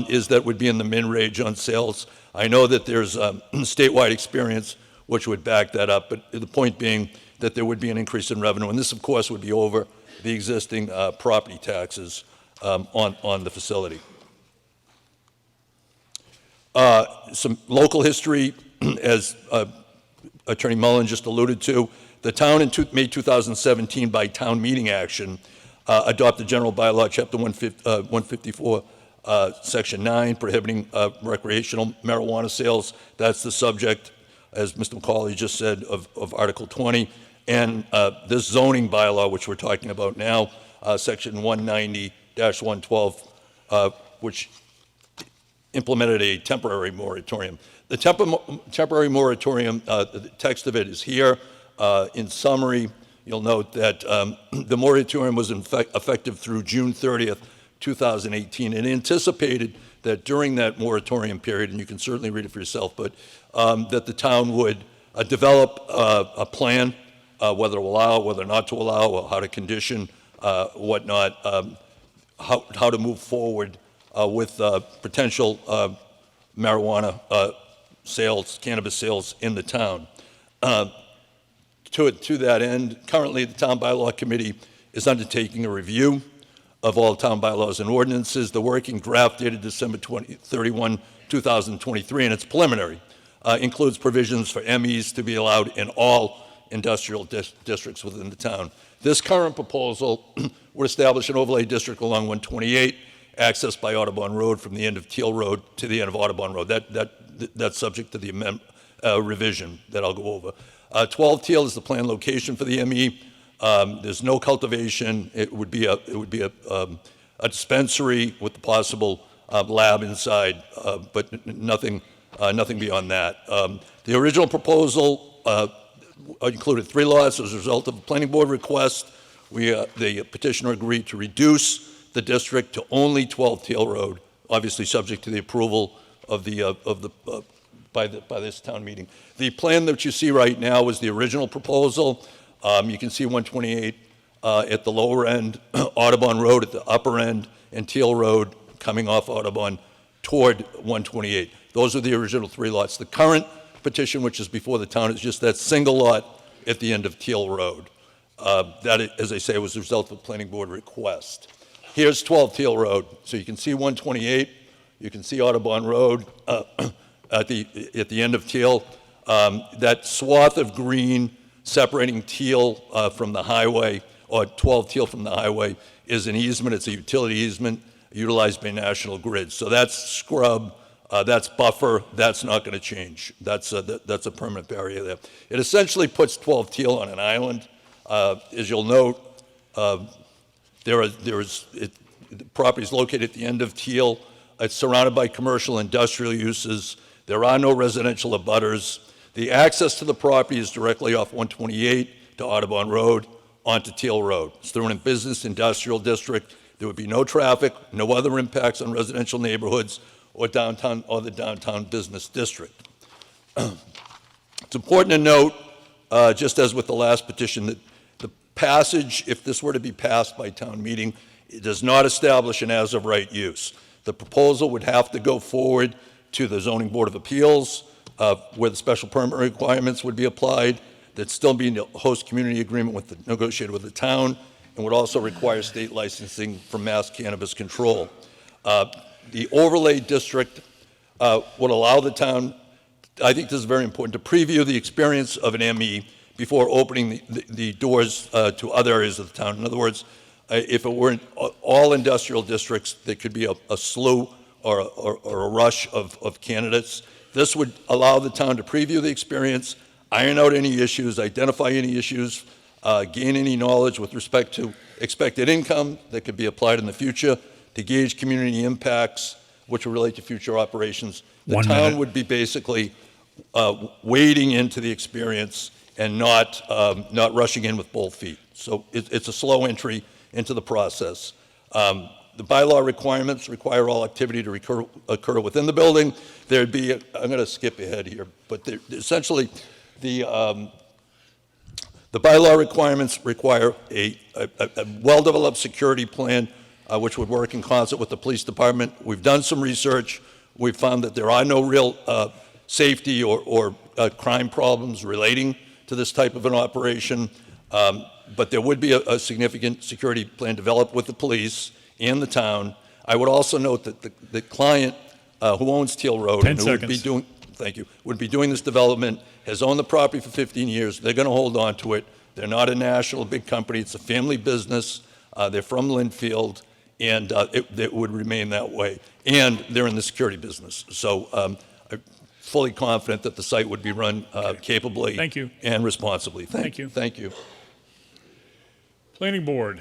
is that would be in the min range on sales. I know that there's statewide experience which would back that up, but the point being that there would be an increase in revenue, and this, of course, would be over the existing property taxes on the facility. Some local history, as Attorney Mullen just alluded to. The town in May 2017, by town meeting action, adopted general bylaw, Chapter 154, Section 9, prohibiting recreational marijuana sales. That's the subject, as Mr. McCauley just said, of Article 20. And this zoning bylaw, which we're talking about now, Section 190-112, which implemented a temporary moratorium. The temporary moratorium, the text of it is here. In summary, you'll note that the moratorium was effective through June 30th, 2018, and anticipated that during that moratorium period, and you can certainly read it for yourself, but that the town would develop a plan, whether to allow, whether not to allow, or how to condition, whatnot, how to move forward with potential marijuana sales, cannabis sales in the town. To that end, currently the Town Bylaw Committee is undertaking a review of all town bylaws and ordinances. The working draft dated December 31, 2023, and it's preliminary, includes provisions for MEs to be allowed in all industrial districts within the town. This current proposal would establish an overlay district along 128, accessed by Audubon Road from the end of Teal Road to the end of Audubon Road. That's subject to the revision that I'll go over. 12 Teal is the planned location for the ME. There's no cultivation. It would be a dispensary with the possible lab inside, but nothing beyond that. The original proposal included 3 lots. As a result of a planning board request, the petitioner agreed to reduce the district to only 12 Teal Road, obviously subject to the approval of by this town meeting. The plan that you see right now was the original proposal. You can see 128 at the lower end, Audubon Road at the upper end, and Teal Road coming off Audubon toward 128. Those are the original 3 lots. The current petition, which is before the town, is just that single lot at the end of Teal Road. That, as I say, was the result of a planning board request. Here's 12 Teal Road. So you can see 128. You can see Audubon Road at the end of Teal. That swath of green separating Teal from the highway, or 12 Teal from the highway, is an easement. It's a utility easement utilized by National Grid. So that's scrub, that's buffer, that's not going to change. That's a permanent barrier there. It essentially puts 12 Teal on an island. As you'll note, the property is located at the end of Teal. It's surrounded by commercial industrial uses. There are no residential abutters. The access to the property is directly off 128 to Audubon Road onto Teal Road. It's through a business industrial district. There would be no traffic, no other impacts on residential neighborhoods or the downtown business district. It's important to note, just as with the last petition, that the passage, if this were to be passed by town meeting, it does not establish an as-of-right use. The proposal would have to go forward to the Zoning Board of Appeals, where the special permit requirements would be applied. There'd still be a host community agreement negotiated with the town, and would also require state licensing from Mass Cannabis Control. The overlay district would allow the town, I think this is very important, to preview the experience of an ME before opening the doors to other areas of the town. In other words, if it weren't all industrial districts, there could be a slew or a rush of candidates. This would allow the town to preview the experience, iron out any issues, identify any issues, gain any knowledge with respect to expected income that could be applied in the future, to gauge community impacts, which will relate to future operations. The town would be basically wading into the experience and not rushing in with both feet. So it's a slow entry into the process. The bylaw requirements require all activity to occur within the building. There'd be, I'm going to skip ahead here, but essentially The bylaw requirements require a well-developed security plan, which would work in concert with the police department. We've done some research. We've found that there are no real safety or crime problems relating to this type of an operation, but there would be a significant security plan developed with the police and the town. I would also note that the client who owns Teal Road 10 and who would be seconds. would be doing this development has owned the property for 15 years. They're going to hold on to it. They're not a national big company. It's a family business. They're from Linfield, and it would remain that way. And they're in the security business. So I'm fully confident that the site would be run capably Thank you. and responsibly. Thank you. Thank you. Planning Board.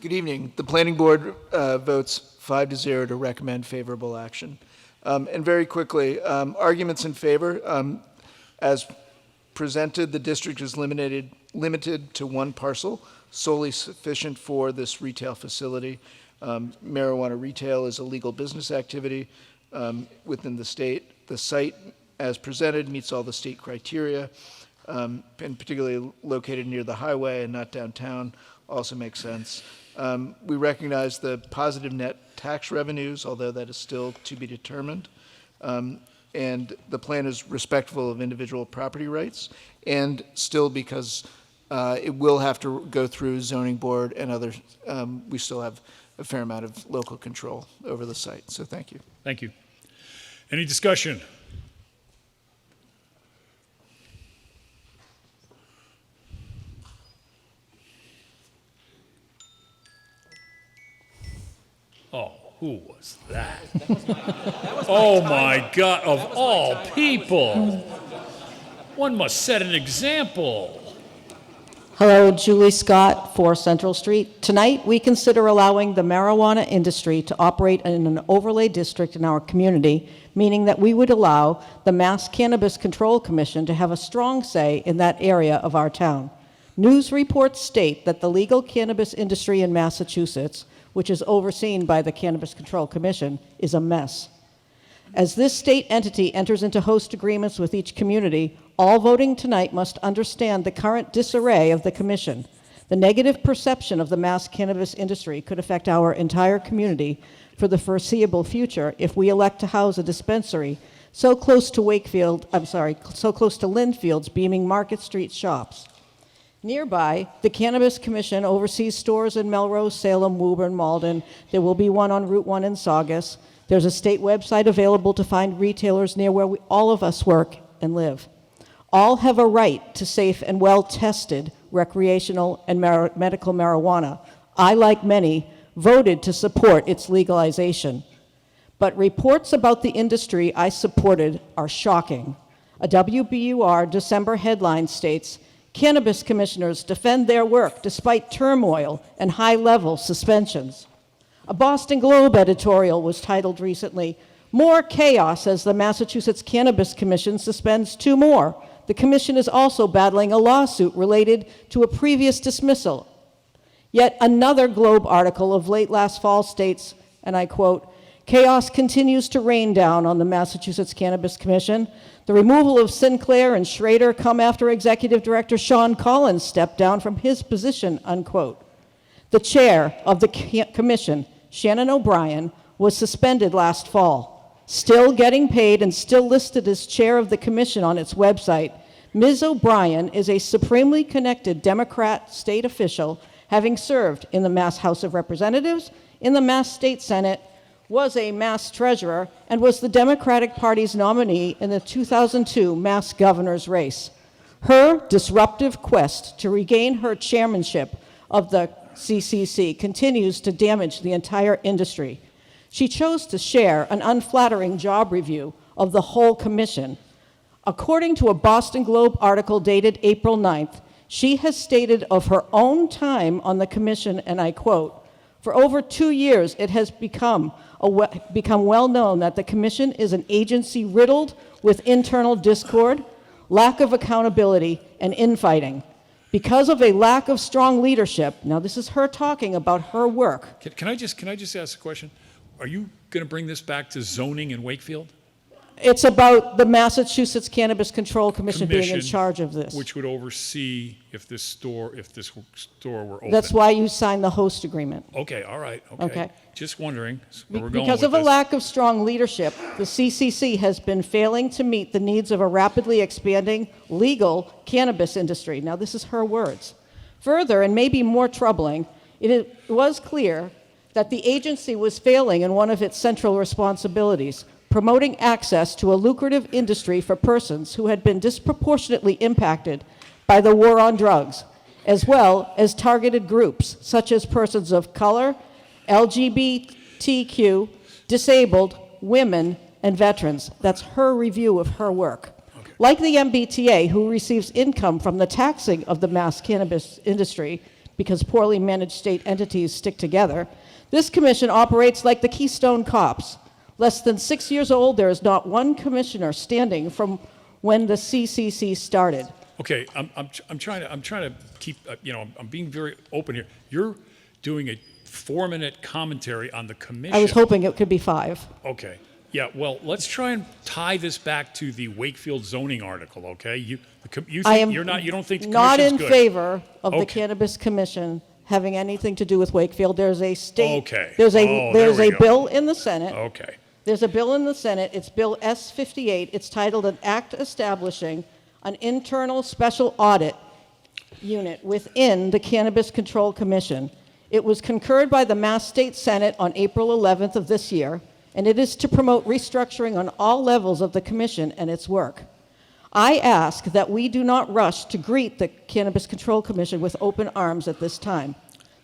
Good evening. The Planning Board votes 5-0 to recommend favorable action. And very quickly, arguments in favor. As presented, the district is limited to one parcel, solely sufficient for this retail facility. Marijuana retail is a legal business activity within the state. The site, as presented, meets all the state criteria, and particularly located near the highway and not downtown also makes sense. We recognize the positive net tax revenues, although that is still to be determined. And the plan is respectful of individual property rights, and still because it will have to go through zoning board and others, we still have a fair amount of local control over the site. So thank you. Thank you. Any discussion? Oh, who was that? Oh my God, of all people. One must set an example. Hello, Julie Scott, 4 Central Street. Tonight, we consider allowing the marijuana industry to operate in an overlay district in our community, meaning that we would allow the Mass Cannabis Control Commission to have a strong say in that area of our town. News reports state that the legal cannabis industry in Massachusetts, which is overseen by the Cannabis Control Commission, is a mess. As this state entity enters into host agreements with each community, all voting tonight must understand the current disarray of the commission. The negative perception of the mass cannabis industry could affect our entire community for the foreseeable future if we elect to house a dispensary so close to so close to Linfield's beaming Market Street shops. Nearby, the Cannabis Commission oversees stores in Melrose, Salem, Woburn, Malden. There will be one on Route 1 in Saugus. There's a state website available to find retailers near where all of us work and live. All have a right to safe and well-tested recreational and medical marijuana. I, like many, voted to support its legalization. But reports about the industry I supported are shocking. A WBUR December headline states, "Cannabis commissioners defend their work despite turmoil and high-level suspensions." A Boston Globe editorial was titled recently, "More Chaos as the Massachusetts Cannabis Commission suspends 2 more. The commission is also battling a lawsuit related to a previous dismissal." Yet another Globe article of late last fall states, and I quote, "Chaos continues to rain down on the Massachusetts Cannabis Commission. The removal of Sinclair and Schrader come after Executive Director Sean Collins stepped down from his position," unquote. The chair of the commission, Shannon O'Brien, was suspended last fall. Still getting paid and still listed as chair of the commission on its website, Ms. O'Brien is a supremely connected Democrat state official, having served in the Mass House of Representatives, in the Mass State Senate, was a Mass treasurer, and was the Democratic Party's nominee in the 2002 Mass governor's race. Her disruptive quest to regain her chairmanship of the CCC continues to damage the entire industry. She chose to share an unflattering job review of the whole commission. According to a Boston Globe article dated April 9th, she has stated of her own time on the commission, and I quote, "For over 2 years, it has become well known that the commission is an agency riddled with internal discord, lack of accountability, and infighting. Because of a lack of strong leadership," now this is her talking about her work. Can I just ask a question? are you going to bring this back to zoning in Wakefield? It's about the Massachusetts Cannabis Control Commission being in charge of this. Which would oversee if this store were open. That's why you signed the host agreement. Okay, all right, okay. Okay. Just wondering where we're going Because with of a this. lack of strong leadership, the CCC has been failing to meet the needs of a rapidly expanding legal cannabis industry. Now, this is her words. Further, and maybe more troubling, it was clear that the agency was failing in one of its central responsibilities, promoting access to a lucrative industry for persons who had been disproportionately impacted by the war on drugs, as well as targeted groups such as persons of color, LGBTQ, disabled, women, and veterans. That's her review of her work. Like the MBTA, who receives income from the taxing of the mass cannabis industry because poorly managed state entities stick together, this commission operates like the Keystone Cops. Less than 6 years old, there is not one commissioner standing from when the CCC started. Okay, I'm trying to keep, I'm being very open here. You're doing a 4-minute commentary on the commission. I was hoping it could be 5. Okay. Yeah, well, let's try and tie this back to the Wakefield zoning article, okay? You think I am you don't think the not in commission's good. favor of the Okay. Cannabis Commission having anything to do with Wakefield. There's a state. Okay. There's a Oh, there's there we a go. bill in the Senate. Okay. There's a bill in the Senate. It's Bill S-58. It's titled an act establishing an internal special audit unit within the Cannabis Control Commission. It was concurred by the Mass State Senate on April 11th of this year, and it is to promote restructuring on all levels of the commission and its work. I ask that we do not rush to greet the Cannabis Control Commission with open arms at this time.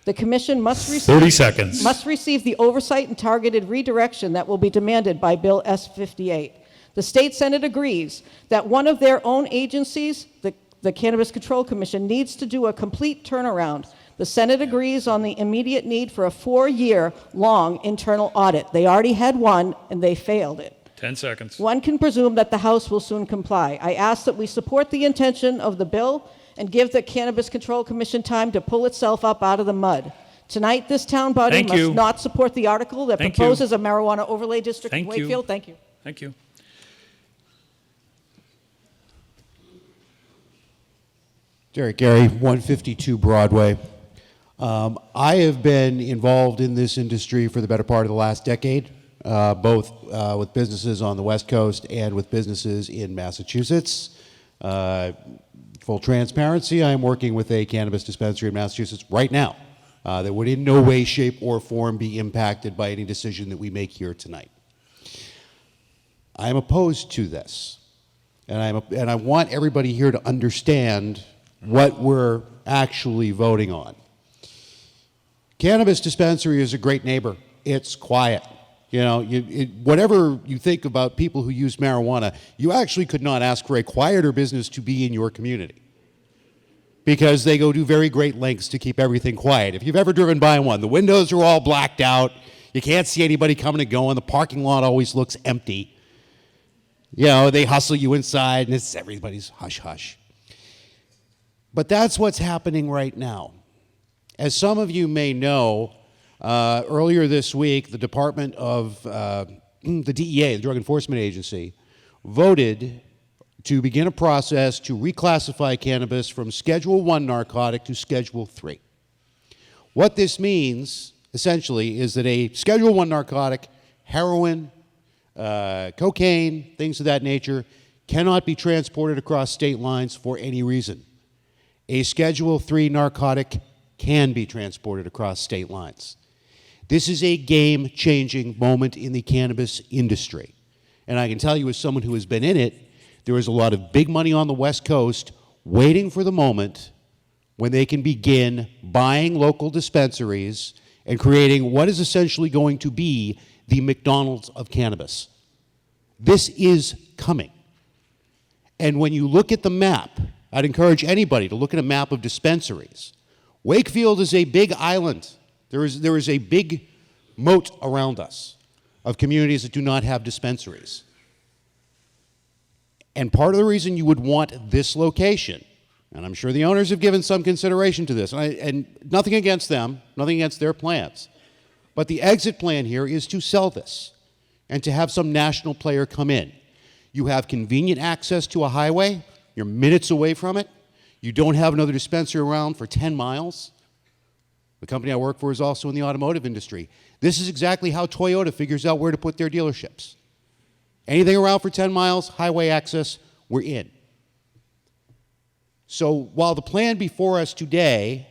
The commission must receive 30 seconds. must receive the oversight and targeted redirection that will be demanded by Bill S-58. The state Senate agrees that one of their own agencies, the Cannabis Control Commission, needs to do a complete turnaround. The Senate agrees on the immediate need for a 4-year-long internal audit. They already had one, and they failed it. 10 seconds. One can presume that the House will soon comply. I ask that we support the intention of the bill and give the Cannabis Control Commission time to pull itself up out of the mud. Tonight, this town body Thank must you. not support the article that Thank you. proposes a marijuana overlay district in Thank you. Wakefield. Thank you. Thank you. Derek Gary, 152 Broadway. I have been involved in this industry for the better part of the last decade, both with businesses on the West Coast and with businesses in Massachusetts. Full transparency, I am working with a cannabis dispensary in Massachusetts right now that would in no way, shape, or form be impacted by any decision that we make here tonight. I am opposed to this, and I want everybody here to understand what we're actually voting on. Cannabis dispensary is a great neighbor. It's quiet. You know, whatever you think about people who use marijuana, you actually could not ask for a quieter business to be in your community because they go to very great lengths to keep everything quiet. If you've ever driven by one, the windows are all blacked out. You can't see anybody coming and going. The parking lot always looks empty. You know, they hustle you inside, and it's everybody's hush-hush. But that's what's happening right now. As some of you may know, earlier this week, the Department of the DEA, the Drug Enforcement Agency, voted to begin a process to reclassify cannabis from Schedule I narcotic to Schedule III. What this means, essentially, is that a Schedule I narcotic, heroin, cocaine, things of that nature, cannot be transported across state lines for any reason. A Schedule III narcotic can be transported across state lines. This is a game-changing moment in the cannabis industry. And I can tell you as someone who has been in it, there is a lot of big money on the West Coast waiting for the moment when they can begin buying local dispensaries and creating what is essentially going to be the McDonald's of cannabis. This is coming. And when you look at the map, I'd encourage anybody to look at a map of dispensaries. Wakefield is a big island. There is a big moat around us of communities that do not have dispensaries. And part of the reason you would want this location, and I'm sure the owners have given some consideration to this, and nothing against them, nothing against their plans, But the exit plan here is to sell this and to have some national player come in. You have convenient access to a highway. You're minutes away from it. You don't have another dispensary around for 10 miles. The company I work for is also in the automotive industry. This is exactly how Toyota figures out where to put their dealerships. Anything around for 10 miles, highway access, we're in. So while the plan before us today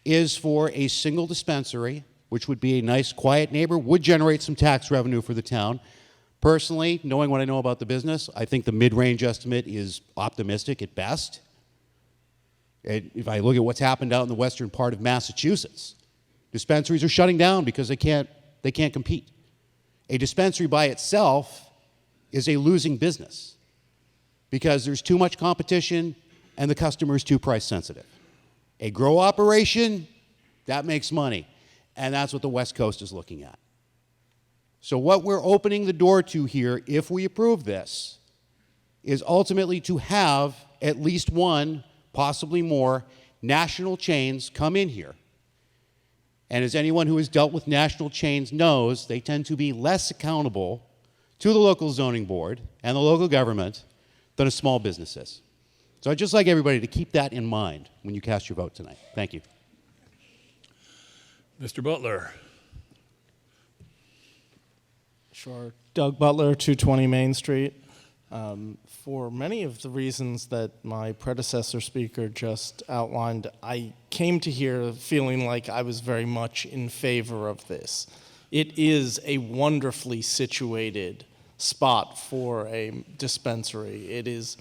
is for a single dispensary, which would be a nice, quiet neighbor, would generate some tax revenue for the town. Personally, knowing what I know about the business, I think the mid-range estimate is optimistic at best. If I look at what's happened out in the western part of Massachusetts, dispensaries are shutting down because they can't compete. A dispensary by itself is a losing business because there's too much competition and the customer is too price sensitive. A grow operation, that makes money. And that's what the West Coast is looking at. So what we're opening the door to here, if we approve this, is ultimately to have at least one, possibly more, national chains come in here. And as anyone who has dealt with national chains knows, they tend to be less accountable to the local zoning board and the local government than a small business is. So I'd just like everybody to keep that in mind when you cast your vote tonight. Thank you. Mr. Butler. Sure. Doug Butler, 220 Main Street. For many of the reasons that my predecessor speaker just outlined, I came to here feeling like I was very much in favor of this. It is a wonderfully situated spot for a dispensary. It is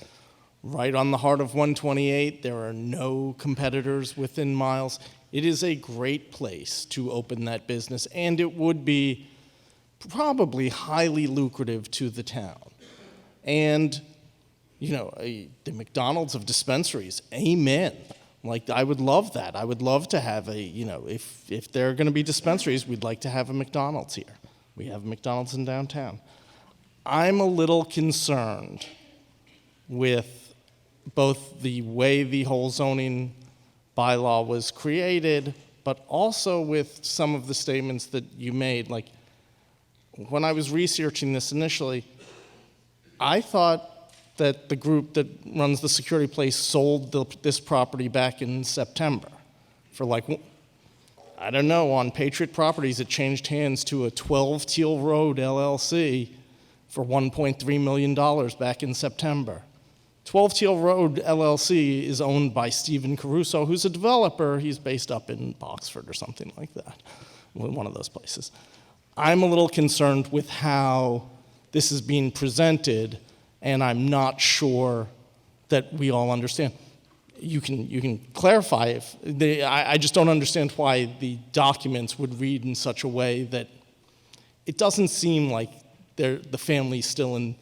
right on the heart of 128. There are no competitors within miles. It is a great place to open that business, and it would be probably highly lucrative to the town. And, you know, the McDonald's of dispensaries, amen. Like, I would love that. I would love to have a, you know, if there are going to be dispensaries, we'd like to have a McDonald's here. We have a McDonald's in downtown. I'm a little concerned with both the way the whole zoning bylaw was created, but also with some of the statements that you made. Like, when I was researching this initially, I thought that the group that runs the security place sold this property back in September for, like, I don't know, on Patriot Properties it changed hands to a 12 Teal Road LLC for $1.3 million back in September. 12 Teal Road LLC is owned by Stephen Caruso, who's a developer. He's based up in Boxford or something like that, one of those places. I'm a little concerned with how this is being presented, and I'm not sure that we all understand. You can clarify if I just don't understand why the documents would read in such a way that it doesn't seem like the family's still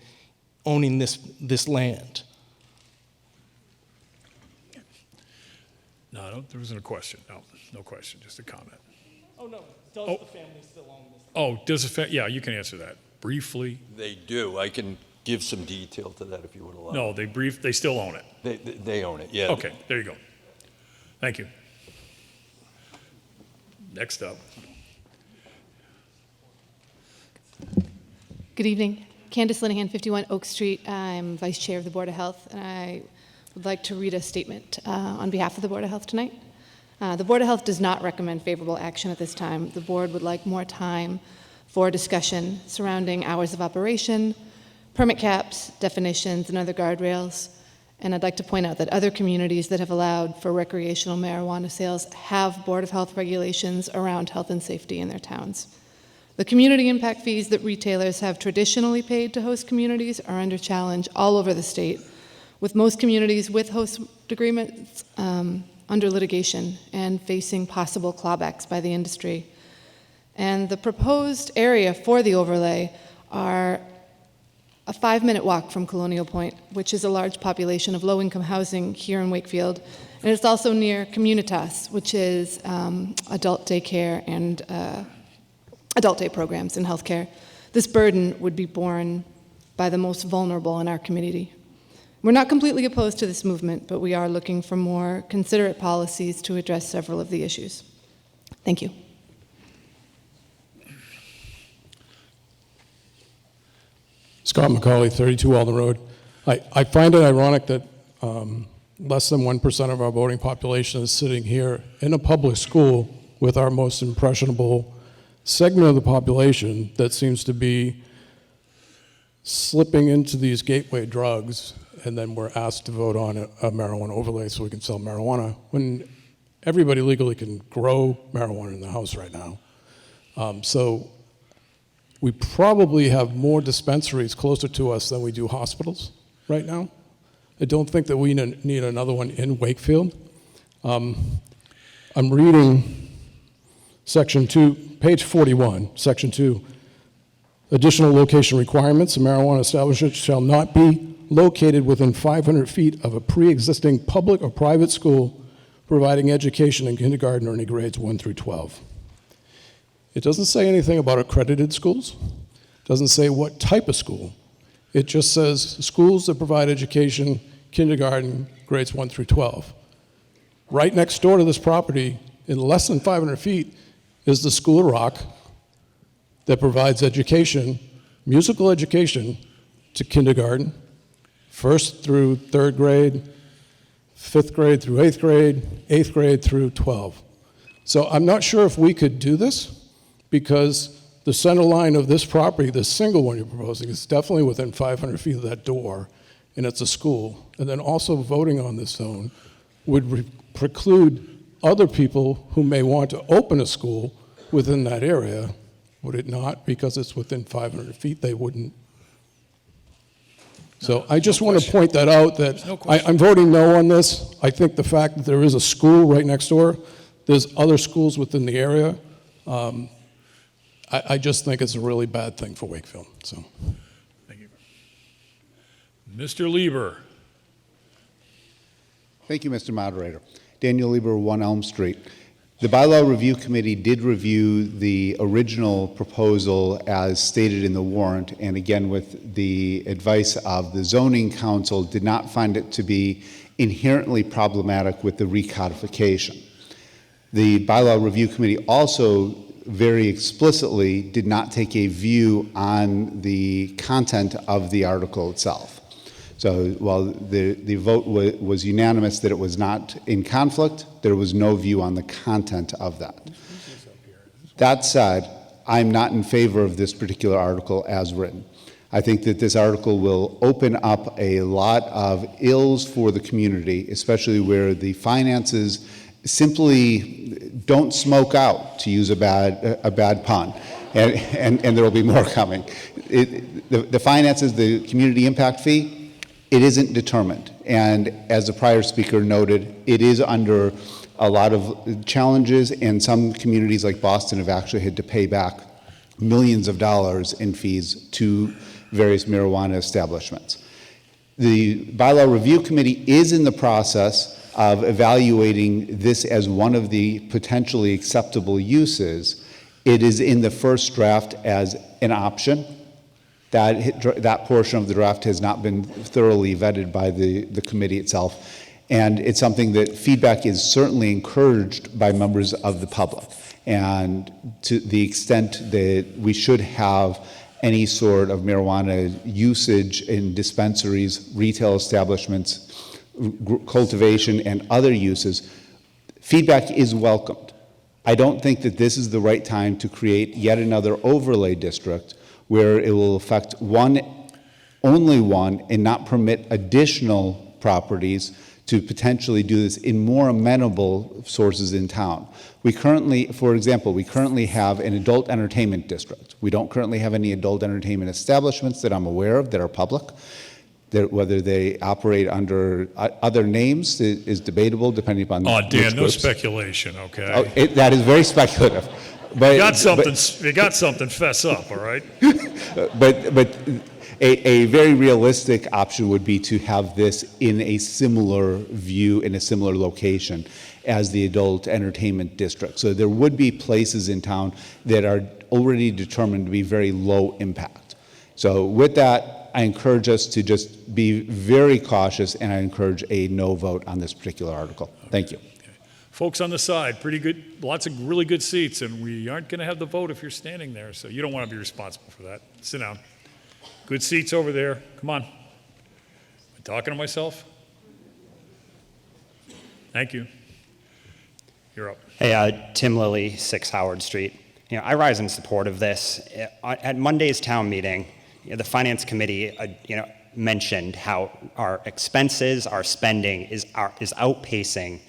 owning this land. No, there wasn't a question. No question, just a comment. Oh, no. Does the family still own this land? Oh, does the family? Yeah, you can answer that briefly. They do. I can give some detail to that if you would allow. No, they still own it. They own it, yeah. Okay, there you go. Thank you. Next up. Good evening. Candace Linehan, 51 Oak Street. I'm Vice Chair of the Board of Health, and I would like to read a statement on behalf of the Board of Health tonight. The Board of Health does not recommend favorable action at this time. The board would like more time for discussion surrounding hours of operation, permit caps, definitions, and other guardrails. And I'd like to point out that other communities that have allowed for recreational marijuana sales have Board of Health regulations around health and safety in their towns. The community impact fees that retailers have traditionally paid to host communities are under challenge all over the state, with most communities with host agreements under litigation and facing possible clawbacks by the industry. And the proposed area for the overlay are a 5-minute walk from Colonial Point, which is a large population of low-income housing here in Wakefield. And it's also near Communitas, which is adult daycare and adult day programs and healthcare. This burden would be borne by the most vulnerable in our community. We're not completely opposed to this movement, but we are looking for more considerate policies to address several of the issues. Thank you. Scott McCauley, 32 Alden Road. I find it ironic that less than 1% of our voting population is sitting here in a public school with our most impressionable segment of the population that seems to be slipping into these gateway drugs, and then we're asked to vote on a marijuana overlay so we can sell marijuana when everybody legally can grow marijuana in the house right now. So we probably have more dispensaries closer to us than we do hospitals right now. I don't think that we need another one in Wakefield. I'm reading section 2, page 41, section 2. Additional location requirements, a marijuana establishment shall not be located within 500 feet of a pre-existing public or private school providing education in kindergarten or any grades 1 through 12. It doesn't say anything about accredited schools. It doesn't say what type of school. It just says schools that provide education, kindergarten, grades 1 through 12. Right next door to this property, in less than 500 feet, is the School of Rock that provides education, musical education, to kindergarten, 1st through 3rd grade, 5th grade through 8th grade, 8th grade through 12. So I'm not sure if we could do this, because the center line of this property, the single one you're proposing, is definitely within 500 feet of that door, and it's a school. And then also voting on this zone would preclude other people who may want to open a school within that area, would it not? Because it's within 500 feet, they wouldn't. So I just want to point that out, that I'm voting no on this. I think the fact that there is a school right next door, there's other schools within the area, I just think it's a really bad thing for Wakefield. So, Thank you. Mr. Lieber. Thank you, Mr. Moderator. Daniel Lieber, 1 Elm Street. The Bylaw Review Committee did review the original proposal as stated in the warrant, and again, with the advice of the Zoning Council, did not find it to be inherently problematic with the recodification. The Bylaw Review Committee also very explicitly did not take a view on the content of the article itself. So while the vote was unanimous that it was not in conflict, there was no view on the content of that. That said, I'm not in favor of this particular article as written. I think that this article will open up a lot of ills for the community, especially where the finances simply don't smoke out, to use a bad pun, and there will be more coming. The finances, the community impact fee, it isn't determined. And as the prior speaker noted, it is under a lot of challenges, and some communities like Boston have actually had to pay back millions of dollars in fees to various marijuana establishments. The Bylaw Review Committee is in the process of evaluating this as one of the potentially acceptable uses. It is in the first draft as an option. That portion of the draft has not been thoroughly vetted by the committee itself, and it's something that feedback is certainly encouraged by members of the public. And to the extent that we should have any sort of marijuana usage in dispensaries, retail establishments, cultivation, and other uses, feedback is welcomed. I don't think that this is the right time to create yet another overlay district where it will affect only one, and not permit additional properties to potentially do this in more amenable sources in town. We currently, for example, have an adult entertainment district. We don't currently have any adult entertainment establishments that I'm aware of that are public. Whether they operate under other names is debatable, depending upon Dan, no speculation, okay? Oh, that is very speculative. But, you got something, fess up, all right? But a very realistic option would be to have this in a similar view, in a similar location as the adult entertainment district. So there would be places in town that are already determined to be very low impact. So with that, I encourage us to just be very cautious, and I encourage a no vote on this particular article. Thank you. Folks on the side, pretty good, lots of really good seats, and we aren't going to have the vote if you're standing there, so you don't want to be responsible for that. Sit down. Good seats over there. Come on. Am I talking to myself? Thank you. You're up. Hey, Tim Lilly, 6 Howard Street. I rise in support of this. At Monday's town meeting, the Finance Committee, mentioned how our expenses, our spending is outpacing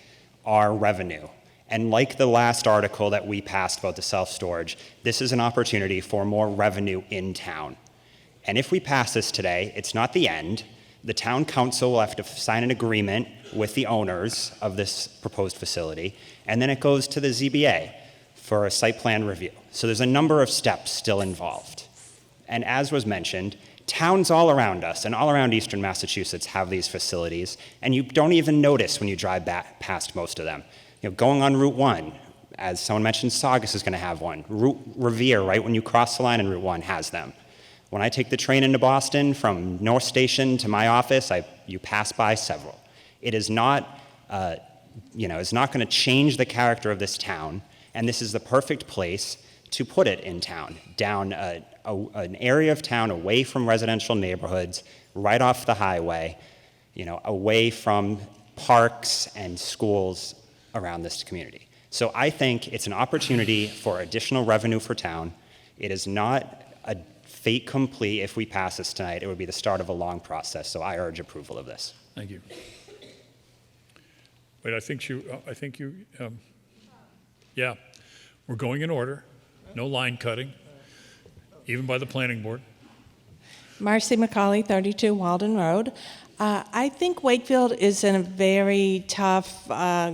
our revenue. And like the last article that we passed about the self-storage, this is an opportunity for more revenue in town. And if we pass this today, it's not the end. The town council will have to sign an agreement with the owners of this proposed facility, and then it goes to the ZBA for a site plan review. So there's a number of steps still involved. And as was mentioned, towns all around us and all around eastern Massachusetts have these facilities, and you don't even notice when you drive past most of them. Going on Route 1, as someone mentioned, Saugus is going to have one. Revere, right when you cross the line in Route 1, has them. When I take the train into Boston from North Station to my office, you pass by several. It is not, it's not going to change the character of this town, and this is the perfect place to put it in town, down an area of town away from residential neighborhoods, right off the highway, away from parks and schools around this community. So I think it's an opportunity for additional revenue for town. It is not a fait complete if we pass this tonight. It would be the start of a long process, so I urge approval of this. Thank you. Wait, I think you, yeah, we're going in order. No line cutting, even by the planning board. Marcy McCauley, 32 Walden Road. I think Wakefield is in a very tough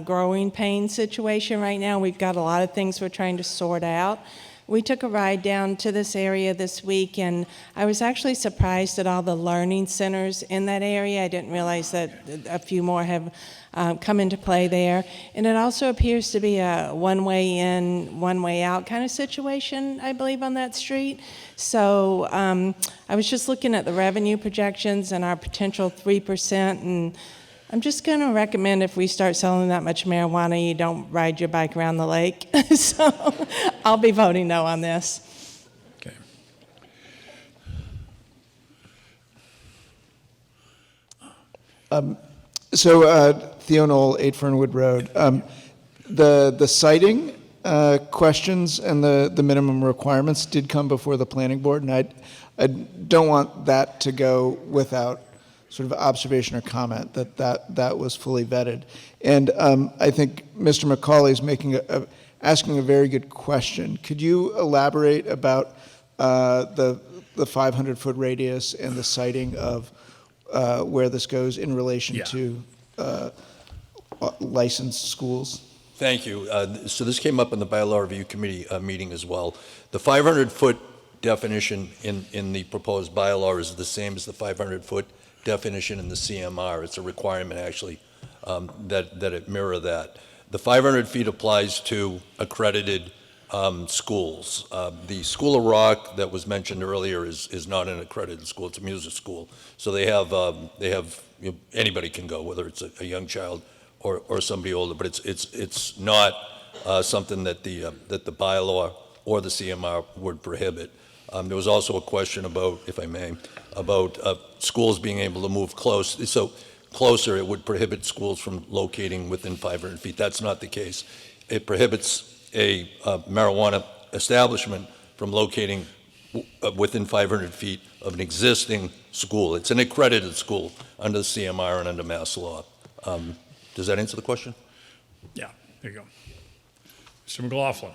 growing pain situation right now. We've got a lot of things we're trying to sort out. We took a ride down to this area this week, and I was actually surprised at all the learning centers in that area. I didn't realize that a few more have come into play there. And it also appears to be a one-way in, one-way out kind of situation, I believe, on that street. So I was just looking at the revenue projections and our potential 3%, and I'm just going to recommend if we start selling that much marijuana, you don't ride your bike around the lake. So I'll be voting no on this. Okay. Theo Knoll, 8 Fernwood Road. The siting questions and the minimum requirements did come before the planning board, and I don't want that to go without sort of observation or comment that was fully vetted. And I think Mr. McCauley's asking a very good question. Could you elaborate about the 500-foot radius and the siting of where this goes in relation to licensed schools? Thank you. So this came up in the Bylaw Review Committee meeting as well. The 500-foot definition in the proposed bylaw is the same as the 500-foot definition in the CMR. It's a requirement, actually, that it mirror that. The 500 feet applies to accredited schools. The School of Rock that was mentioned earlier is not an accredited school. It's a music school. So they have anybody can go, whether it's a young child or somebody older. But it's not something that the bylaw or the CMR would prohibit. There was also a question about, if I may, about schools being able to move close. So closer, it would prohibit schools from locating within 500 feet. That's not the case. It prohibits a marijuana establishment from locating within 500 feet of an existing school. It's an accredited school under the CMR and under Mass law. Does that answer the question? Yeah, there you go. Mr. McLaughlin.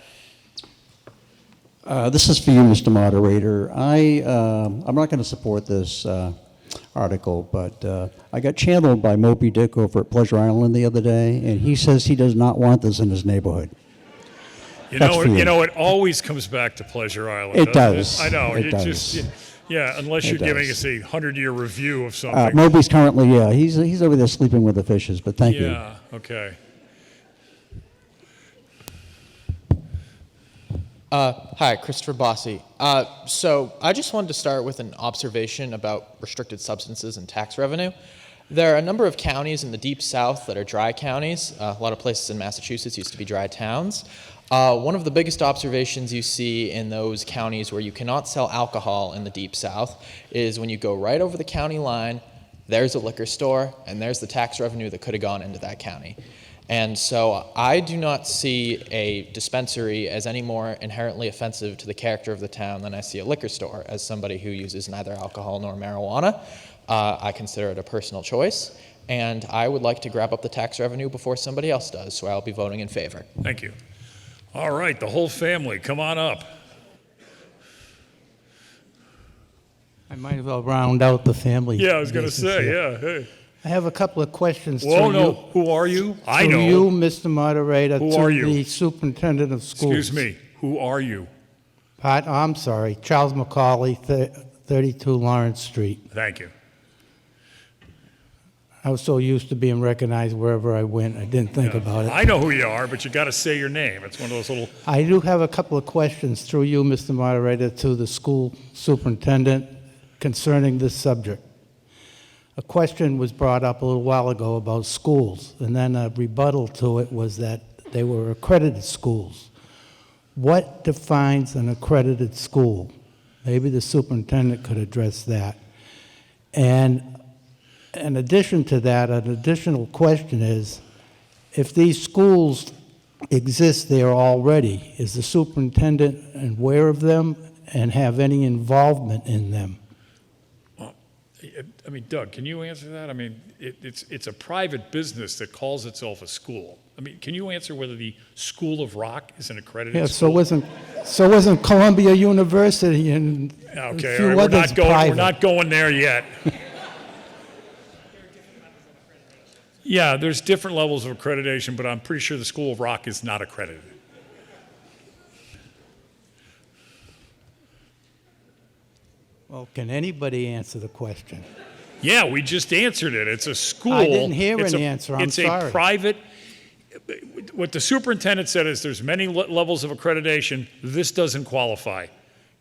This is for you, Mr. Moderator. I'm not going to support this article, but I got channeled by Moby Dick over at Pleasure Island the other day, and he says he does not want this in his neighborhood. You know, it always comes back to Pleasure Island. It does. I know. It does. Unless you're giving us a 100-year review of something. Moby's currently, he's over there sleeping with the fishes, but thank you. Yeah, okay. Hi, Christopher Bossi. So I just wanted to start with an observation about restricted substances and tax revenue. There are a number of counties in the Deep South that are dry counties. A lot of places in Massachusetts used to be dry towns. One of the biggest observations you see in those counties where you cannot sell alcohol in the Deep South is when you go right over the county line, there's a liquor store, and there's the tax revenue that could have gone into that county. And so I do not see a dispensary as any more inherently offensive to the character of the town than I see a liquor store. As somebody who uses neither alcohol nor marijuana, I consider it a personal choice, and I would like to grab up the tax revenue before somebody else does, so I'll be voting in favor. Thank you. All right, the whole family, come on up. I might as well round out the family. Yeah, I was going to business say, here. yeah. Hey. I have a couple of questions. Whoa, through no. you. Who are you? I know. To you, Mr. Moderator, Who to are you? the superintendent of schools. Excuse me. Who are you? I'm sorry. Charles McCauley, 32 Lawrence Street. Thank you. I was so used to being recognized wherever I went, I didn't think about it. I know who you are, but you got to say your name. It's one of those little. I do have a couple of questions through you, Mr. Moderator, to the school superintendent concerning this subject. A question was brought up a little while ago about schools, and then a rebuttal to it was that they were accredited schools. What defines an accredited school? Maybe the superintendent could address that. And in addition to that, an additional question is, if these schools exist there already, is the superintendent aware of them and have any involvement in them? I mean, Doug, can you answer that? I mean, it's a private business that calls itself a school. I mean, can you answer whether the School of Rock is an accredited Yeah, school? so wasn't Columbia University and Okay, a few all right, others private. we're not going there yet. Yeah, there's different levels of accreditation, but I'm pretty sure the School of Rock is not accredited. Well, can anybody answer the question? Yeah, we just answered it. It's a school. I didn't hear It's an a- answer. I'm It's sorry. a private. What the superintendent said is there's many levels of accreditation. This doesn't qualify.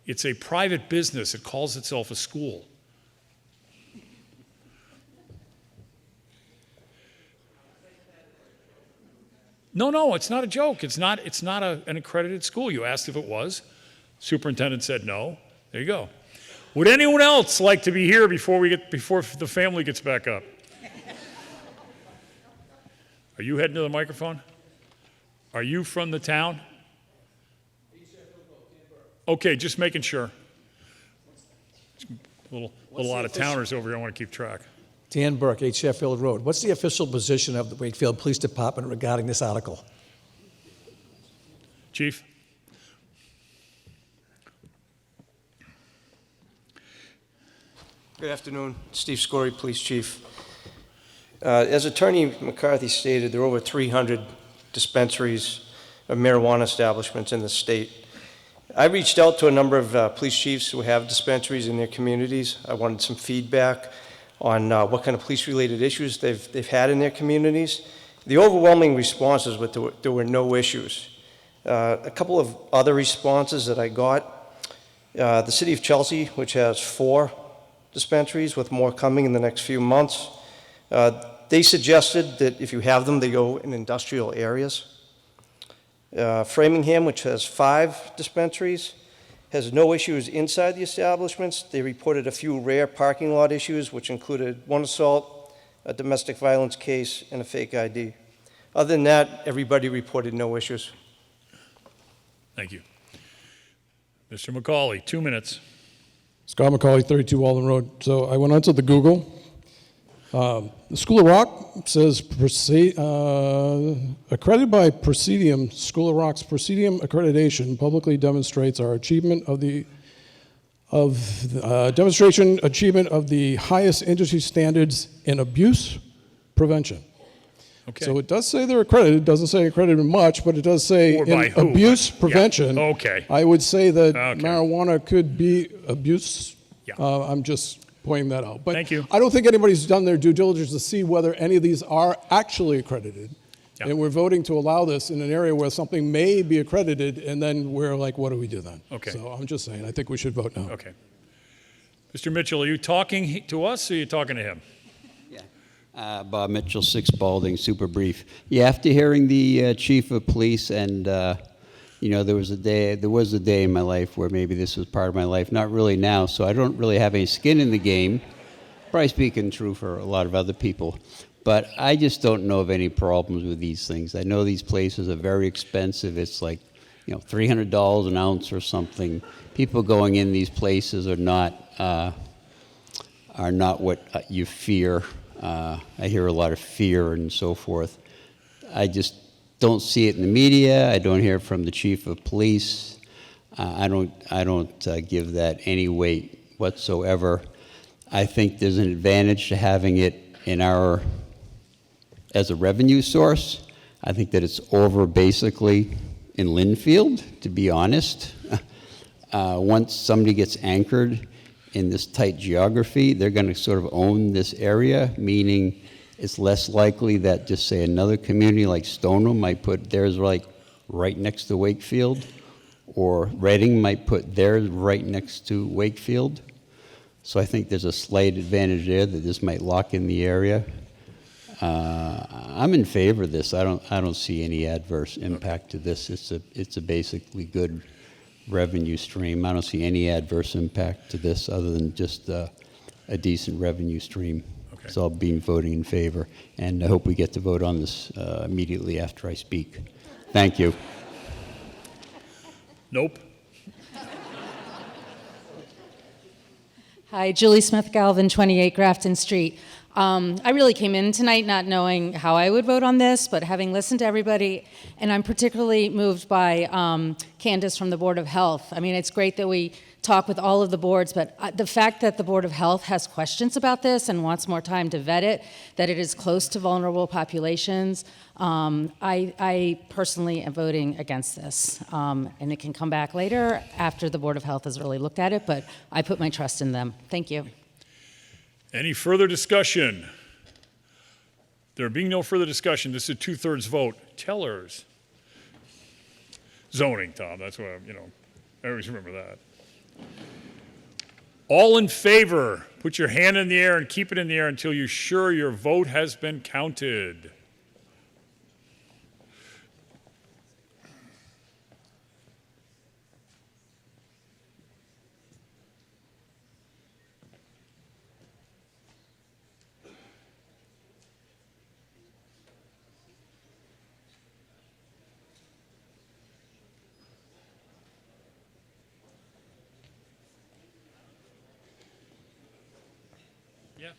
It's a private business. It calls itself a school. No, it's not a joke. It's not an accredited school. You asked if it was. Superintendent said no. There you go. Would anyone else like to be here before the family gets back up? Are you heading to the microphone? Are you from the town? Okay, just making sure. A little out of towners over here. I want to keep track. Dan Burke, 8 Sheffield Road. What's the official position of the Wakefield Police Department regarding this article? Chief? Good afternoon. Steve Scory, Police Chief. As Attorney McCarthy stated, there are over 300 dispensaries of marijuana establishments in the state. I reached out to a number of police chiefs who have dispensaries in their communities. I wanted some feedback on what kind of police-related issues they've had in their communities. The overwhelming responses were there were no issues. A couple of other responses that I got, the city of Chelsea, which has 4 dispensaries with more coming in the next few months, they suggested that if you have them, they go in industrial areas. Framingham, which has 5 dispensaries, has no issues inside the establishments. They reported a few rare parking lot issues, which included 1 assault, a domestic violence case, and a fake ID. Other than that, everybody reported no issues. Thank you. Mr. McCauley, 2 minutes. Scott McCauley, 32 Walden Road. So I went onto the Google. The School of Rock says accredited by Presidium. School of Rock's Presidium accreditation publicly demonstrates our achievement of the demonstration achievement of the highest industry standards in abuse prevention. Okay. So it does say they're accredited. It doesn't say accredited much, but it does say Or by in who? abuse Yeah. prevention. Okay. I would say that Okay. marijuana could be abuse. Yeah. I'm just pointing that out. But Thank you. I don't think anybody's done their due diligence to see whether any of these are actually accredited. Yeah. And we're voting to allow this in an area where something may be accredited, and then we're like, what do we do then? Okay. So I'm just saying, I think we should vote no. Okay. Mr. Mitchell, are you talking to us or are you talking to him? Bob Mitchell, 6 Balding, super brief. Yeah, after hearing the chief of police and You know, there was a day in my life where maybe this was part of my life. Not really now, so I don't really have any skin in the game. Probably speaking true for a lot of other people. But I just don't know of any problems with these things. I know these places are very expensive. It's like, you know, $300 an ounce or something. People going in these places are not what you fear. I hear a lot of fear and so forth. I just don't see it in the media. I don't hear it from the chief of police. I don't give that any weight whatsoever. I think there's an advantage to having it as a revenue source. I think that it's over basically in Linfield, to be honest. Once somebody gets anchored in this tight geography, they're going to sort of own this area, meaning it's less likely that just say another community like Stoneham might put theirs like right next to Wakefield, or Reading might put theirs right next to Wakefield. So I think there's a slight advantage there that this might lock in the area. I'm in favor of this. I don't see any adverse impact to this. It's a basically good revenue stream. I don't see any adverse impact to this other than just a decent revenue stream. Okay. So I'll be voting in favor, and I hope we get to vote on this immediately after I speak. Thank you. Nope. Hi, Julie Smith Galvin, 28 Grafton Street. I really came in tonight not knowing how I would vote on this, but having listened to everybody, and I'm particularly moved by Candace from the Board of Health. I mean, it's great that we talk with all of the boards, but the fact that the Board of Health has questions about this and wants more time to vet it, that it is close to vulnerable populations, I personally am voting against this. And it can come back later after the Board of Health has really looked at it, but I put my trust in them. Thank you. Any further discussion? There being no further discussion, this is a 2/3 vote. Tellers. Zoning, Tom, that's what I always remember that. All in favor, put your hand in the air and keep it in the air until you're sure your vote has been counted. Yeah.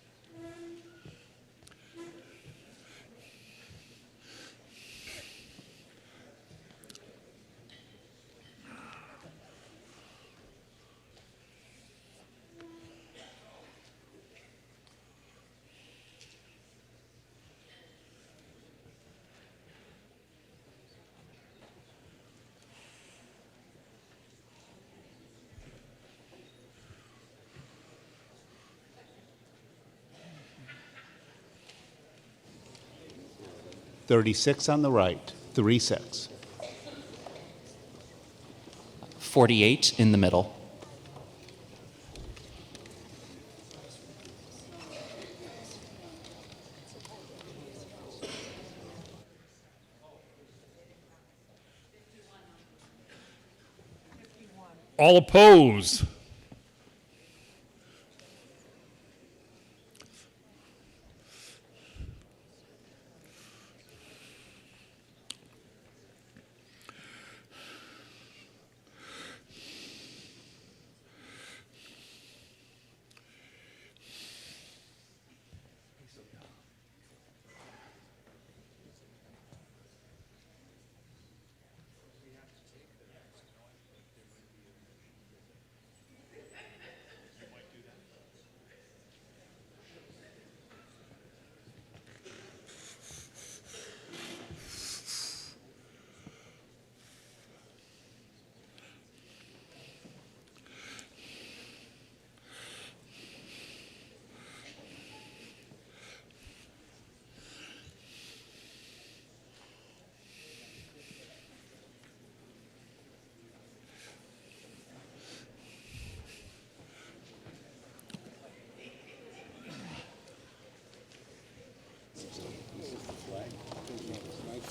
$36 on the right, 3-6. 48 in the middle. All opposed?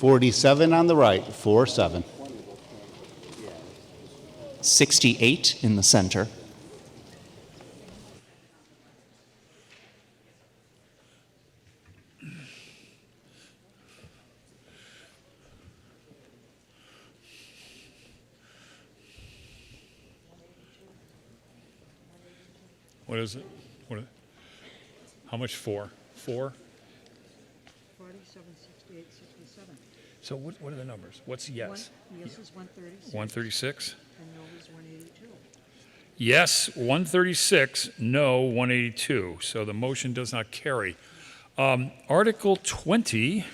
$47 on the right, 4-7. 68 in the center. What is it? How much for? 4? 47, 68, 67. So what are the numbers? What's yes? Yes is 136. 136? And no is 182. Yes, 136, no, 182. So the motion does not carry. Article 20.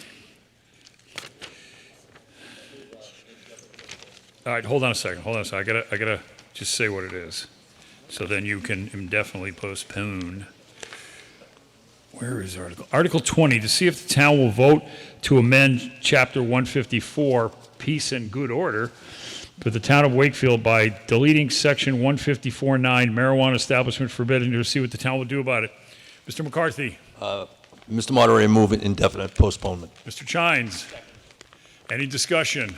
All right, hold on a second. I gotta just say what it is. So then you can indefinitely postpone. Where is Article 20, to see if the town will vote to amend Chapter 154, Peace and Good Order, for the town of Wakefield by deleting Section 154.9, marijuana establishment forbidden, to see what the town will do about it. Mr. McCarthy. Mr. Moderator, move it indefinite postponement. Mr. Chines. Any discussion?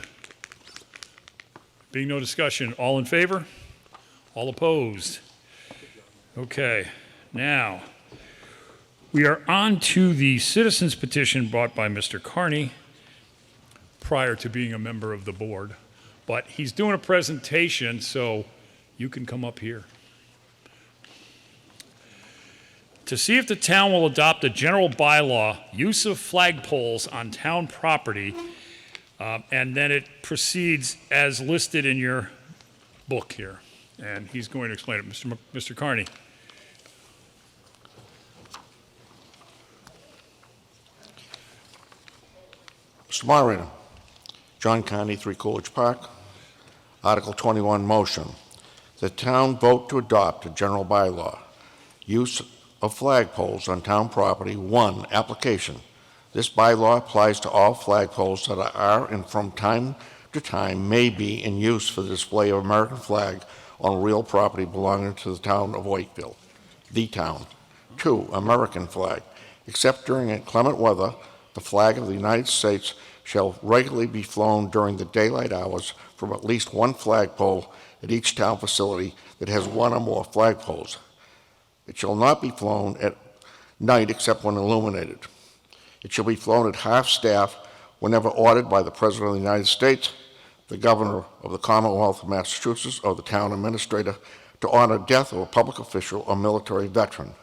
Being no discussion, all in favor? All opposed? Okay, now we are on to the citizens petition brought by Mr. Carney prior to being a member of the board, but he's doing a presentation, so you can come up here. To see if the town will adopt a general bylaw, use of flagpoles on town property, and then it proceeds as listed in your book here. And he's going to explain it. Mr. Carney. Mr. Moderator, John Carney, 3 Coolidge Park. Article 21 motion. The town vote to adopt a general bylaw. Use of flagpoles on town property. 1, application. This bylaw applies to all flagpoles that are and from time to time may be in use for the display of American flag on real property belonging to the town of Wakefield, the town. 2, American flag. Except during inclement weather, the flag of the United States shall regularly be flown during the daylight hours from at least one flagpole at each town facility that has one or more flagpoles. It shall not be flown at night except when illuminated. It shall be flown at half-staff whenever ordered by the President of the United States, the Governor of the Commonwealth of Massachusetts, or the town administrator, to honor death of a public official or military veteran.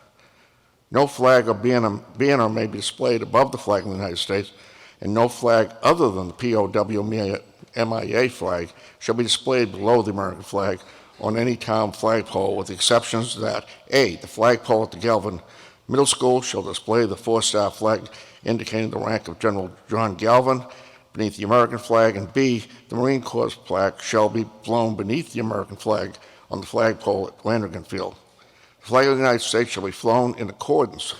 No flag or banner may be displayed above the flag of the United States, and no flag other than the POW-MIA flag shall be displayed below the American flag on any town flagpole, with the exceptions that, A, the flagpole at the Galvin Middle School shall display the 4-star flag indicating the rank of General John Galvin beneath the American flag, and B, the Marine Corps plaque shall be flown beneath the American flag on the flagpole at Landrigan Field. The flag of the United States shall be flown in accordance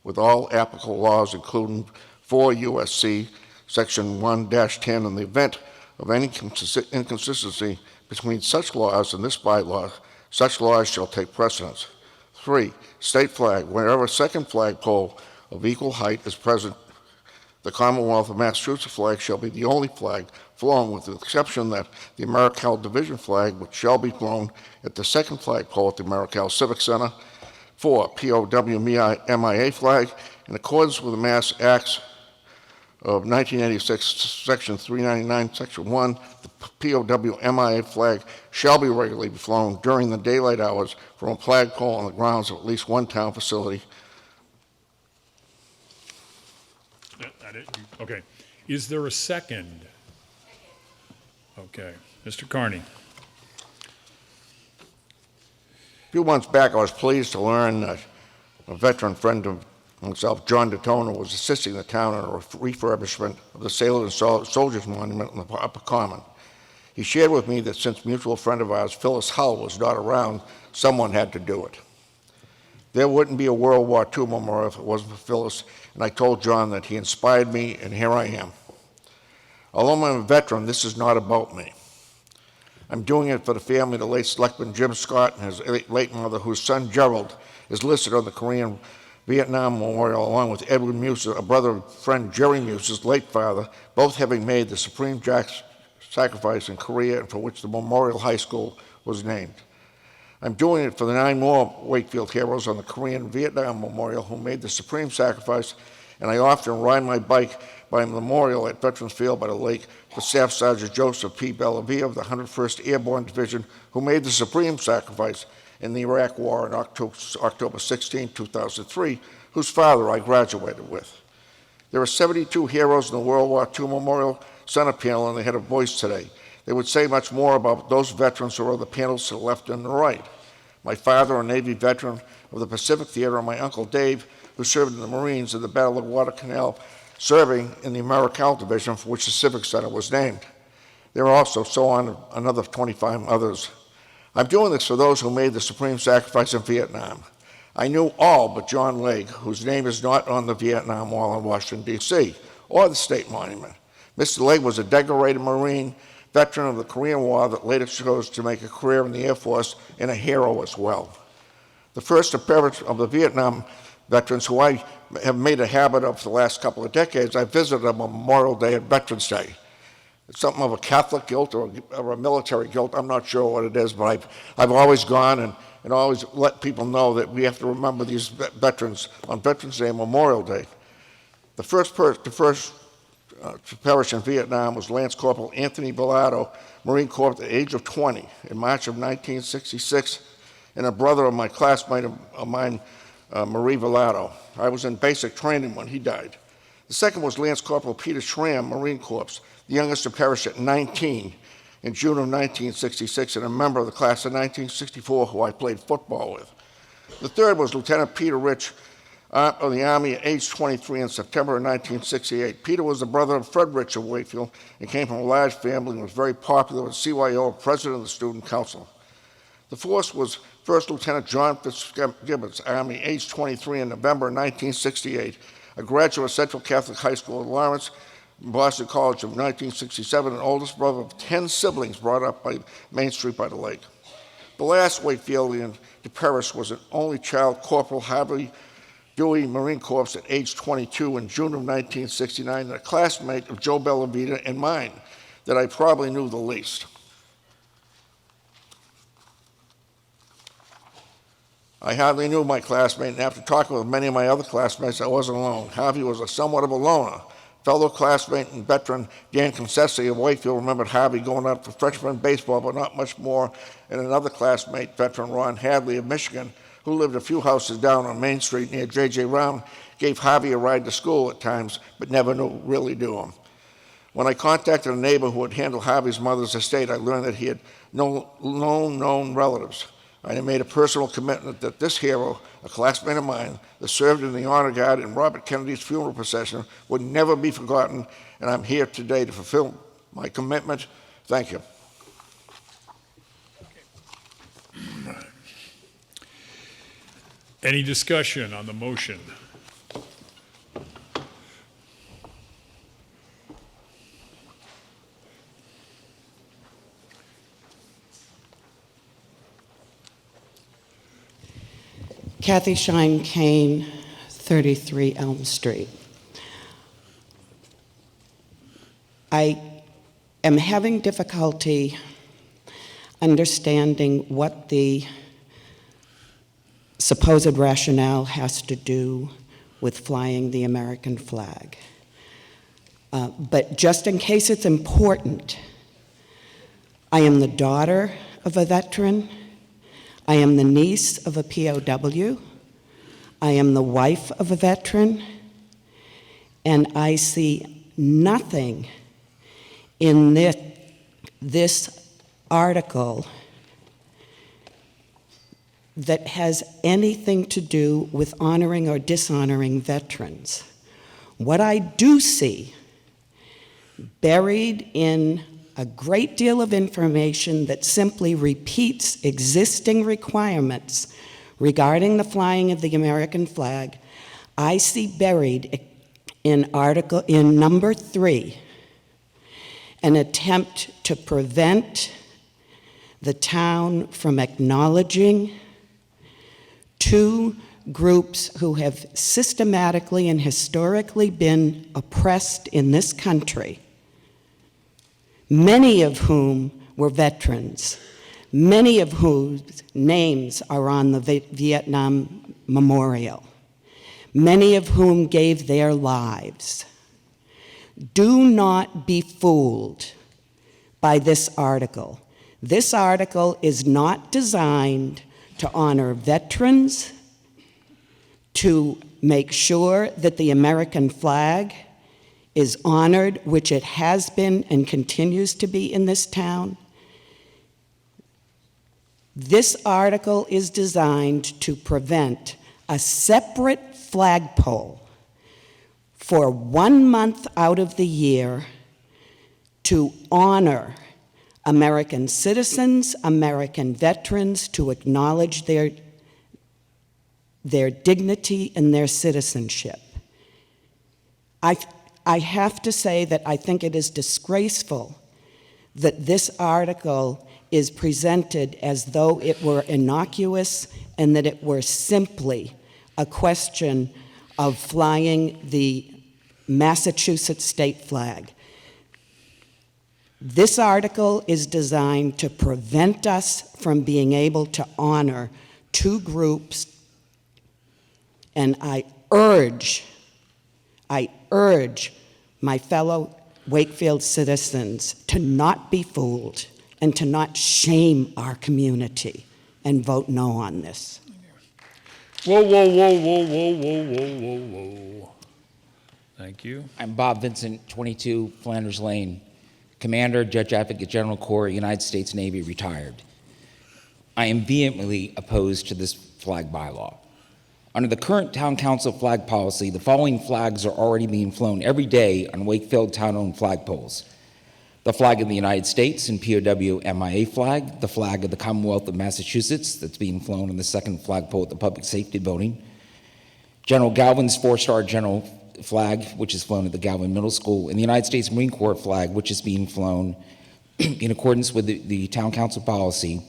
with all applicable laws, including 4 U.S.C. Section 1-10. In the event of any inconsistency between such laws and this bylaw, such laws shall take precedence. 3, state flag. Wherever a second flagpole of equal height is present, the Commonwealth of Massachusetts flag shall be the only flag flown, with the exception that the Americal Division flag, which shall be flown at the second flagpole at the Americal Civic Center. 4, POW-MIA flag. In accordance with the Mass Acts of 1986, Section 399, Section 1, the POW-MIA flag shall be regularly flown during the daylight hours from a flagpole on the grounds of at least one town facility. Okay. Is there a second? Okay. Mr. Carney. A few months back, I was pleased to learn that a veteran friend of myself, John DeTona, was assisting the town in a refurbishment of the Sailors and Soldiers Monument in the Upper Common. He shared with me that since a mutual friend of ours, Phyllis Hull, was not around, someone had to do it. There wouldn't be a World War II memorial if it wasn't for Phyllis, and I told John that he inspired me, and here I am. Although I'm a veteran, this is not about me. I'm doing it for the family of the late Selectman Jim Scott and his late mother, whose son Gerald is listed on the Korean Vietnam Memorial, along with Edward Muse, a brother and friend Jerry Muse's late father, both having made the supreme sacrifice in Korea, and for which the Memorial High School was named. I'm doing it for the 9 more Wakefield heroes on the Korean and Vietnam Memorial who made the supreme sacrifice, and I often ride my bike by a memorial at Veterans Field by the lake for Staff Sergeant Joseph P. Bellavia of the 101st Airborne Division, who made the supreme sacrifice in the Iraq War on October 16, 2003, whose father I graduated with. There are 72 heroes in the World War II Memorial Center panel, and they had a voice today. They would say much more about those veterans who are the panels to the left and the right. My father, a Navy veteran of the Pacific Theater, and my uncle Dave, who served in the Marines in the Battle of Guadalcanal, serving in the Americal Division for which the Civic Center was named. There are also so on another 25 others. I'm doing this for those who made the supreme sacrifice in Vietnam. I knew all but John Lake, whose name is not on the Vietnam Wall in Washington, D.C., or the State Monument. Mr. Lake was a decorated Marine veteran of the Korean War that later chose to make a career in the Air Force and a hero as well. The first appearance of the Vietnam veterans, who I have made a habit of for the last couple of decades, I visited them on Memorial Day and Veterans Day. It's something of a Catholic guilt or a military guilt. I'm not sure what it is, but I've always gone and always let people know that we have to remember these veterans on Veterans Day and Memorial Day. The first to perish in Vietnam was Lance Corporal Anthony Villado, Marine Corps at the age of 20 in March of 1966, and a brother of my classmate of mine, Marie Villado. I was in basic training when he died. The second was Lance Corporal Peter Schramm, Marine Corps, the youngest to perish at 19 in June of 1966, and a member of the class of 1964 who I played football with. The third was Lieutenant Peter Rich of the Army at age 23 in September of 1968. Peter was the brother of Fred Rich of Wakefield and came from a large family and was very popular with CYO, president of the Student Council. The fourth was First Lieutenant John Fitzgibbons, Army, age 23 in November 1968, a graduate of Central Catholic High School in Lawrence, Boston College of 1967, and oldest brother of 10 siblings brought up by Main Street by the lake. The last Wakefieldian to perish was an only child, Corporal Harvey Dewey, Marine Corps at age 22 in June of 1969, and a classmate of Joe Bellavita and mine that I probably knew the least. I hardly knew my classmate, and after talking with many of my other classmates, I wasn't alone. Harvey was somewhat of a loner. Fellow classmate and veteran Dan Concessi of Wakefield remembered Harvey going out for freshman baseball, but not much more, and another classmate, veteran Ron Hadley of Michigan, who lived a few houses down on Main Street near J.J. Round, gave Harvey a ride to school at times, but never really knew him. When I contacted a neighbor who had handled Harvey's mother's estate, I learned that he had no known relatives. I made a personal commitment that this hero, a classmate of mine that served in the Honor Guard in Robert Kennedy's funeral procession, would never be forgotten, and I'm here today to fulfill my commitment. Thank you. Any discussion on the motion? Kathy Shine Kane, 33 Elm Street. I am having difficulty understanding what the supposed rationale has to do with flying the American flag. But just in case it's important, I am the daughter of a veteran. I am the niece of a POW. I am the wife of a veteran. And I see nothing in this article that has anything to do with honoring or dishonoring veterans. What I do see buried in a great deal of information that simply repeats existing requirements regarding the flying of the American flag, I see buried in number 3, an attempt to prevent the town from acknowledging two groups who have systematically and historically been oppressed in this country, many of whom were veterans, many of whose names are on the Vietnam Memorial, many of whom gave their lives. Do not be fooled by this article. This article is not designed to honor veterans, to make sure that the American flag is honored, which it has been and continues to be in this town. This article is designed to prevent a separate flagpole for 1 month out of the year to honor American citizens, American veterans, to acknowledge their dignity and their citizenship. I have to say that I think it is disgraceful that this article is presented as though it were innocuous and that it were simply a question of flying the Massachusetts state flag. This article is designed to prevent us from being able to honor two groups, and I urge my fellow Wakefield citizens to not be fooled and to not shame our community and vote no on this. Whoa, whoa, whoa, whoa, whoa, whoa, whoa, whoa, whoa. Thank you. I'm Bob Vincent, 22 Flanders Lane, Commander, Judge Advocate General Corps, United States Navy, retired. I am vehemently opposed to this flag bylaw. Under the current Town Council flag policy, the following flags are already being flown every day on Wakefield town-owned flagpoles: the flag of the United States and POW MIA flag, the flag of the Commonwealth of Massachusetts that's being flown on the second flagpole at the Public Safety Building, General Galvin's 4-star general flag, which is flown at the Galvin Middle School, and the United States Marine Corps flag, which is being flown in accordance with the Town Council policy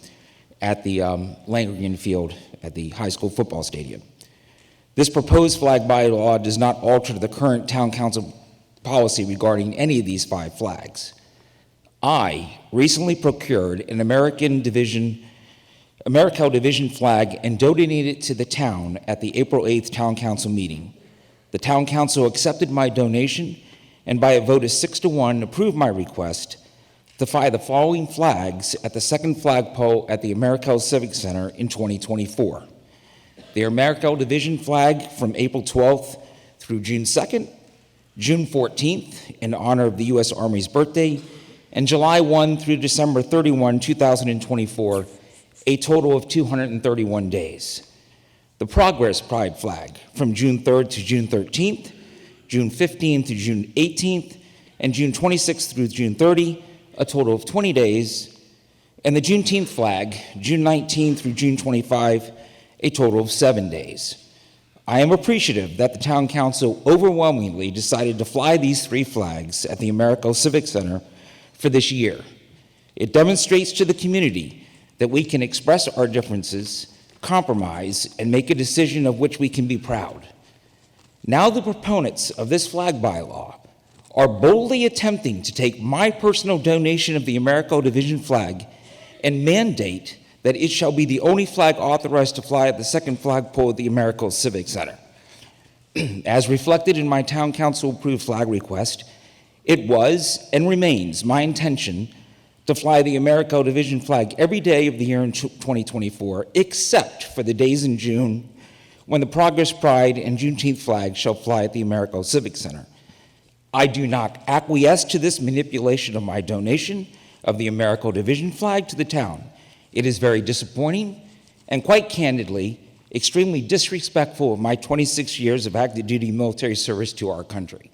at the Langergan Field at the high school football stadium. This proposed flag bylaw does not alter the current Town Council policy regarding any of these 5 flags. I recently procured an Americal Division flag and donated it to the town at the April 8th Town Council meeting. The Town Council accepted my donation and by a vote of 6-1 approved my request to fly the following flags at the second flagpole at the Americal Civic Center in 2024. The Americal Division flag from April 12th through June 2nd, June 14th in honor of the U.S. Army's birthday, and July 1 through December 31, 2024, a total of 231 days. The Progress Pride flag from June 3rd to June 13th, June 15th to June 18th, and June 26th through June 30, a total of 20 days, and the Juneteenth flag, June 19th through June 25, a total of 7 days. I am appreciative that the Town Council overwhelmingly decided to fly these 3 flags at the Americal Civic Center for this year. It demonstrates to the community that we can express our differences, compromise, and make a decision of which we can be proud. Now the proponents of this flag bylaw are boldly attempting to take my personal donation of the Americal Division flag and mandate that it shall be the only flag authorized to fly at the second flagpole at the Americal Civic Center. As reflected in my Town Council approved flag request, it was and remains my intention to fly the Americal Division flag every day of the year in 2024, except for the days in June when the Progress Pride and Juneteenth flags shall fly at the Americal Civic Center. I do not acquiesce to this manipulation of my donation of the Americal Division flag to the town. It is very disappointing and, quite candidly, extremely disrespectful of my 26 years of active duty military service to our country.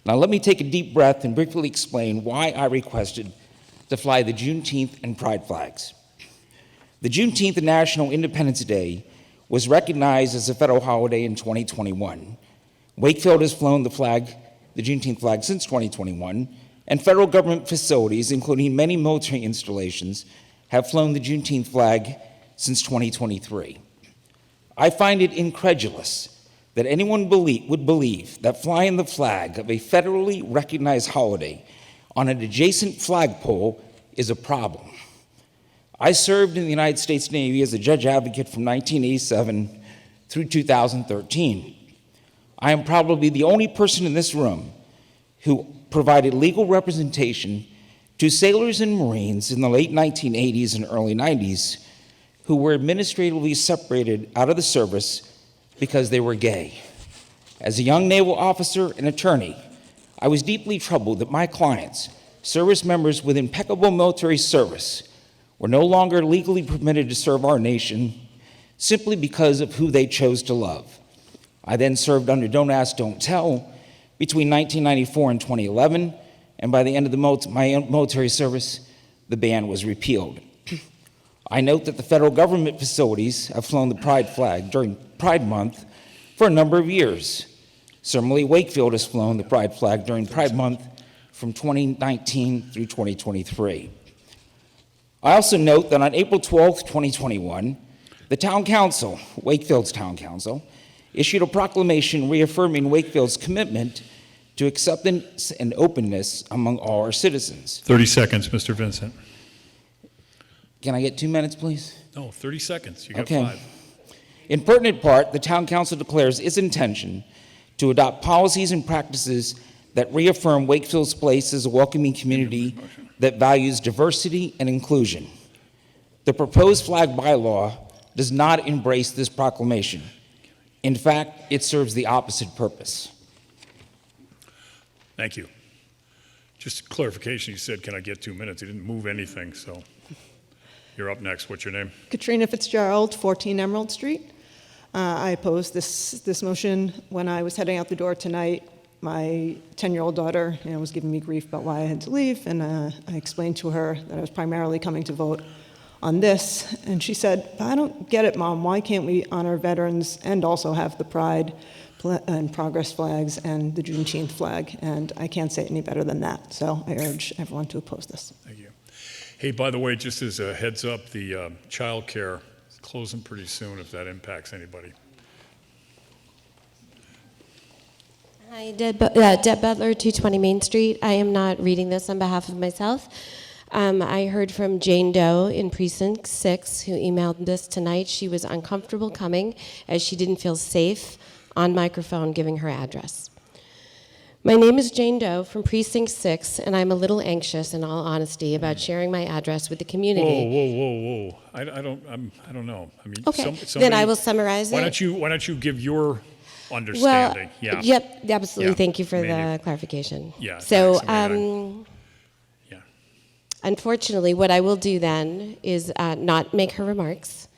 Now let me take a deep breath and briefly explain why I requested to fly the Juneteenth and Pride flags. The Juneteenth National Independence Day was recognized as a federal holiday in 2021. Wakefield has flown the Juneteenth flag since 2021, and federal government facilities, including many military installations, have flown the Juneteenth flag since 2023. I find it incredulous that anyone would believe that flying the flag of a federally recognized holiday on an adjacent flagpole is a problem. I served in the United States Navy as a judge advocate from 1987 through 2013. I am probably the only person in this room who provided legal representation to sailors and Marines in the late 1980s and early 90s who were administratively separated out of the service because they were gay. As a young naval officer and attorney, I was deeply troubled that my clients, service members with impeccable military service, were no longer legally permitted to serve our nation simply because of who they chose to love. I then served under Don't Ask, Don't Tell between 1994 and 2011, and by the end of my military service, the ban was repealed. I note that the federal government facilities have flown the pride flag during Pride Month for a number of years. Similarly, Wakefield has flown the pride flag during Pride Month from 2019 through 2023. I also note that on April 12th, 2021, the Town Council, Wakefield's Town Council, issued a proclamation reaffirming Wakefield's commitment to acceptance and openness among all our citizens. 30 seconds, Mr. Vincent. Can I get 2 minutes, please? No, 30 seconds. You got Okay. 5. In pertinent part, the Town Council declares its intention to adopt policies and practices that reaffirm Wakefield's place as a welcoming community that values diversity and inclusion. The proposed flag bylaw does not embrace this proclamation. In fact, it serves the opposite purpose. Thank you. Just a clarification, you said, can I get 2 minutes? You didn't move anything, so you're up next. What's your name? Katrina Fitzgerald, 14 Emerald Street. I opposed this motion when I was heading out the door tonight. My 10-year-old daughter, was giving me grief about why I had to leave, and I explained to her that I was primarily coming to vote on this, and she said, "I don't get it, Mom. Why can't we honor veterans and also have the Pride and Progress flags and the Juneteenth flag?" And I can't say it any better than that. So I urge everyone to oppose this. Thank you. Hey, by the way, just as a heads up, the child care is closing pretty soon if that impacts anybody. Hi, Deb Butler, 220 Main Street. I am not reading this on behalf of myself. I heard from Jane Doe in Precinct 6 who emailed this tonight. She was uncomfortable coming as she didn't feel safe on microphone giving her address. My name is Jane Doe from Precinct 6, and I'm a little anxious, in all honesty, about sharing my address with the community. Whoa. I don't know. I mean, Okay, then I will summarize why it. Why don't you give your understanding? Well, yep, absolutely. Yeah, Thank you for maybe. the clarification. Yeah, So, thanks. unfortunately, what I will do then is not make her remarks.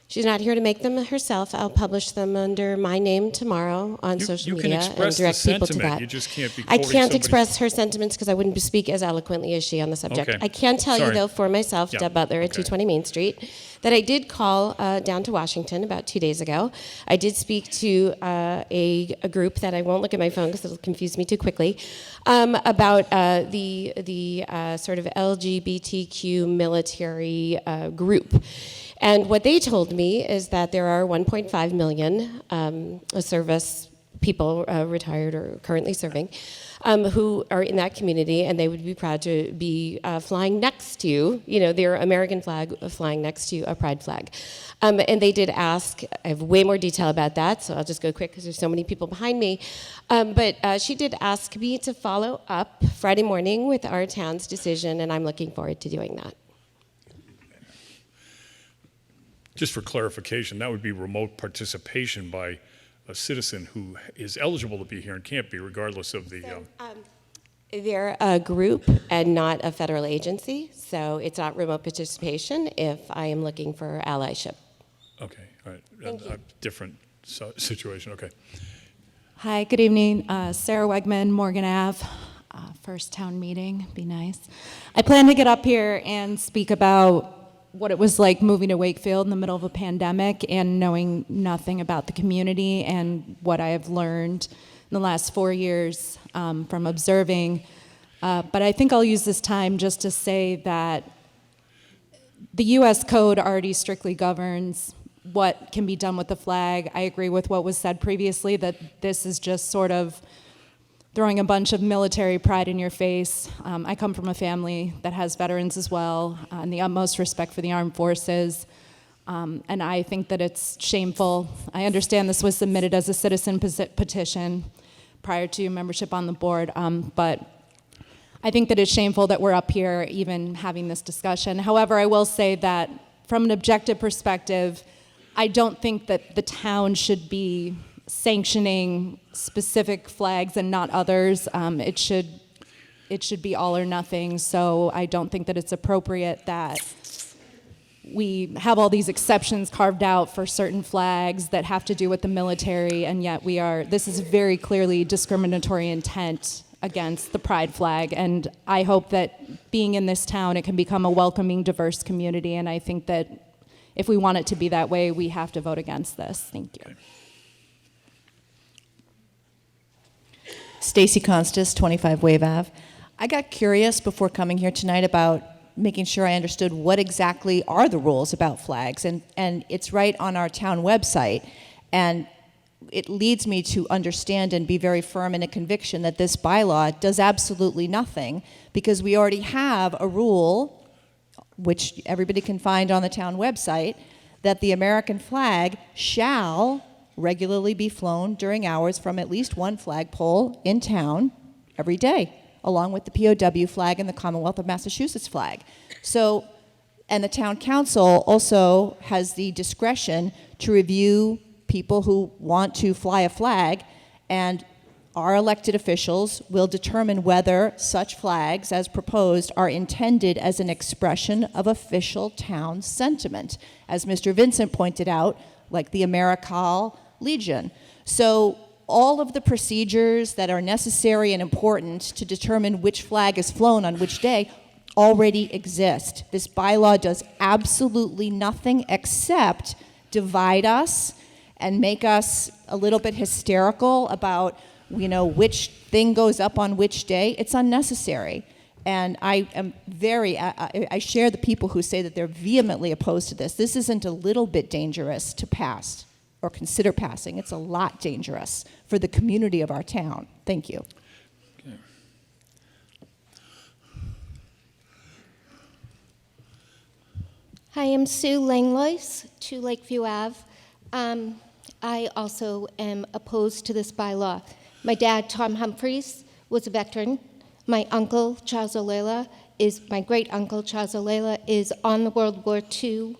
She's not here to make them herself. I'll publish them under my name tomorrow on social You can media and express the direct people to sentiment. that. You just can't be I quoting can't somebody. express her sentiments because I wouldn't speak as eloquently as she on the subject. Okay. I can tell you, Sorry. though, for myself, Yeah, Deb Butler at okay. 220 Main Street, that I did call down to Washington about 2 days ago. I did speak to a group that I won't look at my phone because it'll confuse me too quickly, about the sort of LGBTQ military group. And what they told me is that there are 1.5 million service people, retired or currently serving, who are in that community, and they would be proud to be flying next to, their American flag flying next to a pride flag. And they did ask, I have way more detail about that, so I'll just go quick because there's so many people behind me. But she did ask me to follow up Friday morning with our town's decision, and I'm looking forward to doing that. Just for clarification, that would be remote participation by a citizen who is eligible to be here and can't be, regardless of the. They're a group and not a federal agency, so it's not remote participation if I am looking for allyship. Okay, all right. A different situation. Okay. Hi, good evening. Sarah Wegman, Morgan Ave. First town meeting, be nice. I plan to get up here and speak about what it was like moving to Wakefield in the middle of a pandemic and knowing nothing about the community and what I have learned in the last 4 years from observing. But I think I'll use this time just to say that the U.S. Code already strictly governs what can be done with the flag. I agree with what was said previously, that this is just sort of throwing a bunch of military pride in your face. I come from a family that has veterans as well, and the utmost respect for the armed forces. And I think that it's shameful. I understand this was submitted as a citizen petition prior to membership on the board, but I think that it's shameful that we're up here even having this discussion. However, I will say that from an objective perspective, I don't think that the town should be sanctioning specific flags and not others. It should be all or nothing. So I don't think that it's appropriate that we have all these exceptions carved out for certain flags that have to do with the military, and yet this is very clearly discriminatory intent against the pride flag. And I hope that being in this town, it can become a welcoming, diverse community. And I think that if we want it to be that way, we have to vote against this. Thank you. Stacy Constas, 25 Wave Ave. I got curious before coming here tonight about making sure I understood what exactly are the rules about flags. And it's right on our town website. And it leads me to understand and be very firm in a conviction that this bylaw does absolutely nothing, because we already have a rule, which everybody can find on the town website, that the American flag shall regularly be flown during hours from at least one flagpole in town every day, along with the POW flag and the Commonwealth of Massachusetts flag. So, and the town council also has the discretion to review people who want to fly a flag, and our elected officials will determine whether such flags as proposed are intended as an expression of official town sentiment, as Mr. Vincent pointed out, like the Americal Legion. So all of the procedures that are necessary and important to determine which flag is flown on which day already exist. This bylaw does absolutely nothing except divide us and make us a little bit hysterical about, which thing goes up on which day. It's unnecessary. And I am I share the people who say that they're vehemently opposed to this. This isn't a little bit dangerous to pass or consider passing. It's a lot dangerous for the community of our town. Thank you. Okay. Hi, I'm Sue Langlois, 2 Lakeview Ave. I also am opposed to this bylaw. My dad, Tom Humphreys, was a veteran. My uncle, Charles Olela, my great-uncle, Charles Olela, is on the World War II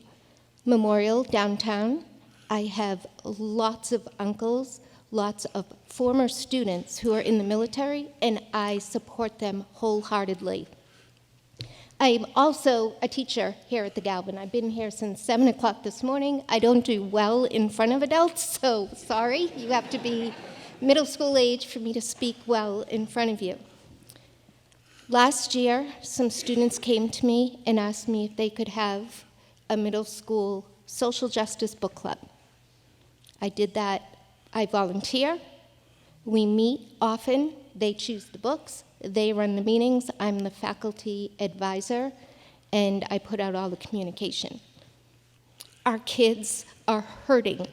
Memorial downtown. I have lots of uncles, lots of former students who are in the military, and I support them wholeheartedly. I'm also a teacher here at the Galvin. I've been here since 7 o'clock this morning. I don't do well in front of adults, so sorry. You have to be middle school age for me to speak well in front of you. Last year, some students came to me and asked me if they could have a middle school social justice book club. I did that. I volunteer. We meet often. They choose the books. They run the meetings. I'm the faculty advisor, and I put out all the communication. Our kids are hurting.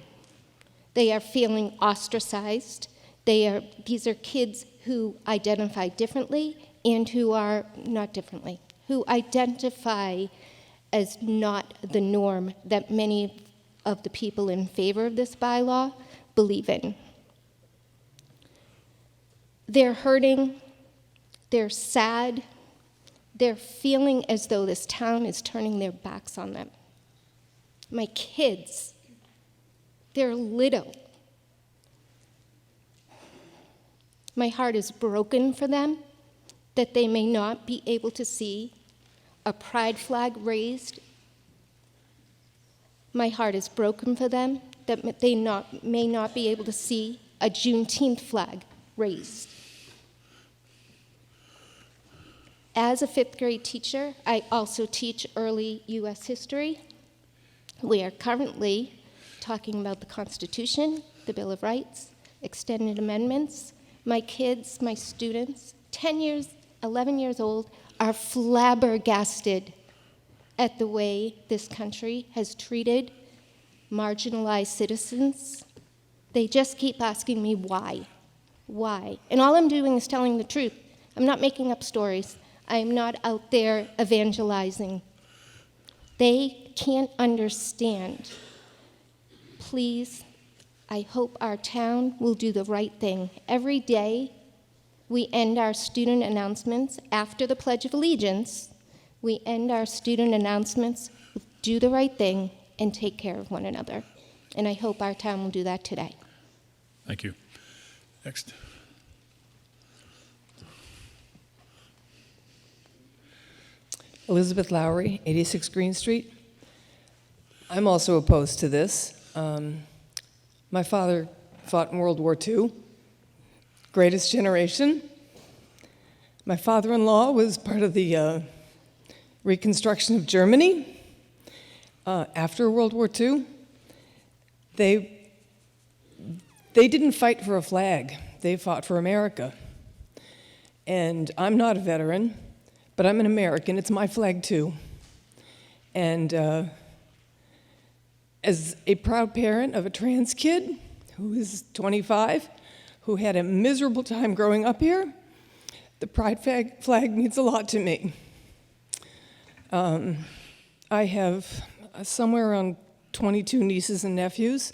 They are feeling ostracized. These are kids who identify differently and who are not differently, who identify as not the norm that many of the people in favor of this bylaw believe in. They're hurting. They're sad. They're feeling as though this town is turning their backs on them. My kids, they're little. My heart is broken for them that they may not be able to see a pride flag raised. My heart is broken for them that they may not be able to see a Juneteenth flag raised. As a 5th grade teacher, I also teach early U.S. history. We are currently talking about the Constitution, the Bill of Rights, extended amendments. My kids, my students, 10 years, 11 years old, are flabbergasted at the way this country has treated marginalized citizens. They just keep asking me why. Why? And all I'm doing is telling the truth. I'm not making up stories. I'm not out there evangelizing. They can't understand. Please, I hope our town will do the right thing. Every day, we end our student announcements after the Pledge of Allegiance. We end our student announcements with do the right thing and take care of one another. And I hope our town will do that today. Thank you. Next. Elizabeth Lowry, 86 Green Street. I'm also opposed to this. My father fought in World War II, greatest generation. My father-in-law was part of the reconstruction of Germany after World War II. They didn't fight for a flag. They fought for America. And I'm not a veteran, but I'm an American. It's my flag, too. And as a proud parent of a trans kid who is 25, who had a miserable time growing up here, the pride flag means a lot to me. I have somewhere around 22 nieces and nephews.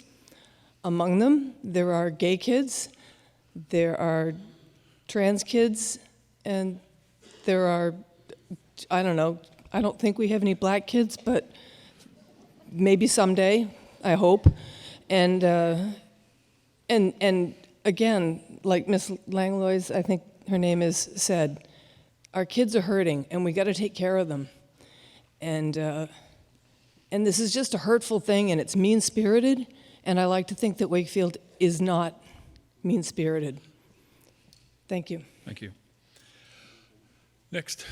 Among them, there are gay kids, there are trans kids, and there are, I don't know, I don't think we have any black kids, but maybe someday, I hope. And again, like Miss Langlois, I think her name is, said, our kids are hurting, and we got to take care of them. And this is just a hurtful thing, and it's mean-spirited, and I like to think that Wakefield is not mean-spirited. Thank you. Thank you. Next.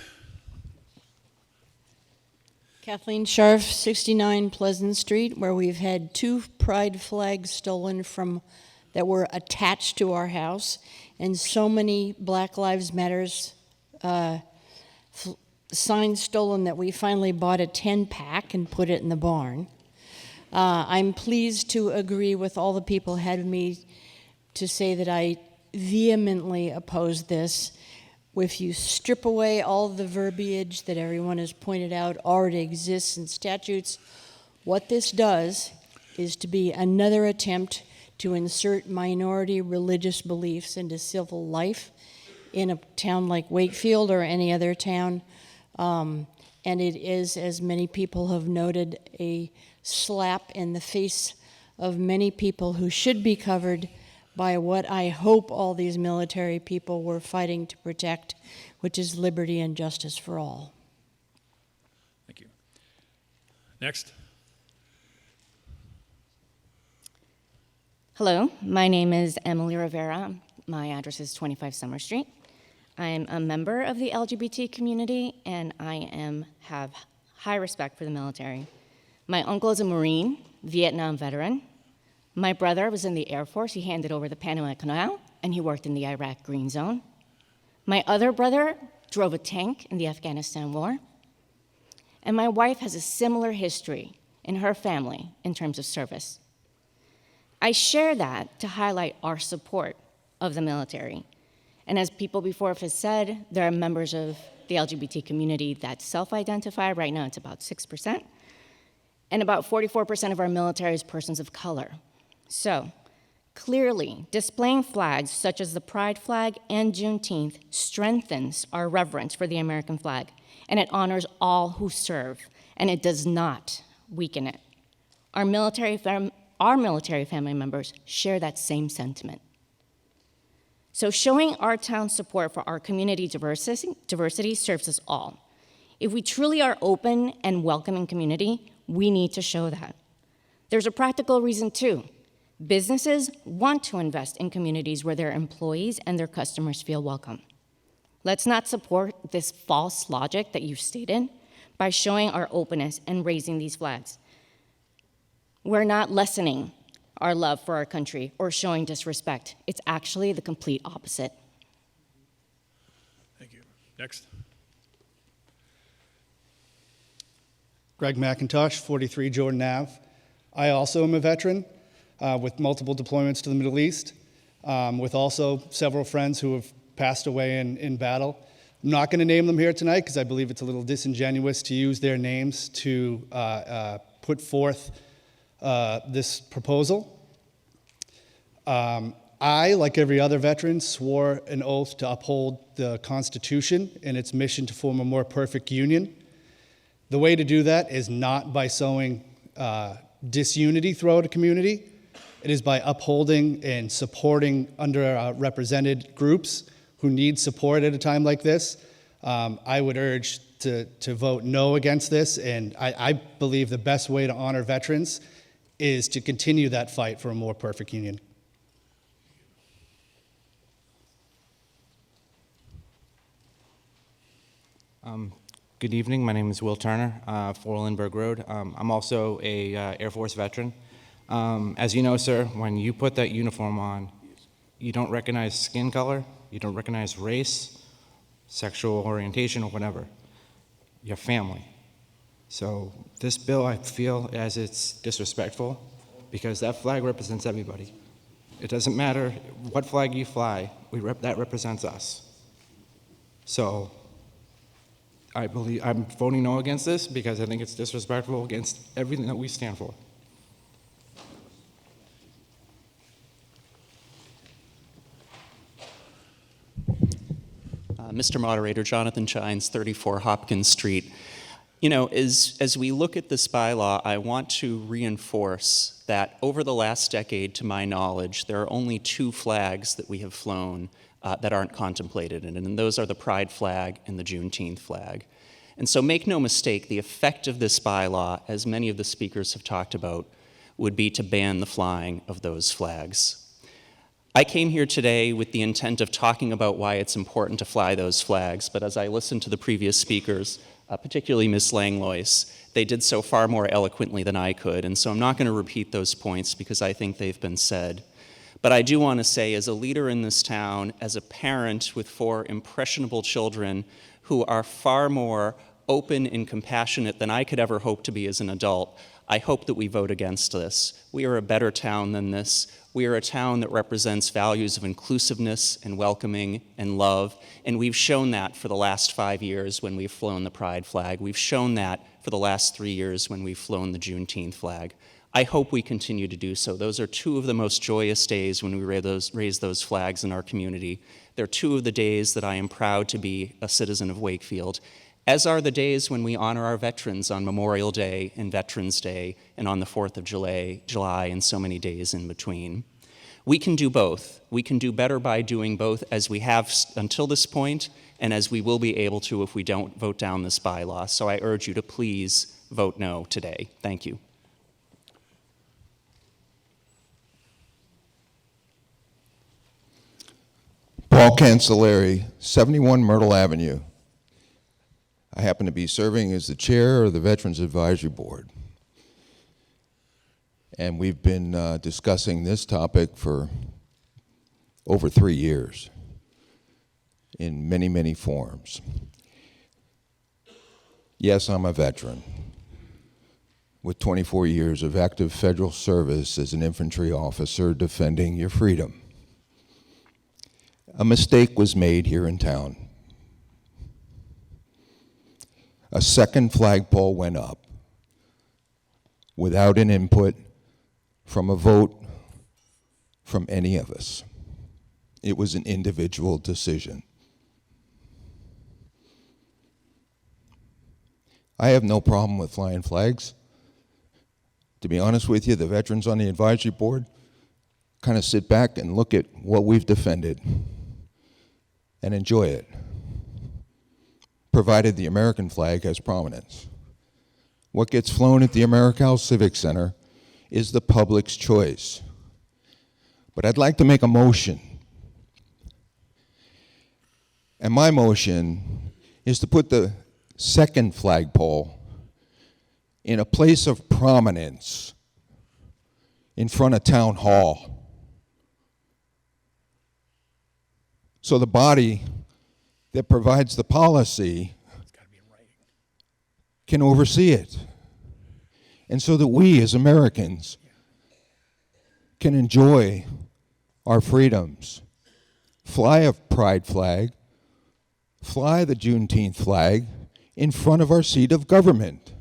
Kathleen Scharf, 69 Pleasant Street, where we've had 2 pride flags stolen from that were attached to our house, and so many Black Lives Matters signs stolen that we finally bought a 10-pack and put it in the barn. I'm pleased to agree with all the people ahead of me to say that I vehemently oppose this. If you strip away all the verbiage that everyone has pointed out already exists in statutes, what this does is to be another attempt to insert minority religious beliefs into civil life in a town like Wakefield or any other town. And it is, as many people have noted, a slap in the face of many people who should be covered by what I hope all these military people were fighting to protect, which is liberty and justice for all. Thank you. Next. Hello, my name is Emily Rivera. My address is 25 Summer Street. I'm a member of the LGBT community, and I have high respect for the military. My uncle is a Marine, Vietnam veteran. My brother was in the Air Force. He handed over the Panama Canal, and he worked in the Iraq Green Zone. My other brother drove a tank in the Afghanistan War. And my wife has a similar history in her family in terms of service. I share that to highlight our support of the military. And as people before have said, there are members of the LGBT community that self-identify. Right now, it's about 6%. And about 44% of our military is persons of color. So, clearly, displaying flags such as the Pride flag and Juneteenth strengthens our reverence for the American flag, and it honors all who serve, and it does not weaken it. Our military family members share that same sentiment. So showing our town's support for our community diversity serves us all. If we truly are open and welcoming community, we need to show that. There's a practical reason too. Businesses want to invest in communities where their employees and their customers feel welcome. Let's not support this false logic that you stated by showing our openness and raising these flags. We're not lessening our love for our country or showing disrespect. It's actually the complete opposite. Thank you. Next. Greg McIntosh, 43 Jordan Ave. I also am a veteran with multiple deployments to the Middle East. with also several friends who have passed away in battle. I'm not going to name them here tonight because I believe it's a little disingenuous to use their names to put forth this proposal. I, like every other veteran, swore an oath to uphold the Constitution and its mission to form a more perfect union. The way to do that is not by sowing disunity throughout a community. It is by upholding and supporting underrepresented groups who need support at a time like this. I would urge to vote no against this, and I believe the best way to honor veterans is to continue that fight for a more perfect union. Good evening. My name is Will Turner, 4 Lindbergh Road. I'm also a Air Force veteran. As you know, sir, when you put that uniform on, you don't recognize skin color, you don't recognize race, sexual orientation, or whatever. You're family. So this bill, I feel as it's disrespectful because that flag represents everybody. It doesn't matter what flag you fly, that represents us. So I believe I'm voting no against this because I think it's disrespectful against everything that we stand for. Mr. Moderator, Jonathan Chines, 34 Hopkins Street. You know, as we look at this bylaw, I want to reinforce that over the last decade, to my knowledge, there are only 2 flags that we have flown that aren't contemplated in it, and those are the Pride flag and the Juneteenth flag. And so make no mistake, the effect of this bylaw, as many of the speakers have talked about, would be to ban the flying of those flags. I came here today with the intent of talking about why it's important to fly those flags, but as I listened to the previous speakers, particularly Ms. Langlois, they did so far more eloquently than I could, and so I'm not going to repeat those points because I think they've been said. But I do want to say, as a leader in this town, as a parent with 4 impressionable children who are far more open and compassionate than I could ever hope to be as an adult, I hope that we vote against this. We are a better town than this. We are a town that represents values of inclusiveness and welcoming and love, and we've shown that for the last 5 years when we've flown the Pride flag. We've shown that for the last 3 years when we've flown the Juneteenth flag. I hope we continue to do so. Those are 2 of the most joyous days when we raise those flags in our community. They're 2 of the days that I am proud to be a citizen of Wakefield, as are the days when we honor our veterans on Memorial Day and Veterans Day and on the 4th of July and so many days in between. We can do both. We can do better by doing both as we have until this point and as we will be able to if we don't vote down this bylaw. So I urge you to please vote no today. Thank you. Paul Cancelleri, 71 Myrtle Avenue. I happen to be serving as the chair of the Veterans Advisory Board. And we've been discussing this topic for over 3 years in many, many forms. Yes, I'm a veteran with 24 years of active federal service as an infantry officer defending your freedom. A mistake was made here in town. A second flagpole went up without an input from a vote from any of us. It was an individual decision. I have no problem with flying flags. To be honest with you, the veterans on the advisory board kind of sit back and look at what we've defended and enjoy it, provided the American flag has prominence. What gets flown at the AmeriCal Civic Center is the public's choice. But I'd like to make a motion. And my motion is to put the second flagpole in a place of prominence in front of Town Hall. So the body that provides the policy can oversee it. And so that we as Americans can enjoy our freedoms. Fly a pride flag, fly the Juneteenth flag in front of our seat of government.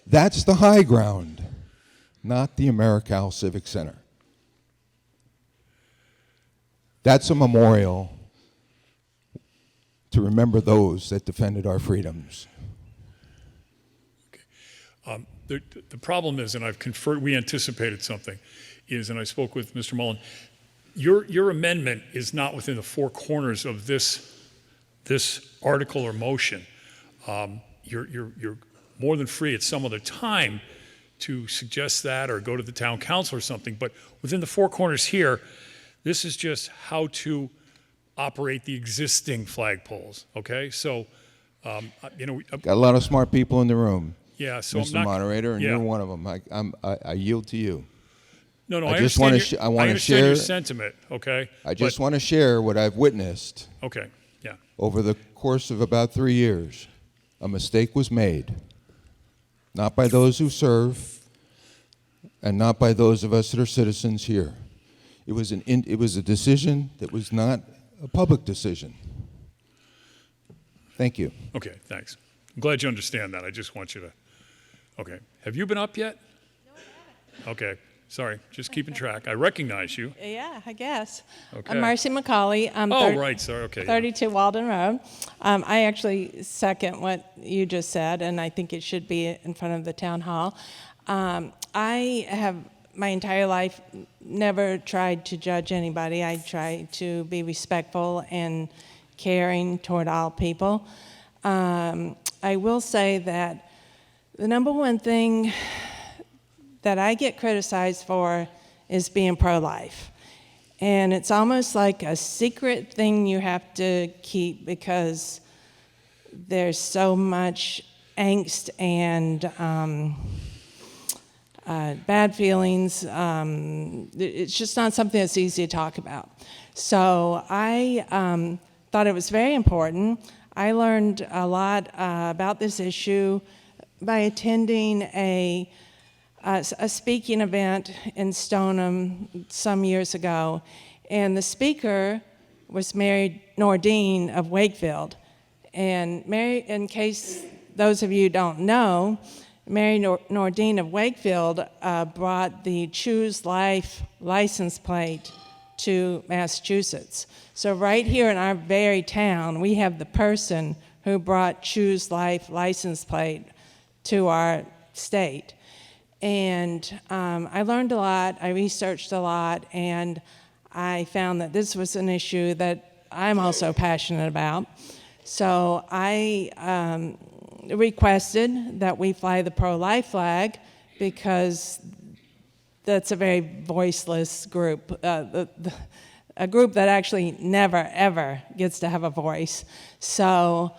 That's the high ground, not the AmeriCal Civic Center. That's a memorial to remember those that defended our freedoms. The problem is, and I've conferred, we anticipated something, is, and I spoke with Mr. Mullen, your amendment is not within the four corners of this article or motion. You're more than free at some other time to suggest that or go to the town council or something, but within the four corners here, this is just how to operate the existing flagpoles, okay? So, Got a lot of smart people in the room. Yeah, so Mr. Moderator, and you're one of them. I yield to you. No, I just want to. I want to share your sentiment. Okay. I just want to share what I've witnessed. Okay. Yeah. Over the course of about 3 years, a mistake was made, not by those who serve, and not by those of us that are citizens here. It was a decision that was not a public decision. Thank you. Okay. Thanks. I'm glad you understand that. I just want you to. Okay. Have you been up yet? No, I haven't. Okay. Sorry. Just keeping track. I recognize you. Yeah, I guess. Okay. I'm Marcy McCauley. Right. Sorry. Okay. 32 Walden Road. I actually second what you just said, and I think it should be in front of the town hall. I have my entire life never tried to judge anybody. I try to be respectful and caring toward all people. I will say that the number one thing that I get criticized for is being pro-life. And it's almost like a secret thing you have to keep because there's so much angst and bad feelings. It's just not something that's easy to talk about. So I thought it was very important. I learned a lot about this issue by attending a speaking event in Stoneham some years ago, and the speaker was Mary Nordine of Wakefield. And Mary, in case those of you don't know, Mary Nordine of Wakefield brought the Choose Life license plate to Massachusetts. So right here in our very town, we have the person who brought Choose Life license plate to our state. And I learned a lot, I researched a lot, and I found that this was an issue that I'm also passionate about. So I requested that we fly the pro-life flag because that's a very voiceless group, a group that actually never, ever gets to have a voice. So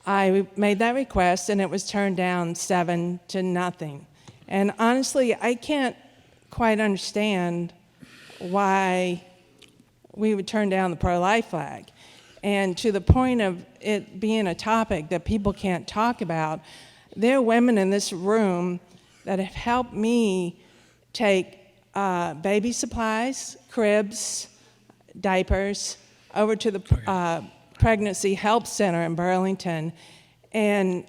I made that request, and it was turned down 7-0. And honestly, I can't quite understand why we would turn down the pro-life flag. And to the point of it being a topic that people can't talk about, there are women in this room that have helped me take baby supplies, cribs, diapers, over to the Pregnancy Help Center in Burlington. And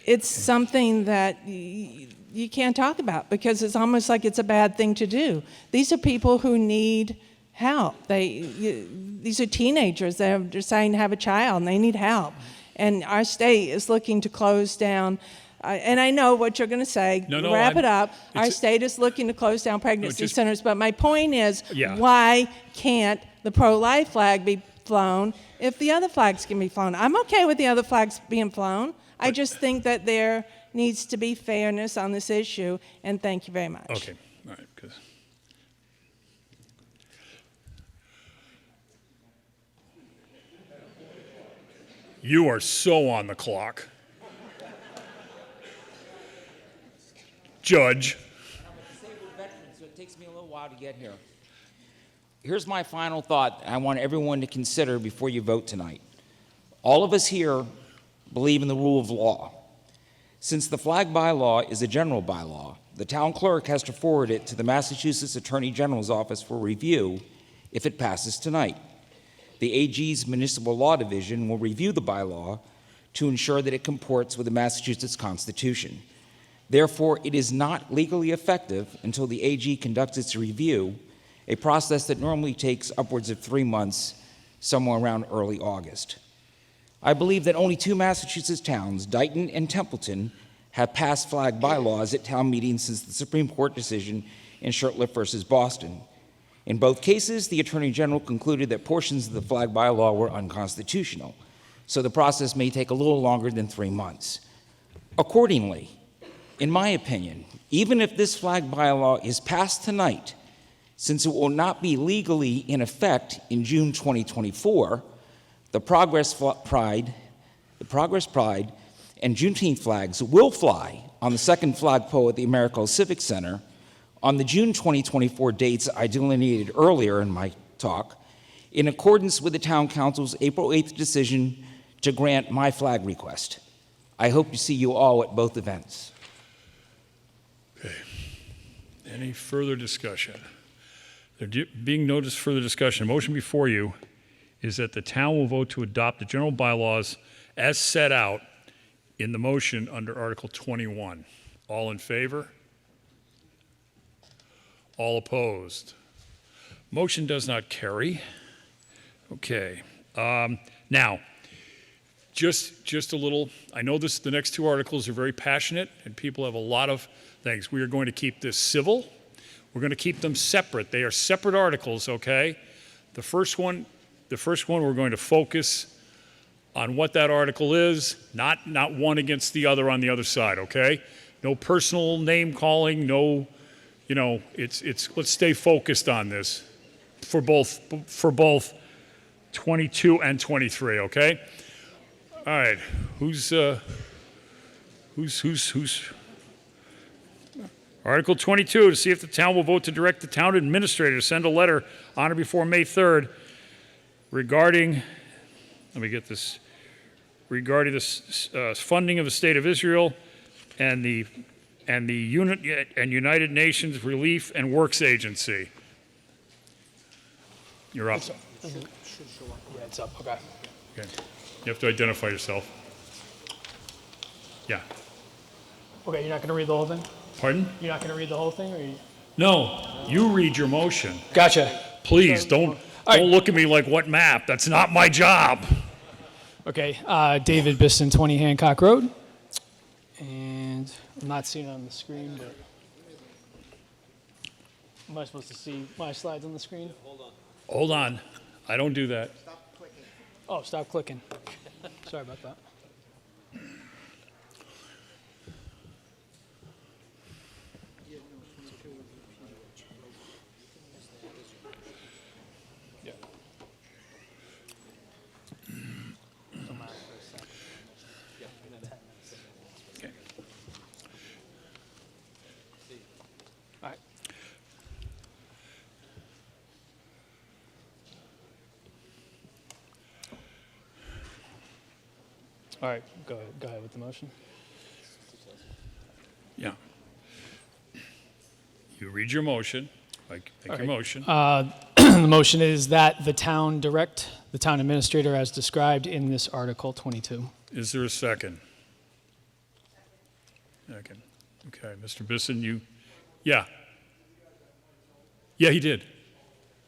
it's something that you can't talk about because it's almost like it's a bad thing to do. These are people who need help. These are teenagers that are deciding to have a child and they need help. And our state is looking to close down, and I know what you're going to say, wrap it up. Our state is looking to close down pregnancy centers, but my point is, why can't the pro-life flag be flown if the other flags can be flown? I'm okay with the other flags being flown. I just think that there needs to be fairness on this issue, and thank you very much. Okay, all right, good. You are so on the clock. Judge. I'm a disabled veteran, so it takes me a little while to get here. Here's my final thought I want everyone to consider before you vote tonight. All of us here believe in the rule of law. Since the flag bylaw is a general bylaw, The town clerk has to forward it to the Massachusetts Attorney General's office for review if it passes tonight. The AG's Municipal Law Division will review the bylaw to ensure that it comports with the Massachusetts Constitution. Therefore, it is not legally effective until the AG conducts its review, a process that normally takes upwards of 3 months, somewhere around early August. I believe that only 2 Massachusetts towns, Dighton and Templeton, have passed flag bylaws at town meetings since the Supreme Court decision in Shurtleff versus Boston. In both cases, the Attorney General concluded that portions of the flag bylaw were unconstitutional, so the process may take a little longer than 3 months. Accordingly, in my opinion, even if this flag bylaw is passed tonight, since it will not be legally in effect in June 2024, the Progress Pride and Juneteenth flags will fly on the second flagpole at the Americo Civic Center on the June 2024 dates I delineated earlier in my talk, in accordance with the Town Council's April 8th decision to grant my flag request. I hope to see you all at both events. Okay. Any further discussion? There being no further discussion, the motion before you is that the town will vote to adopt the general bylaws as set out in the motion under Article 21. All in favor? All opposed? Motion does not carry. Okay. Now, just a little, I know the next 2 articles are very passionate and people have a lot of things. We are going to keep this civil. We're going to keep them separate. They are separate articles, okay? The first one we're going to focus on what that article is, not one against the other on the other side, okay? No personal name calling, no, let's stay focused on this for both 22 and 23, okay? All right, who's Article 22, to see if the town will vote to direct the town administrator to send a letter on or before May 3rd regarding funding of the State of Israel and the United Nations Relief and Works Agency. You're up. Yeah, it's up. Okay. Okay. You have to identify yourself. Yeah. Okay, you're not going to read the whole thing? Pardon? You're not going to read the whole thing, or you? No, you read your motion. Gotcha. Please, don't look at me like, what map? That's not my job. Okay, David Bisson, 20 Hancock Road. And I'm not seeing it on the screen, but am I supposed to see my slides on the screen? Hold on. I don't do that. Stop clicking. Oh, stop clicking. Sorry about that. All right, go ahead with the motion. Yeah. You read your motion. Your motion. The motion is that the town direct the town administrator as described in this Article 22. Is there a second? Second. Okay, Mr. Bisson, yeah. Yeah, he did.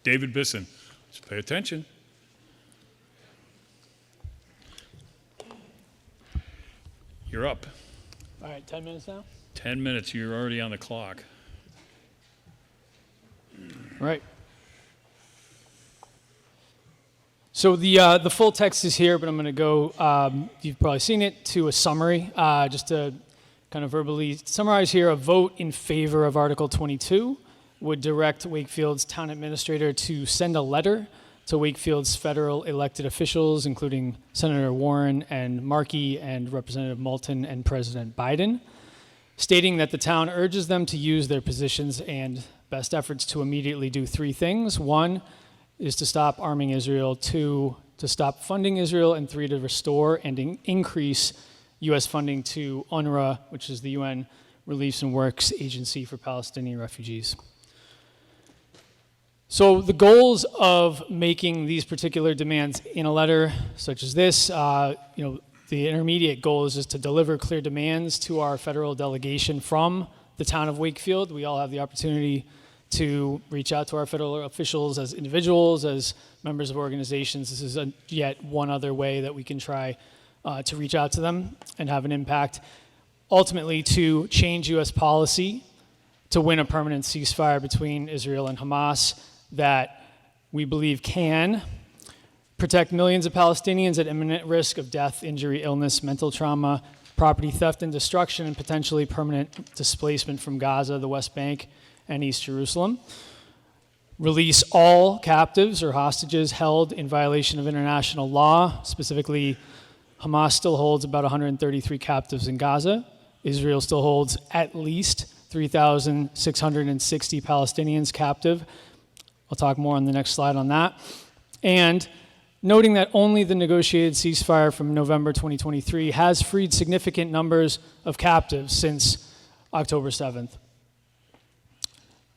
David Bisson. Just pay attention. You're up. All right, 10 minutes now? 10 minutes, you're already on the clock. Right. So the full text is here, but I'm going to go, you've probably seen it, to a summary, just to kind of verbally summarize here. A vote in favor of Article 22 would direct Wakefield's town administrator to send a letter to Wakefield's federal elected officials, including Senator Warren and Markey and Representative Moulton and President Biden, stating that the town urges them to use their positions and best efforts to immediately do 3 things. 1 is to stop arming Israel, 2, to stop funding Israel, and 3, to restore and increase U.S. funding to UNRWA, which is the UN Relief and Works Agency for Palestinian Refugees. So the goals of making these particular demands in a letter such as this, the intermediate goal is just to deliver clear demands to our federal delegation from the town of Wakefield. We all have the opportunity to reach out to our federal officials as individuals, as members of organizations. This is yet one other way that we can try to reach out to them and have an impact. Ultimately, to change U.S. policy to win a permanent ceasefire between Israel and Hamas that we believe can protect millions of Palestinians at imminent risk of death, injury, illness, mental trauma, property theft and destruction, and potentially permanent displacement from Gaza, the West Bank, and East Jerusalem. Release all captives or hostages held in violation of international law. Specifically, Hamas still holds about 133 captives in Gaza. Israel still holds at least 3,660 Palestinians captive. I'll talk more on the next slide on that. And noting that only the negotiated ceasefire from November 2023 has freed significant numbers of captives since October 7th.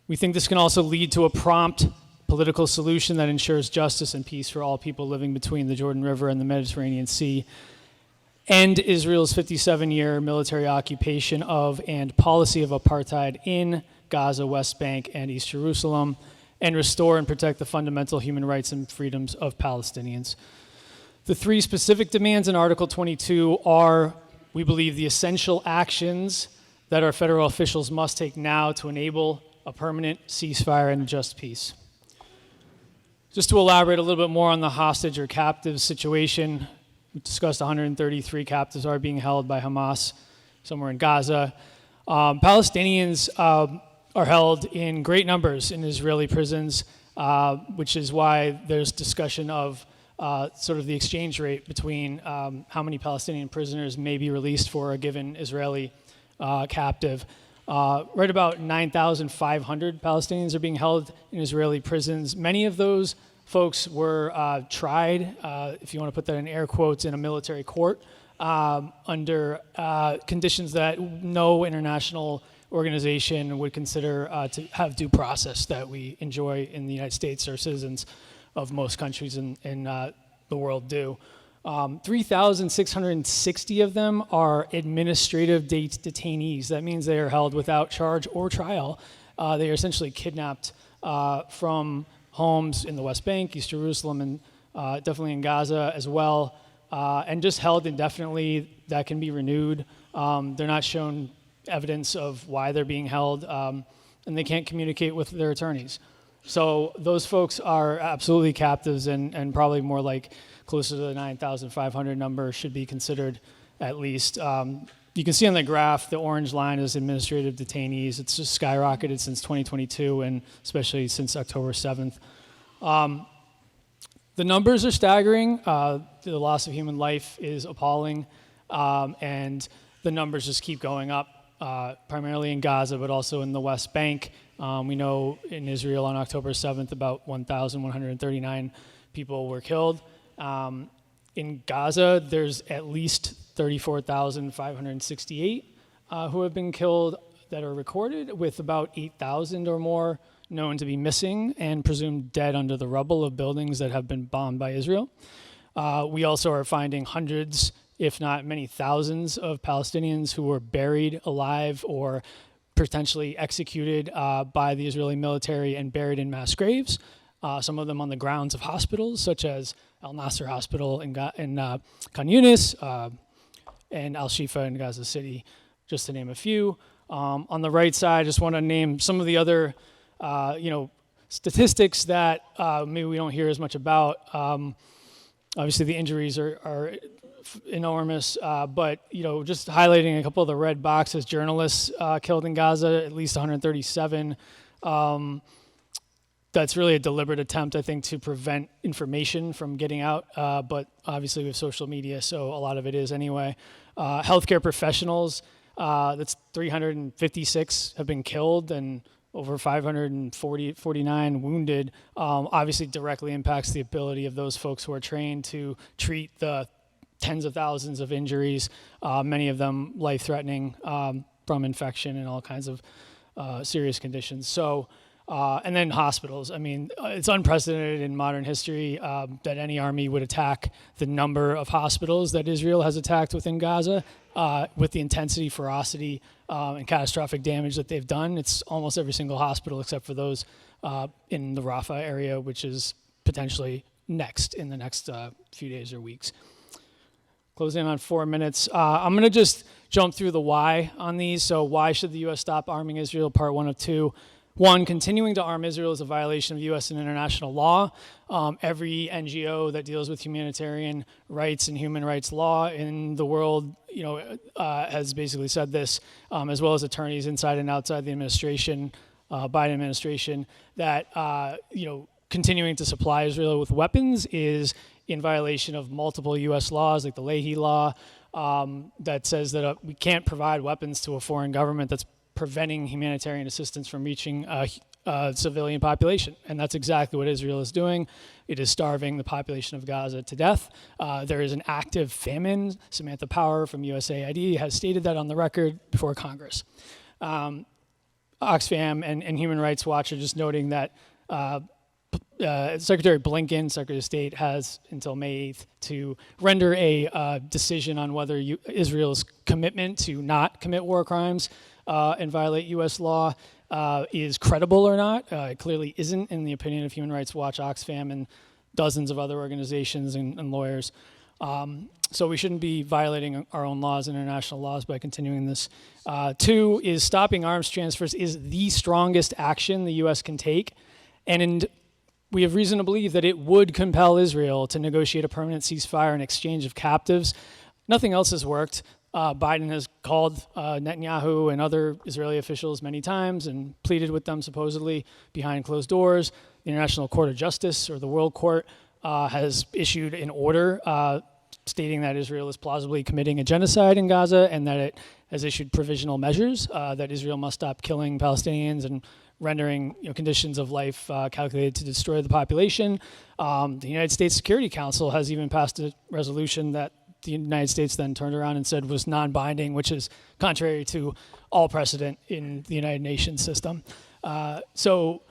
We think this can also lead to a prompt political solution that ensures justice and peace for all people living between the Jordan River and the Mediterranean Sea, end Israel's 57-year military occupation of and policy of apartheid in Gaza, West Bank, and East Jerusalem, and restore and protect the fundamental human rights and freedoms of Palestinians. The three specific demands in Article 22 are, we believe, the essential actions that our federal officials must take now to enable a permanent ceasefire and a just peace. Just to elaborate a little bit more on the hostage or captive situation, we discussed 133 captives are being held by Hamas somewhere in Gaza. Palestinians are held in great numbers in Israeli prisons, which is why there's discussion of sort of the exchange rate between how many Palestinian prisoners may be released for a given Israeli captive. Right about 9,500 Palestinians are being held in Israeli prisons. Many of those folks were tried, if you want to put that in air quotes, in a military court under conditions that no international organization would consider to have due process that we enjoy in the United States or citizens of most countries in the world do. 3,660 of them are administrative detainees. That means they are held without charge or trial. They are essentially kidnapped from homes in the West Bank, East Jerusalem, and definitely in Gaza as well, and just held indefinitely. That can be renewed. They're not shown evidence of why they're being held, and they can't communicate with their attorneys. So those folks are absolutely captives, and probably more like closer to the 9,500 number should be considered at least. You can see on the graph, the orange line is administrative detainees. It's just skyrocketed since 2022, and especially since October 7th. The numbers are staggering. The loss of human life is appalling, and the numbers just keep going up, primarily in Gaza, but also in the West Bank. We know in Israel on October 7th, about 1,139 people were killed. In Gaza, there's at least 34,568 who have been killed that are recorded, with about 8,000 or more known to be missing and presumed dead under the rubble of buildings that have been bombed by Israel. We also are finding hundreds, if not many thousands, of Palestinians who were buried alive or potentially executed by the Israeli military and buried in mass graves. Some of them on the grounds of hospitals, such as Al Nasser Hospital in Khan Yunis and Al Shifa in Gaza City, just to name a few. On the right side, I just want to name some of the other, statistics that maybe we don't hear as much about. Obviously, the injuries are enormous, but just highlighting a couple of the red boxes: journalists killed in Gaza, at least 137. That's really a deliberate attempt, I think, to prevent information from getting out, but obviously we have social media, so a lot of it is anyway. Healthcare professionals, that's 356 have been killed and over 549 wounded. Obviously directly impacts the ability of those folks who are trained to treat the tens of thousands of injuries, many of them life-threatening, from infection and all kinds of serious conditions. So, and then hospitals. I mean, it's unprecedented in modern history that any army would attack the number of hospitals that Israel has attacked within Gaza with the intensity, ferocity, and catastrophic damage that they've done. It's almost every single hospital except for those in the Rafah area, which is potentially next in the next few days or weeks. Closing in on 4 minutes. I'm going to just jump through the why on these. So why should the U.S. stop arming Israel? Part 1 of 2. 1, continuing to arm Israel is a violation of U.S. and international law. Every NGO that deals with humanitarian rights and human rights law in the world, has basically said this, as well as attorneys inside and outside the administration, Biden administration, that continuing to supply Israel with weapons is in violation of multiple U.S. laws, like the Leahy law, that says that we can't provide weapons to a foreign government that's preventing humanitarian assistance from reaching a civilian population. And that's exactly what Israel is doing. It is starving the population of Gaza to death. There is an active famine. Samantha Power from USAID has stated that on the record before Congress. Oxfam and Human Rights Watch are just noting that Secretary Blinken, Secretary of State, has until May 8th to render a decision on whether Israel's commitment to not commit war crimes and violate U.S. law is credible or not. It clearly isn't, in the opinion of Human Rights Watch, Oxfam, and dozens of other organizations and lawyers. So we shouldn't be violating our own laws, international laws, by continuing this. 2 is stopping arms transfers is the strongest action the U.S. can take. And we have reason to believe that it would compel Israel to negotiate a permanent ceasefire and exchange of captives. Nothing else has worked. Biden has called Netanyahu and other Israeli officials many times and pleaded with them supposedly behind closed doors. The International Court of Justice, or the World Court, has issued an order stating that Israel is plausibly committing a genocide in Gaza, and that it has issued provisional measures that Israel must stop killing Palestinians and rendering conditions of life calculated to destroy the population. The United States Security Council has even passed a resolution that the United States then turned around and said was non-binding, which is contrary to all precedent in the United Nations system. So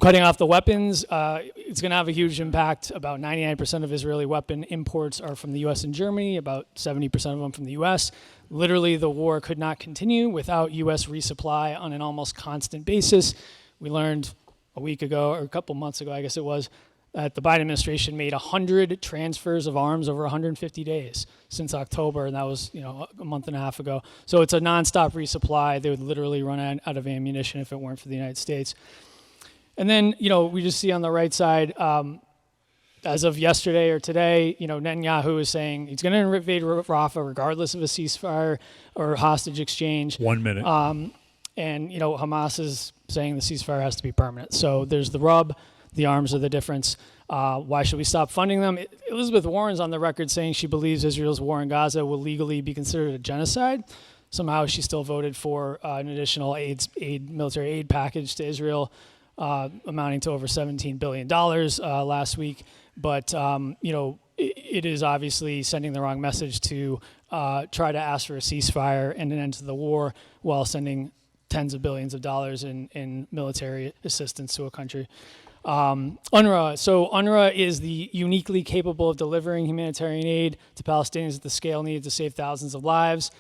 cutting off the weapons, it's going to have a huge impact. About 99% of Israeli weapon imports are from the U.S. and Germany, about 70% of them from the U.S. Literally, the war could not continue without U.S. resupply on an almost constant basis. We learned a week ago, or a couple months ago, I guess it was, that the Biden administration made 100 transfers of arms over 150 days since October, and that was a month and a half ago. So it's a nonstop resupply. They would literally run out of ammunition if it weren't for the United States. And then, we just see on the right side, as of yesterday or today, Netanyahu is saying he's going to invade Rafah regardless of a ceasefire or hostage exchange. 1 minute. And Hamas is saying the ceasefire has to be permanent. So there's the rub. The arms are the difference. Why should we stop funding them? Elizabeth Warren's on the record saying she believes Israel's war in Gaza will legally be considered a genocide. Somehow she still voted for an additional military aid package to Israel, amounting to over $17 billion last week. But, it is obviously sending the wrong message to try to ask for a ceasefire and an end to the war while sending tens of billions of dollars in military assistance to a country. UNRWA. So UNRWA is the uniquely capable of delivering humanitarian aid to Palestinians at the scale needed to save thousands of lives.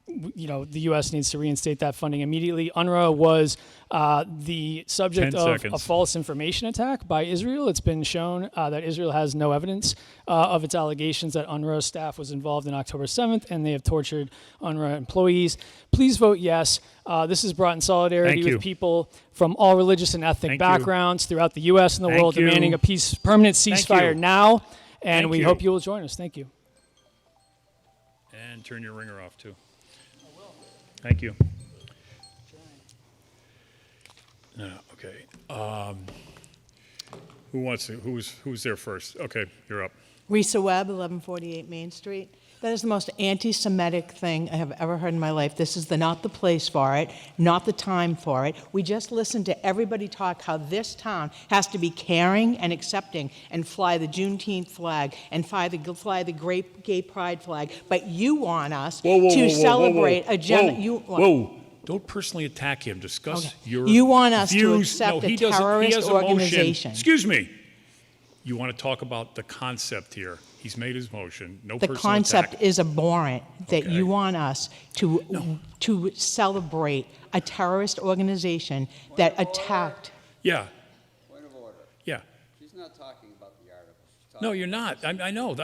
The U.S. needs to reinstate that funding immediately. UNRWA was the subject of a false information attack by Israel. It's been shown that Israel has no evidence of its allegations that UNRWA staff was involved in October 7th, and they have tortured UNRWA employees. Please vote yes. This is brought in solidarity with people from all religious and ethnic backgrounds throughout the U.S. and the world, demanding a permanent ceasefire now. And we hope you will join us. Thank you. And turn your ringer off, too. Thank you. Okay. Who's there first? Okay, you're up. Risa Webb, 1148 Main Street. That is the most anti-Semitic thing I have ever heard in my life. This is not the place for it, not the time for it. We just listened to everybody talk how this town has to be caring and accepting and fly the Juneteenth flag and fly the great gay pride flag. But you want us to celebrate a Whoa. Don't personally attack him. Discuss your You want us to views. accept he a doesn't- he terrorist has a motion. organization. Excuse me. You want to talk about the concept here. He's made his motion. No The personal concept attack. is abhorrent that Okay. you want us to celebrate a terrorist organization that attacked. Yeah. Point of order. Yeah. She's not talking about the article. She's No, you're not. I know.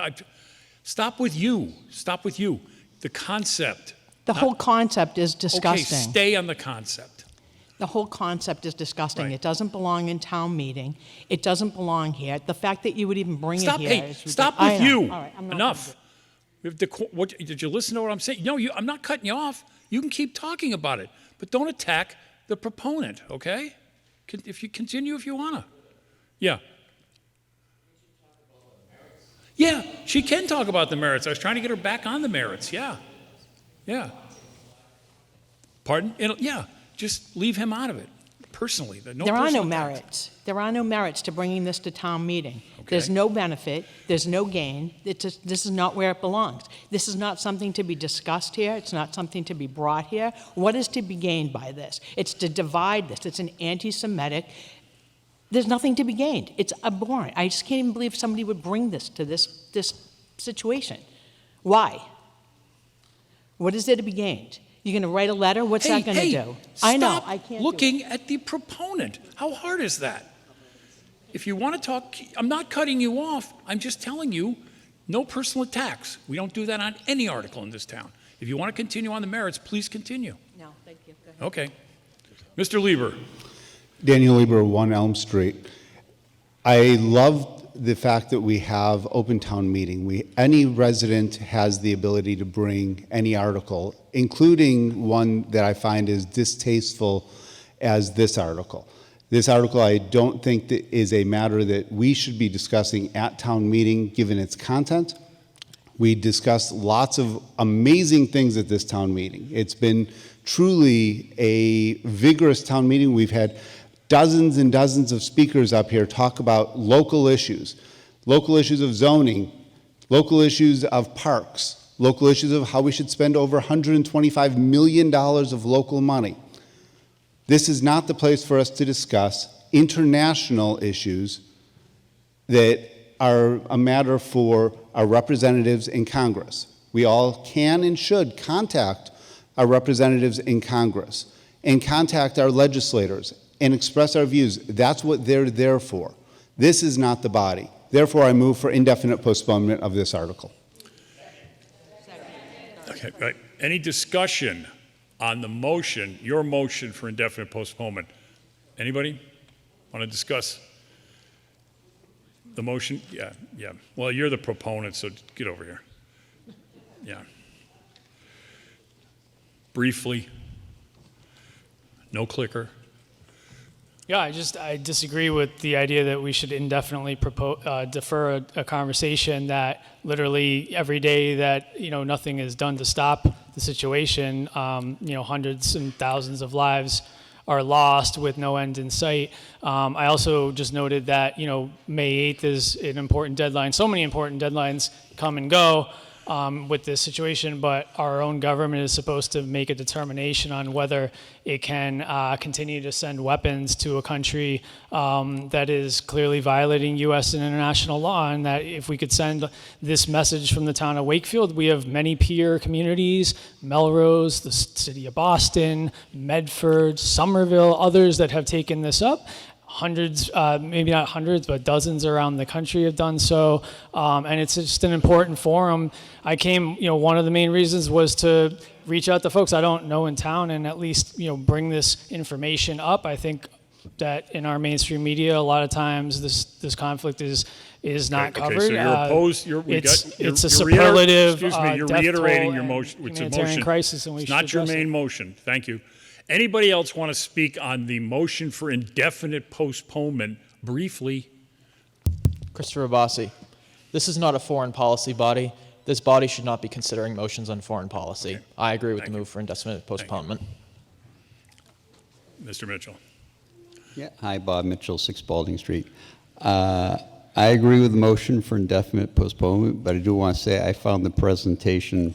Stop with you. Stop with you. The concept. The whole concept is disgusting. Okay, stay on the concept. The whole concept is disgusting. Right. It doesn't belong in town meeting. It doesn't belong here. The fact that you would even bring Stop. it here Hey, is ridiculous. stop I with know. you. All right, I'm not Enough. We have did you listen to what I'm saying? No, I'm not cutting you off. You can keep talking about it, but don't attack the proponent, okay? If you continue if you want to. Yeah. Yeah, she can talk about the merits. I was trying to get her back on the merits. Yeah. Yeah. Pardon? Yeah. Just leave him out of it. Personally, There are no merits. There are no merits to bringing this to town meeting. There's no benefit. There's no gain. This is not where it belongs. This is not something to be discussed here. It's not something to be brought here. What is to be gained by this? It's to divide this. It's an anti-Semitic. There's nothing to be gained. It's abhorrent. I just can't even believe somebody would bring this to this situation. Why? What is there to be gained? You're going to write a letter? What's that going to do? I know. I can't looking at the proponent. How hard is that? If you want to talk, I'm not cutting you off. I'm just telling you, no personal attacks. We don't do that on any article in this town. If you want to continue on the merits, please continue. No, thank you. Go ahead. Okay. Mr. Lieber. Daniel Lieber, 1 Elm Street. I love the fact that we have open town meeting. Any resident has the ability to bring any article, including one that I find is distasteful as this article. This article I don't think that is a matter that we should be discussing at town meeting given its content. We discussed lots of amazing things at this town meeting. It's been truly a vigorous town meeting. We've had dozens and dozens of speakers up here talk about local issues of zoning, local issues of parks, local issues of how we should spend over $125 million of local money. This is not the place for us to discuss international issues that are a matter for our representatives in Congress. We all can and should contact our representatives in Congress and contact our legislators and express our views. That's what they're there for. This is not the body. Therefore, I move for indefinite postponement of this article. Okay, right. Any discussion on the motion, your motion for indefinite postponement? Anybody want to discuss the motion? Yeah. Well, you're the proponent, so get over here. Yeah. Briefly. No clicker. Yeah, I disagree with the idea that we should indefinitely defer a conversation that literally every day that nothing is done to stop the situation, hundreds and thousands of lives are lost with no end in sight. I also just noted that May 8th is an important deadline. So many important deadlines come and go with this situation, but our own government is supposed to make a determination on whether it can continue to send weapons to a country that is clearly violating U.S. and international law, and that if we could send this message from the town of Wakefield, we have many peer communities, Melrose, the city of Boston, Medford, Somerville, others that have taken this up. Hundreds, maybe not hundreds, but dozens around the country have done so, and it's just an important forum. I came, one of the main reasons was to reach out to folks I don't know in town and at least, bring this information up. I think that in our mainstream media, a lot of times this conflict is not covered. Okay, so you're opposed. It's a superlative. Excuse me, you're reiterating your motion. It's a humanitarian motion. crisis, and we it's should not your address main it. motion. Thank you. Anybody else want to speak on the motion for indefinite postponement briefly? Christopher Abbasi. This is not a foreign policy body. this body should not be considering motions on foreign policy. I agree with the move for indefinite postponement. Mr. Mitchell. Yeah. Hi, Bob Mitchell, 6 Balding Street. I agree with the motion for indefinite postponement, but I do want to say I found the presentation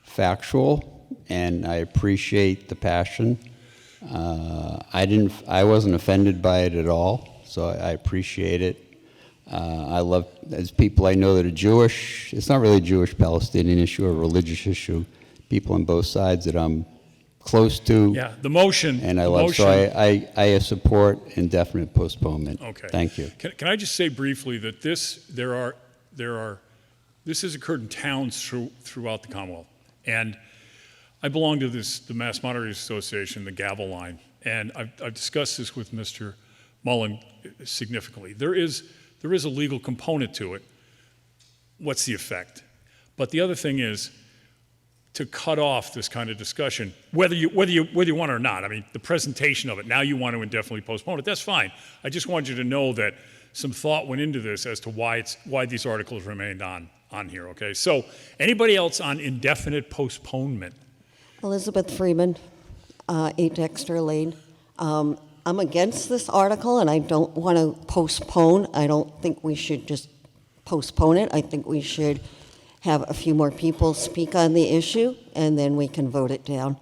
factual, and I appreciate the passion. I wasn't offended by it at all, so I appreciate it. I love, as people I know that are Jewish, it's not really a Jewish-Palestinian issue, or a religious issue. People on both sides that I'm close to. Yeah, the motion. And I the love, motion, so I support indefinite postponement. Okay. Thank you. Can I just say briefly that this has occurred in towns throughout the Commonwealth, and I belong to the Mass Moderators Association, the Gavel Line, and I've discussed this with Mr. Mullen significantly. There is a legal component to it. What's the effect? But the other thing is to cut off this kind of discussion, whether you want it or not. I mean, the presentation of it, now you want to indefinitely postpone it, that's fine. I just want you to know that some thought went into this as to why these articles remained on here, okay? So anybody else on indefinite postponement? Elizabeth Freeman, 8 Dexter Lane. I'm against this article, and I don't want to postpone. I don't think we should just postpone it. I think we should have a few more people speak on the issue, and then we can vote it down.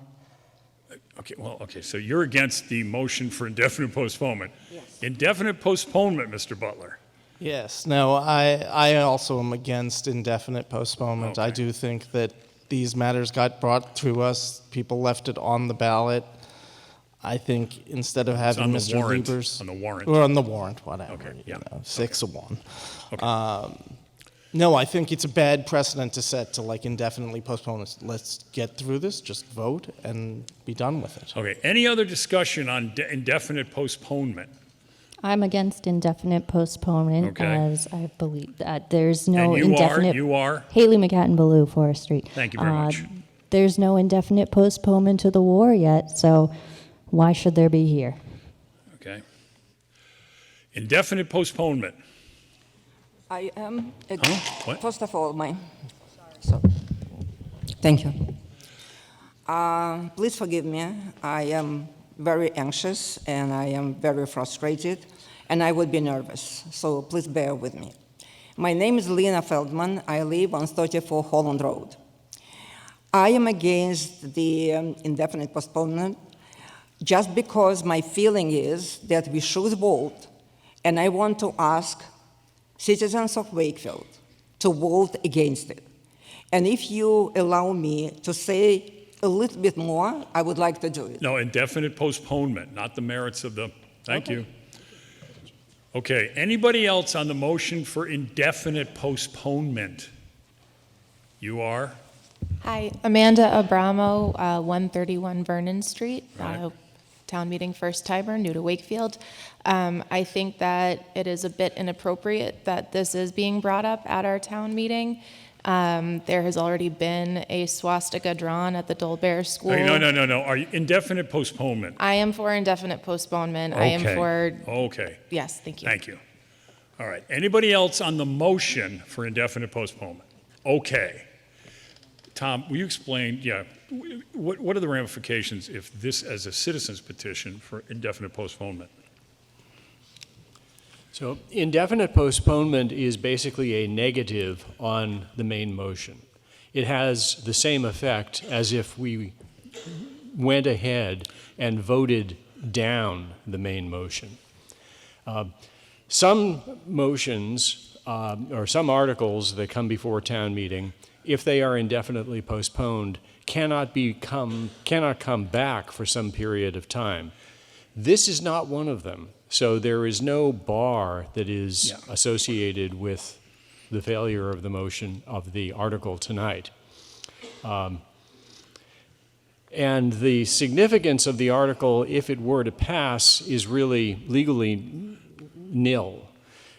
Okay, so you're against the motion for indefinite postponement. Yes. Indefinite postponement, Mr. Butler. Yes, no, I also am against indefinite postponement. Okay. I do think that these matters got brought to us, people left it on the ballot. I think instead of having Mr. Lieber's... On the warrant. Or on the warrant, whatever. Okay, yeah. 6 of 1. Okay. No, I think it's a bad precedent to set to indefinitely postpone it. Let's get through this, just vote, and be done with it. Okay, any other discussion on indefinite postponement? I'm against indefinite postponement, Okay. as I believe that there's no And indefinite... you are? Haley McCatton-Ballou, Forest Street. Thank you very much. There's no indefinite postponement to the war yet, so why should there be here? Okay. Indefinite postponement. I am, What? first of all, thank you. Please forgive me. I am very anxious and I am very frustrated and I would be nervous, so please bear with me. My name is Lena Feldman. I live on 34 Holland Road. I am against the indefinite postponement just because my feeling is that we should vote, and I want to ask citizens of Wakefield to vote against it. And if you allow me to say a little bit more, I would like to do it. No, indefinite postponement, not the merits of the, thank you. Okay, anybody else on the motion for indefinite postponement? You are? Hi, Amanda Abramo, 131 Vernon Street. Right. Town meeting first timer, new to Wakefield. I think that it is a bit inappropriate that this is being brought up at our town meeting. There has already been a swastika drawn at the Dolbear School. Okay, no. Are you indefinite postponement? I am for indefinite postponement. Okay. I am for... Okay. Yes, thank you. Thank you. All right. Anybody else on the motion for indefinite postponement? Okay. Tom, will you explain, what are the ramifications if this as a citizen's petition for indefinite postponement? So indefinite postponement is basically a negative on the main motion. It has the same effect as if we went ahead and voted down the main motion. Some motions or some articles that come before town meeting, if they are indefinitely postponed, cannot come back for some period of time. This is not one of them. So there is no bar that is associated with the failure of the motion of the article tonight. And the significance of the article, if it were to pass, is really legally nil,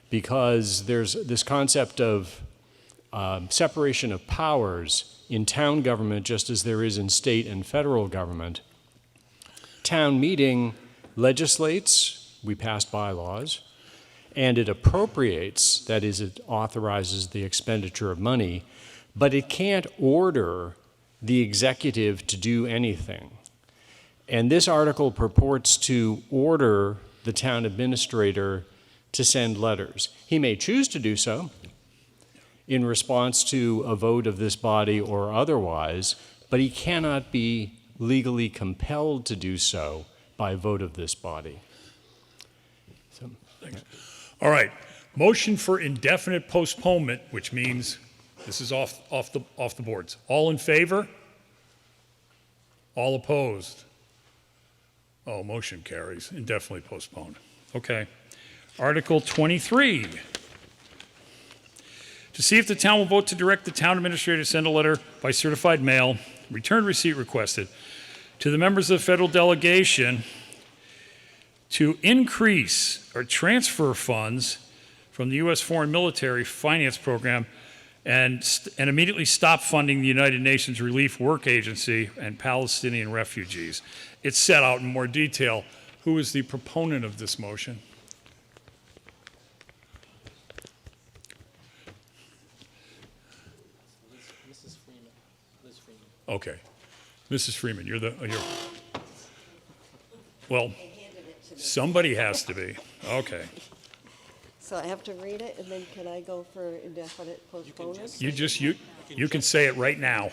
because there's this concept of separation of powers in town government, just as there is in state and federal government. Town meeting legislates, we pass bylaws, and it appropriates, that is, it authorizes the expenditure of money but it can't order the executive to do anything. And this article purports to order the town administrator to send letters. He may choose to do so in response to a vote of this body or otherwise, but he cannot be legally compelled to do so by vote of this body. So, Thanks. All right. Motion for indefinite postponement, which means this is off the boards. All in favor? All opposed? Oh, motion carries. Indefinitely postponed. Okay. Article 23. To see if the town will vote to direct the town administrator to send a letter by certified mail, return receipt requested, to the members of the federal delegation to increase or transfer funds from the U.S. Foreign Military Finance Program and immediately stop funding the United Nations Relief Work Agency and Palestinian refugees. It's set out in more detail. Who is the proponent of this motion? Mrs. Freeman. Liz Freeman. Okay. Mrs. Freeman, you're well, somebody has to be. Okay. So I have to read it, and then can I go for indefinite postponement? You can say it right now.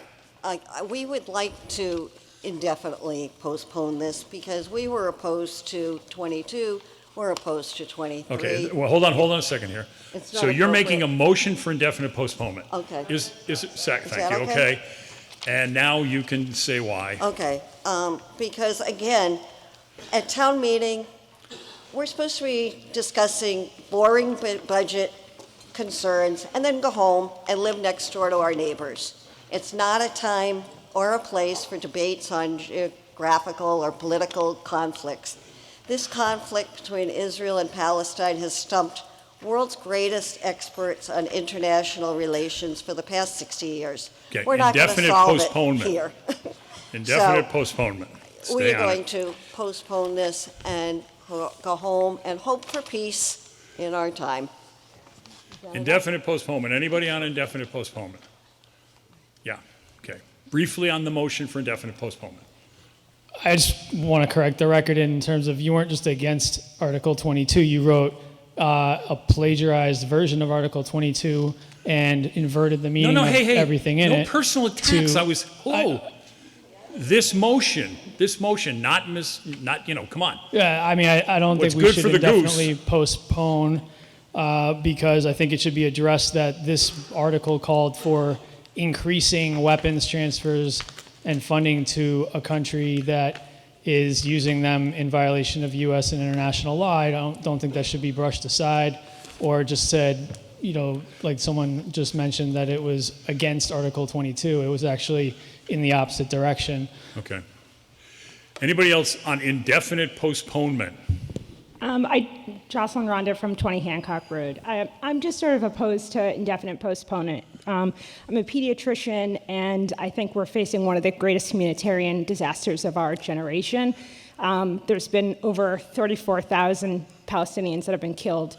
We would like to indefinitely postpone this because we were opposed to 22, we're opposed to 23. Okay, well, hold on a second here. It's So not you're making a appropriate. motion for indefinite postponement. Okay. Is it, thank that you, okay? okay. And now you can say why. Okay, because again, at town meeting, we're supposed to be discussing boring budget concerns and then go home and live next door to our neighbors. It's not a time or a place for debates on geographical or political conflicts. This conflict between Israel and Palestine has stumped world's greatest experts on international relations for the past 60 years. Okay, We're not going to indefinite solve postponement. it here. Indefinite postponement. We Stay are on going it. to postpone this and go home and hope for peace in our time. Indefinite postponement. Anybody on indefinite postponement? Yeah, okay. Briefly on the motion for indefinite postponement. I just want to correct the record in terms of you weren't just against Article 22. You wrote a plagiarized version of Article 22 and inverted the meaning of everything in no it. personal attacks. This motion, not, come on. Yeah, I mean, I don't What's think we good should for the indefinitely goose? postpone because I think it should be addressed that this article called for increasing weapons transfers and funding to a country that is using them in violation of U.S. and international law. I don't think that should be brushed aside or just said, like someone just mentioned that it was against Article 22. It was actually in the opposite direction. Okay. Anybody else on indefinite postponement? Jocelyn Ronda from 20 Hancock Road. I'm just sort of opposed to indefinite postponement. I'm a pediatrician, and I think we're facing one of the greatest humanitarian disasters of our generation. There's been over 34,000 Palestinians that have been killed.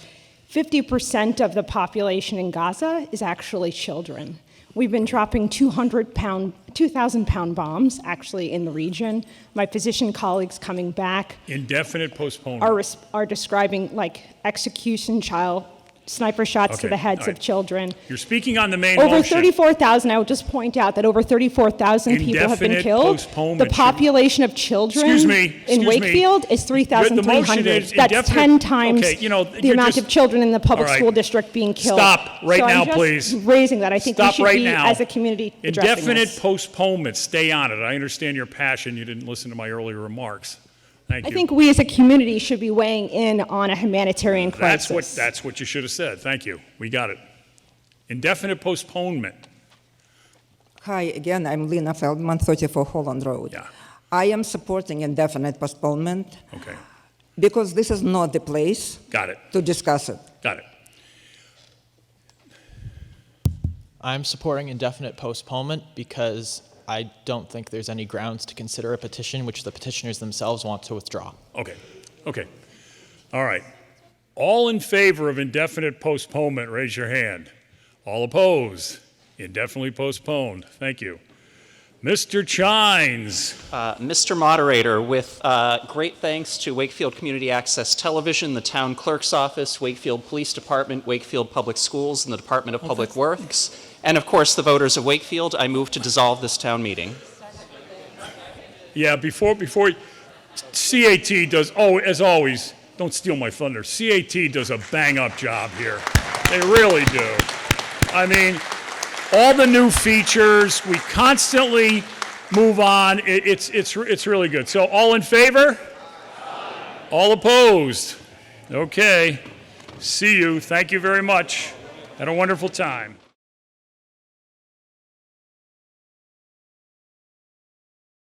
50% of the population in Gaza is actually children. We've been dropping 2,000-pound bombs, actually, in the region. My physician colleagues coming back Indefinite postponement. are describing like execution sniper shots to Okay, the heads all of right. children. You're speaking on the main Over motion. 34,000, I would just point out that over 34,000 people have been Indefinite killed. postponement The should- population of children Excuse me. Wakefield is The motion 3,300. is That's indefinite- 10 times okay, the you're amount just- of children in the public all right. school district being killed. Stop right So now, I'm just please. raising that. I think Stop we should right be, now. as a community, addressing Indefinite this. postponement. Stay on it. I understand your passion. You didn't listen to my earlier remarks. Thank I you. think we as a community should be weighing in on a humanitarian crisis. That's what you should have said. Thank you. We got it. Indefinite postponement. Hi, again, I'm Lena Feldman, 34 Holland Road. Yeah. I am supporting indefinite postponement Okay. because this is not the place Got it. to discuss it. Got it. I'm supporting indefinite postponement because I don't think there's any grounds to consider a petition which the petitioners themselves want to withdraw. Okay. Okay. All right. All in favor of indefinite postponement, raise your hand. All opposed? Indefinitely postponed. Thank you. Mr. Chines. Mr. Moderator, with great thanks to Wakefield Community Access Television, the Town Clerk's Office, Wakefield Police Department, Wakefield Public Schools, and the Department of Public Works, and of course the voters of Wakefield, I move to dissolve this town meeting. Yeah, before CAT does, oh, as always, don't steal my thunder, CAT does a bang-up job here. They really do. I mean, all the new features, we constantly move on. It's really good. So all in favor? All opposed? Okay. See you. Thank you very much. Had a wonderful time.